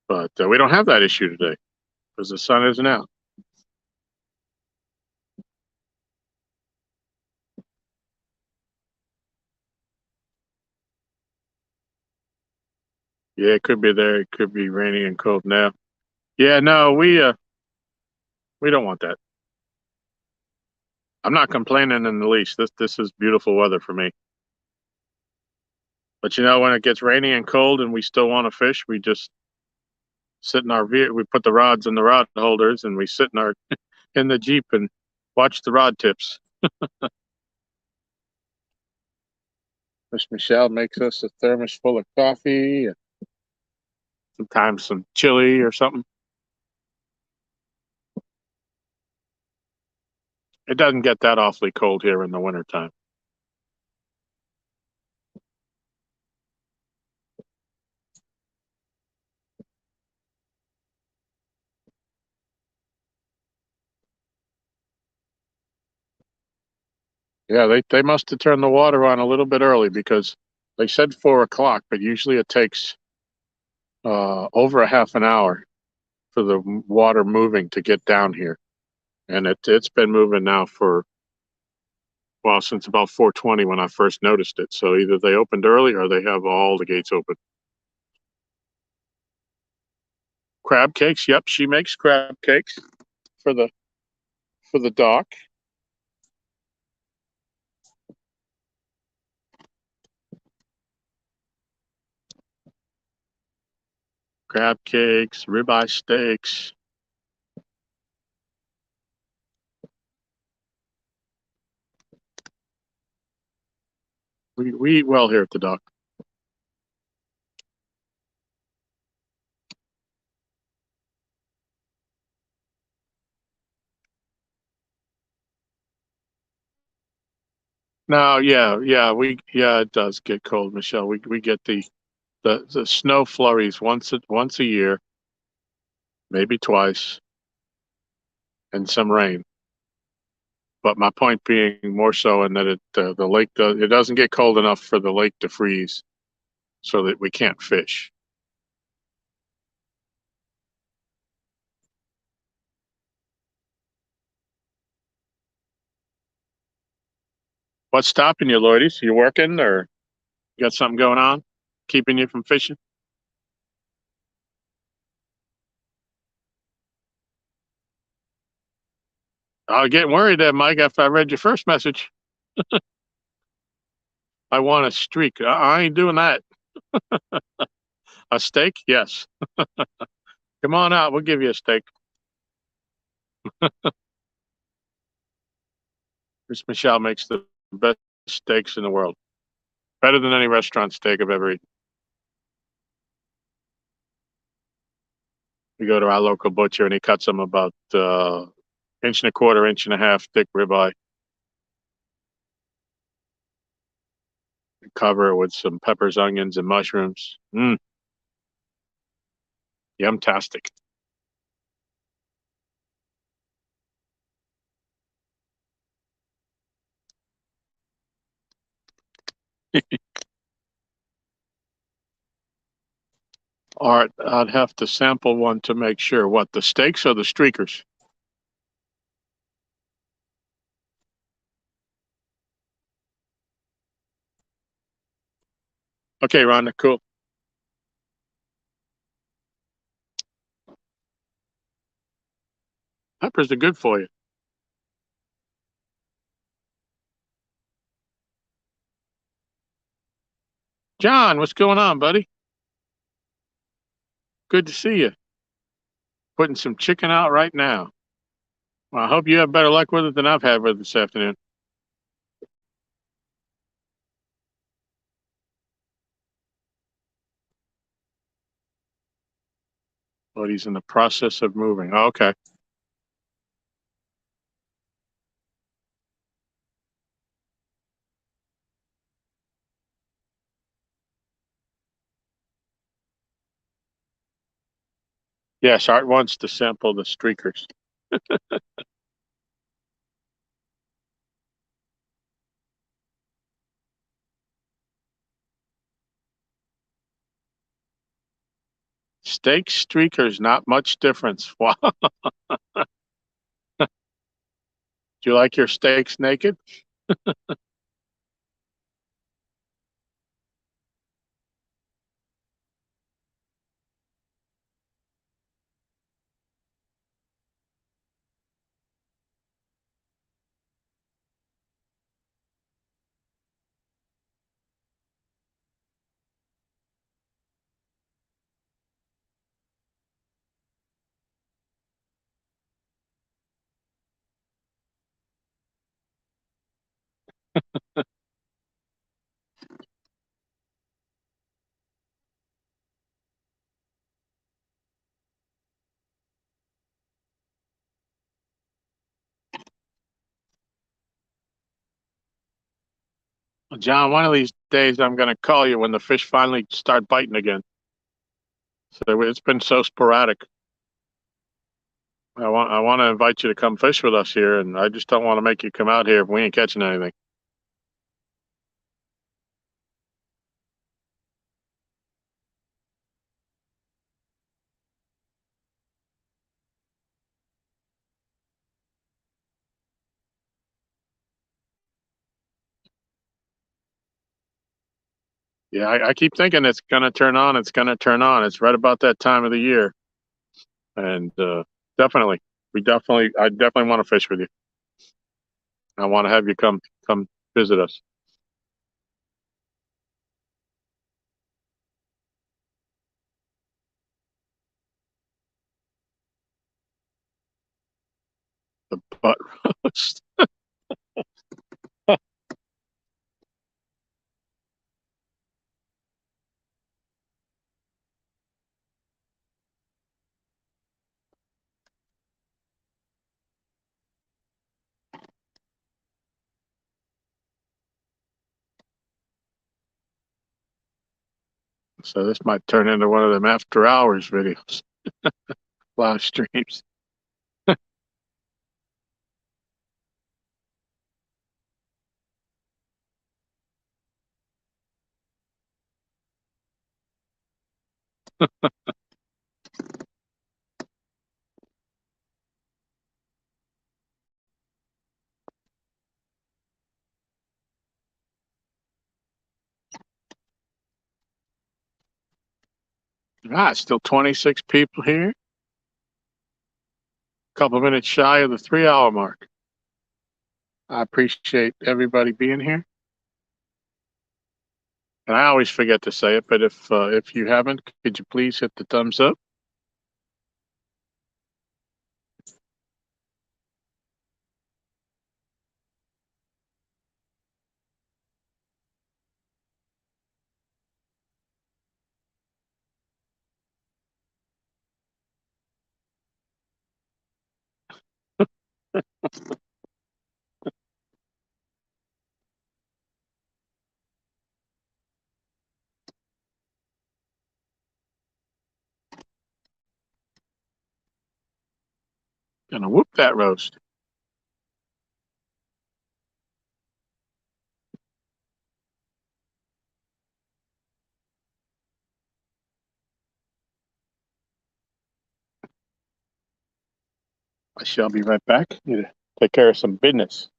A: But we don't have that issue today. because the sun isn't out. Yeah, it could be there. It could be rainy and cold now. Yeah, no, we don't want that. I'm not complaining in the least. This is beautiful weather for me. But when it gets rainy and cold and we still want to fish, we just sit in our vehicle. We put the rods in the rod holders and we sit in our in the Jeep and watch the rod tips. Miss Michelle makes us a thermos full of coffee, and sometimes some chili or something. It doesn't get that awfully cold here in the wintertime. Yeah, they must have turned the water on a little bit early because they said 4 o'clock, but usually it takes over a half an hour for the water moving to get down here, and it's been moving now for since about 4:20 when I first noticed it. So either they opened early or they have all the gates open. Crab cakes, yep, she makes crab cakes for the dock. Crab cakes, ribeye steaks. We eat well here at the dock. No, yeah, it does get cold, Michelle. We get the snow flurries once a year, maybe twice, and some rain. But my point being more so in that the lake it doesn't get cold enough for the lake to freeze, so that we can't fish. What's stopping you, Lloydies? You working or you got something going on, keeping you from fishing? I was getting worried there, Mike, after I read your first message. I want a streak. I ain't doing that. A steak? Yes. Come on out. We'll give you a steak. Miss Michelle makes the best steaks in the world. Better than any restaurant steak I've ever eaten. We go to our local butcher and he cuts them about inch and a quarter, inch and a half thick ribeye. Cover it with some peppers, onions, and mushrooms. Yum-tastic. All right, I'd have to sample one to make sure. What, the steaks or the streakers? Okay, Rhonda, cool. Peppers are good for you. John, what's going on, buddy? Good to see you. Putting some chicken out right now. Well, I hope you have better luck with it than I've had with it this afternoon. But he's in the process of moving. Oh, okay. Yes, Art wants to sample the streakers. Steak streakers, not much difference. Wow. Do you like your steaks naked? Well, John, one of these days I'm going to call you when the fish finally start biting again. So it's been so sporadic. I want to invite you to come fish with us here, and I just don't want to make you come out here if we ain't catching anything. Yeah, I keep thinking it's going to turn on. It's going to turn on. It's right about that time of the year, and definitely, I definitely want to fish with you. I want to have you come visit us. The butt roast. So this might turn into one of them after hours videos, live streams. Still 26 people here. A couple of minutes shy of the 3 hour mark. I appreciate everybody being here. And I always forget to say it, but if you haven't, could you please hit the thumbs up? Gonna whoop that roast. I shall be right back. Need to take care of some business.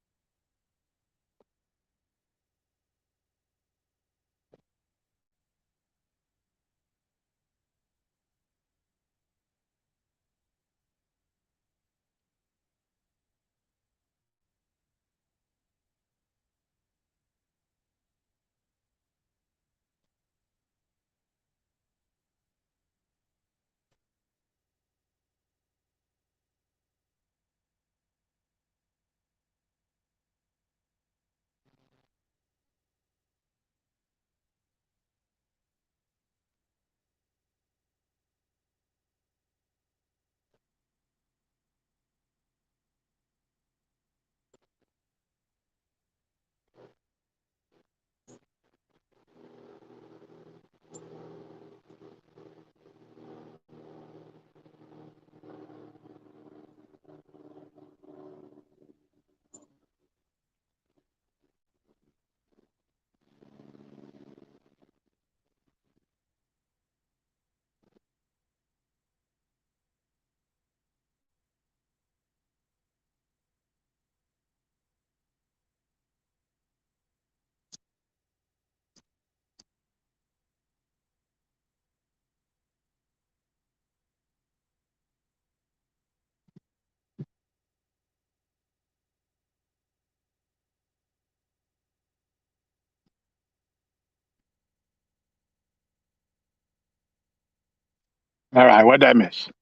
A: All right, what did I miss? Did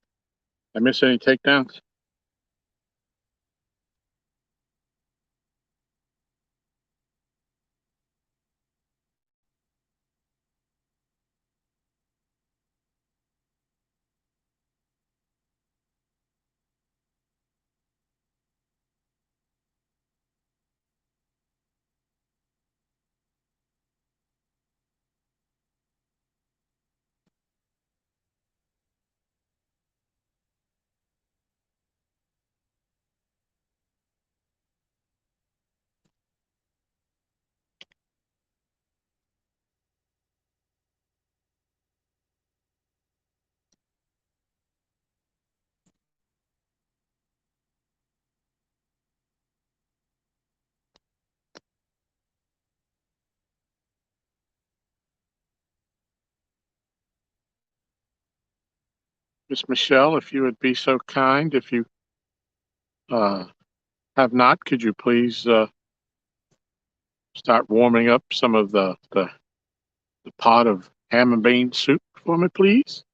A: I miss any takedowns? Miss Michelle, if you would be so kind, if you uh, have not, could you please start warming up some of the pot of ham and bean soup for me, please?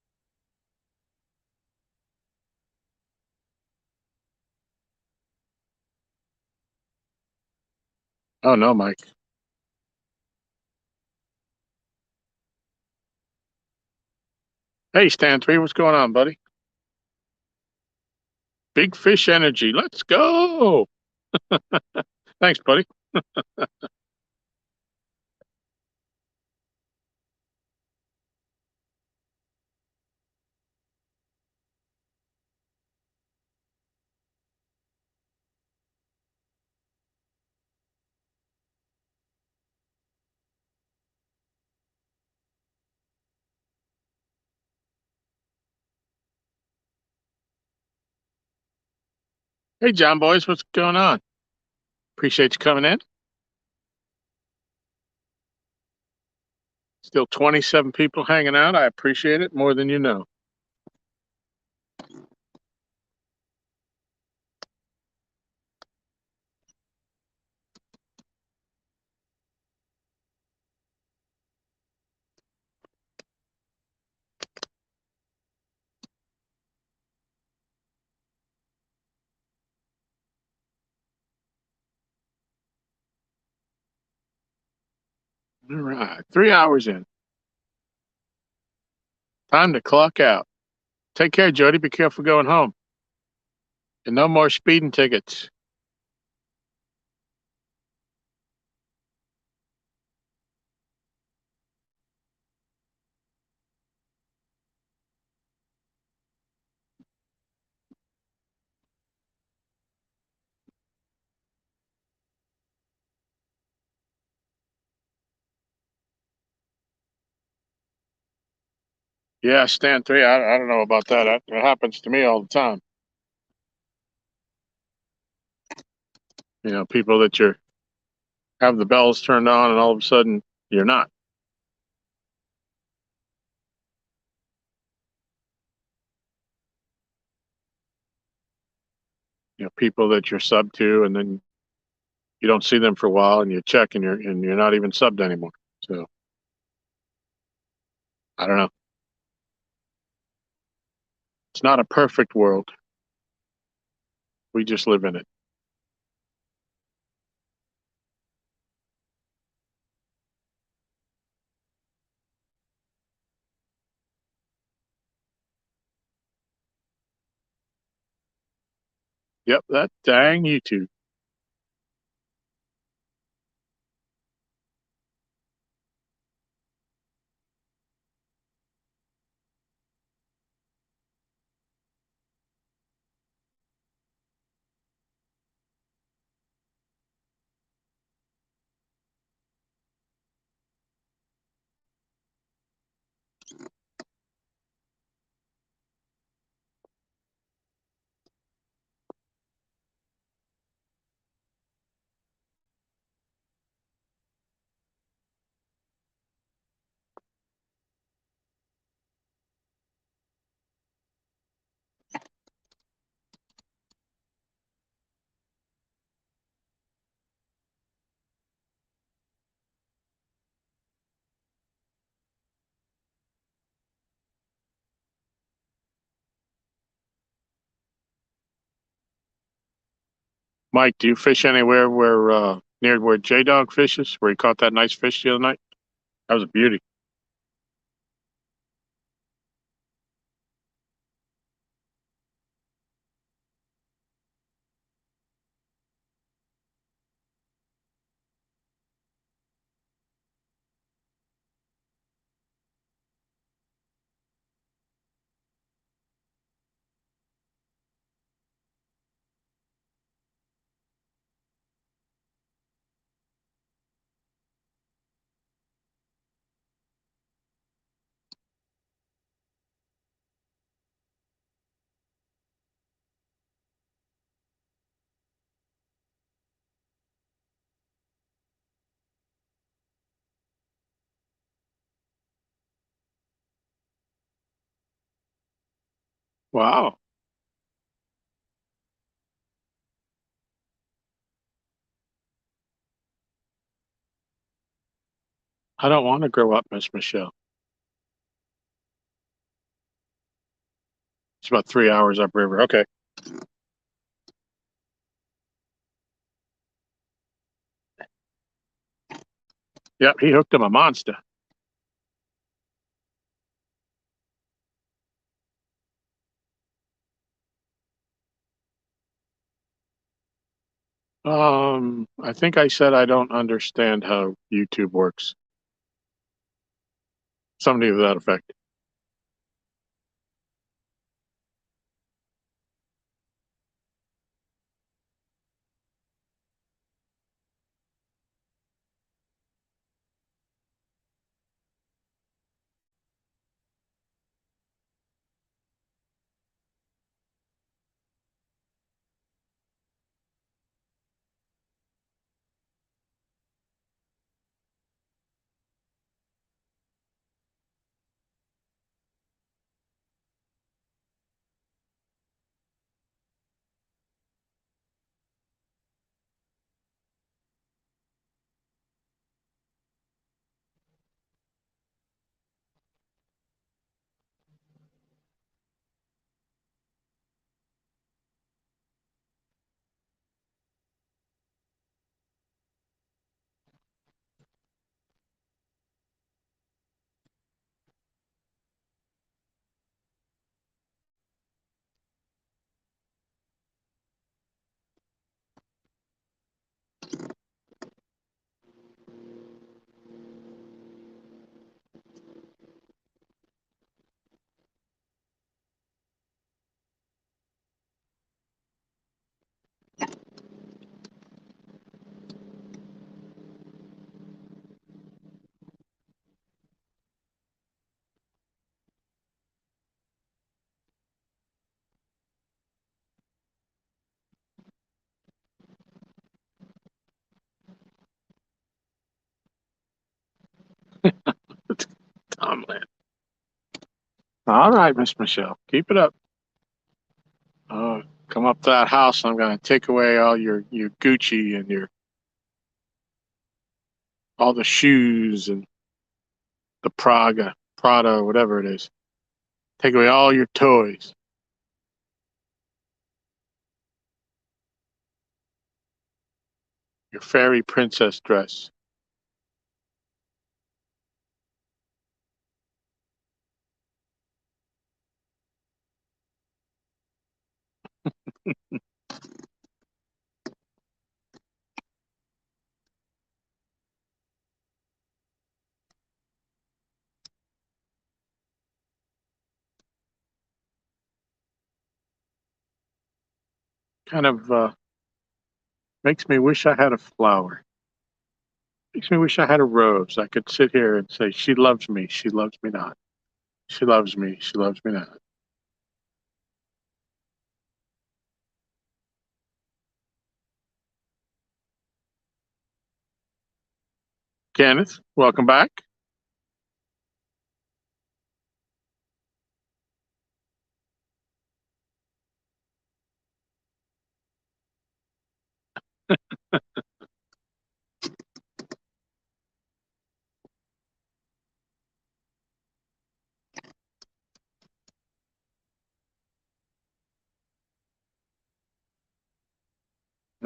A: Oh no, Mike. Hey, Stan Three, what's going on, buddy? Big Fish Energy, let's go! Thanks, buddy. Hey, John boys, what's going on? Appreciate you coming in. Still 27 people hanging out. I appreciate it more than you know. All right, 3 hours in. Time to clock out. Take care, Jody. Be careful going home. And no more speeding tickets. Yeah, stand three. I don't know about that. It happens to me all the time. You know, people that you're have the bells turned on and all of a sudden you're not. You know, people that you're sub to and then you don't see them for a while and you check and you're not even subbed anymore. So I don't know. It's not a perfect world. We just live in it. Yep, that dang YouTube. Mike, do you fish anywhere where near where J Dog fishes, where he caught that nice fish the other night? That was a beauty. Wow. I don't want to grow up, Miss Michelle. It's about 3 hours upriver. Okay. Yep, he hooked him a monster. I think I said I don't understand how YouTube works. Something to that effect. Tomland. All right, Miss Michelle, keep it up. Come up to that house. I'm going to take away all your Gucci and your all the shoes and the Prada, whatever it is. Take away all your toys. Your fairy princess dress. Kind of makes me wish I had a flower. Makes me wish I had a rose. I could sit here and say, she loves me. She loves me not. She loves me. She loves me not. Kenneth, welcome back.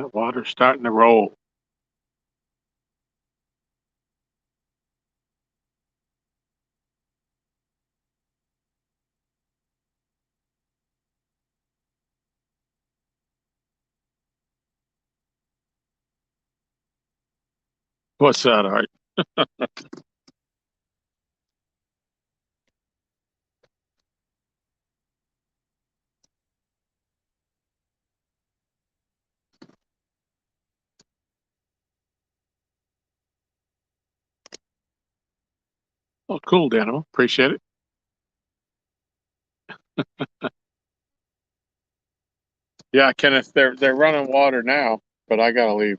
A: Oh, wow. We're starting to roll. What's that, Art? Oh, cool, Daniel. Appreciate it. Yeah, Kenneth, they're running water now, but I gotta leave.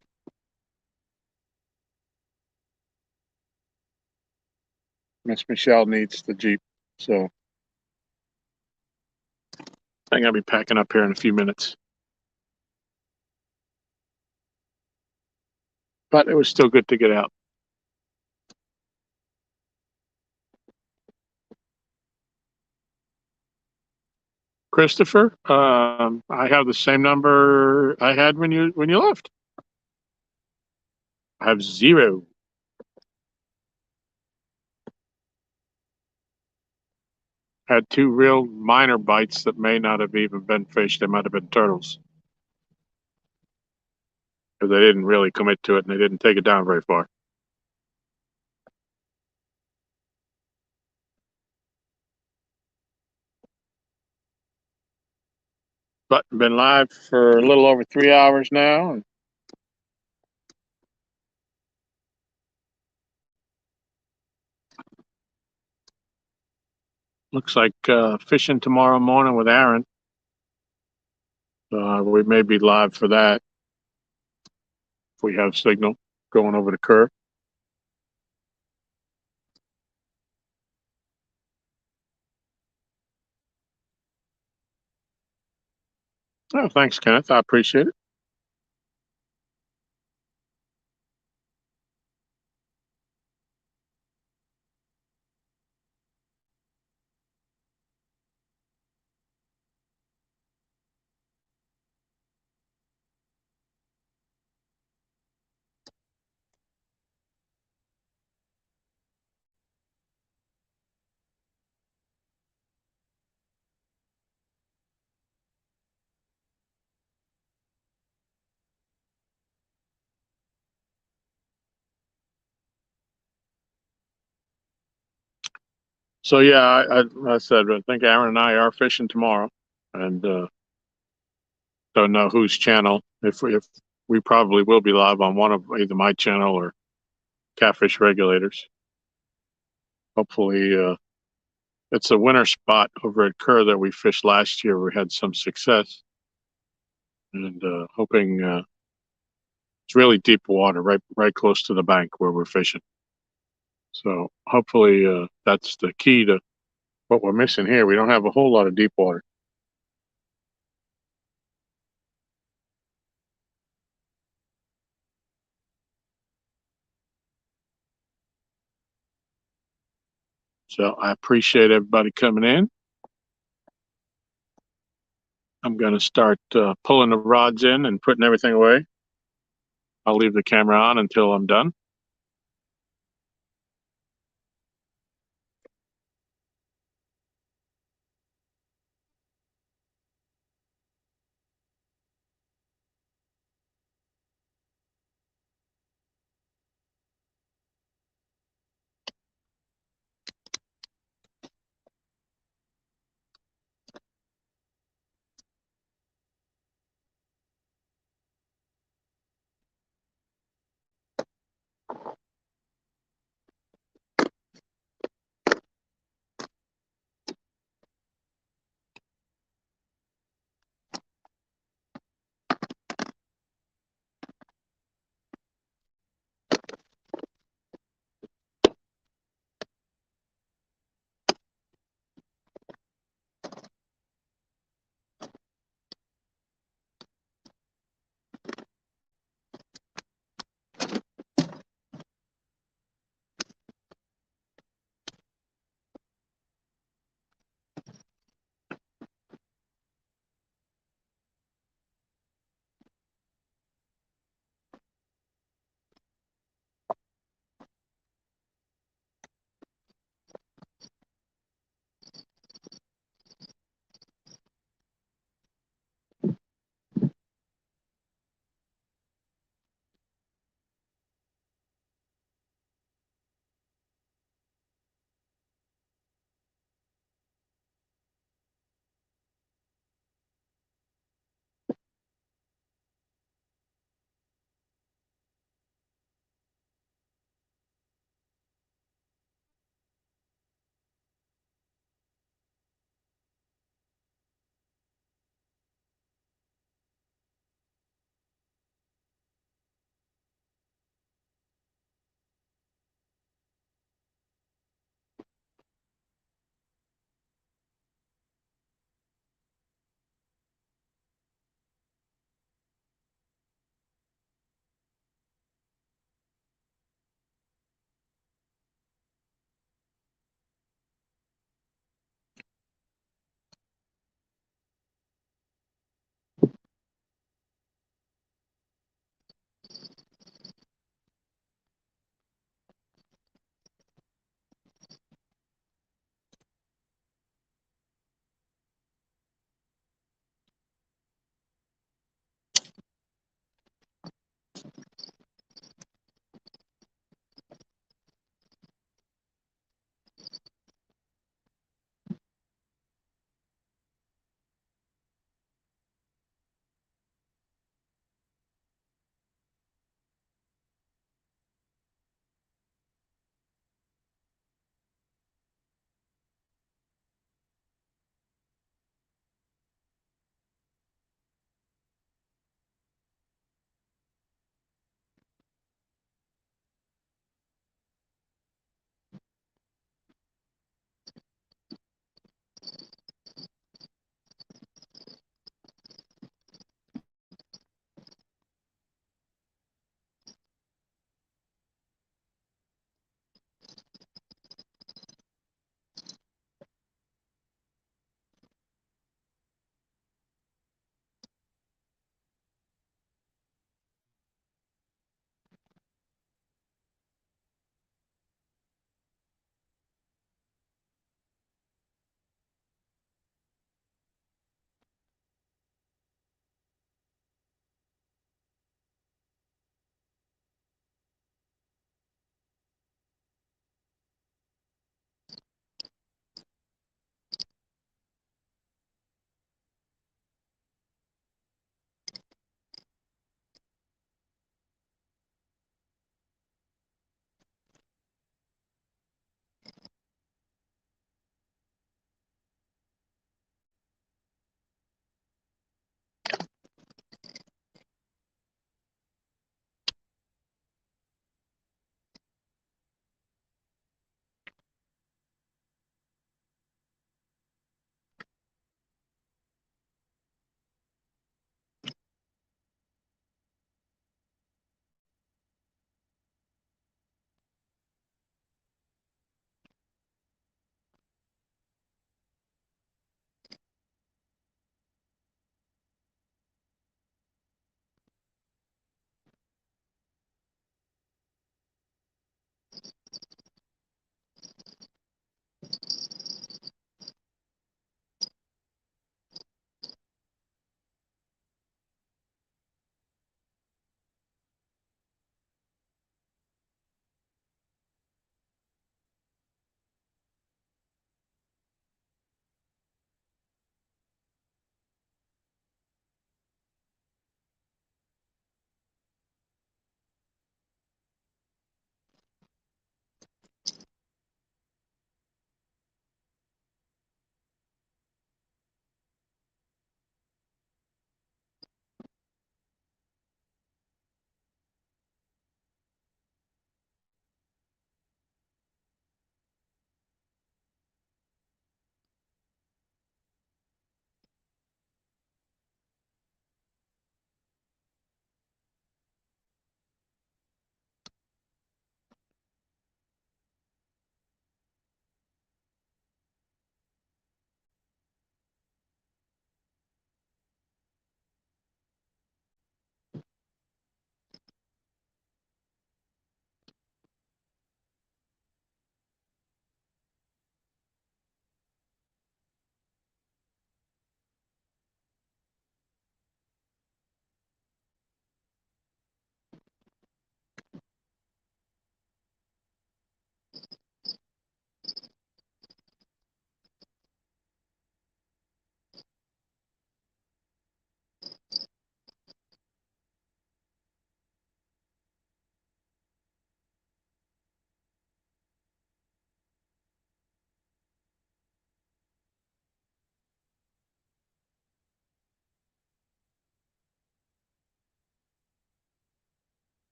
A: Miss Michelle needs the Jeep, so I think I'll be packing up here in a few minutes. But it was still good to get out. Christopher, I have the same number I had when you left. I have 0. Had 2 real minor bites that may not have even been fish. They might have been turtles. Because they didn't really commit to it and they didn't take it down very far. But been live for a little over 3 hours now. And looks like fishing tomorrow morning with Aaron. We may be live for that if we have signal going over the Kerr. Oh, thanks, Kenneth. I appreciate it. So yeah, I said I think Aaron and I are fishing tomorrow, and don't know whose channel. If we probably will be live on one of either my channel or Catfish Regulators. Hopefully, it's a winter spot over at Kerr that we fished last year. We had some success, and hoping it's really deep water, right close to the bank where we're fishing. So hopefully, that's the key to what we're missing here. We don't have a whole lot of deep water. So I appreciate everybody coming in. I'm going to start pulling the rods in and putting everything away. I'll leave the camera on until I'm done.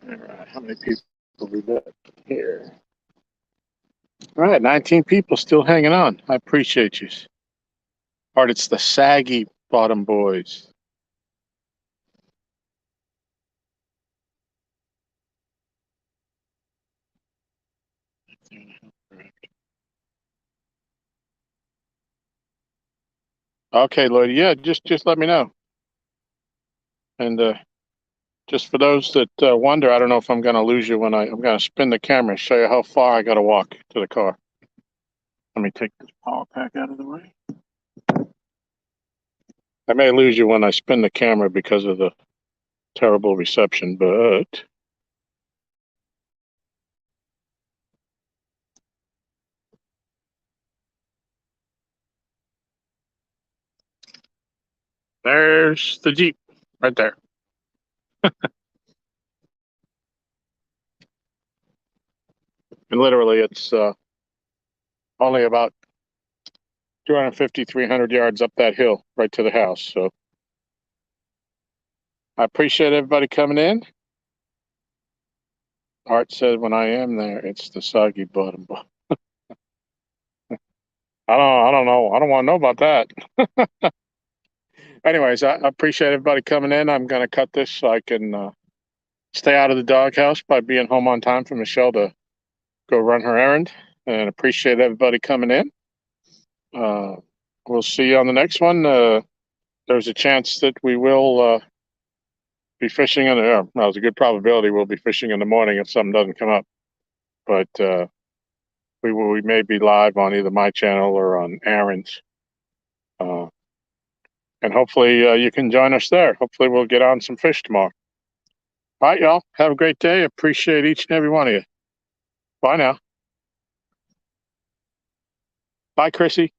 A: All right, how many people we got here? All right, 19 people still hanging on. I appreciate you. Art, it's the saggy bottom boys. Okay, Lloyd. Yeah, just let me know. And just for those that wonder, I don't know if I'm going to lose you when I'm going to spin the camera and show you how far I got to walk to the car. Let me take this power pack out of the way. I may lose you when I spin the camera because of the terrible reception, but there's the Jeep right there. And literally, it's only about 250, 300 yards up that hill right to the house. So I appreciate everybody coming in. Art said when I am there, it's the soggy bottom. I don't know. I don't want to know about that. Anyways, I appreciate everybody coming in. I'm going to cut this so I can stay out of the doghouse by being home on time for Michelle to go run her errand. And appreciate everybody coming in. We'll see you on the next one. There's a chance that we will be fishing in the, well, there's a good probability we'll be fishing in the morning if something doesn't come up. But we may be live on either my channel or on Aaron's. And hopefully you can join us there. Hopefully we'll get on some fish tomorrow. All right, y'all. Have a great day. Appreciate each and every one of you. Bye now. Bye, Chrissy.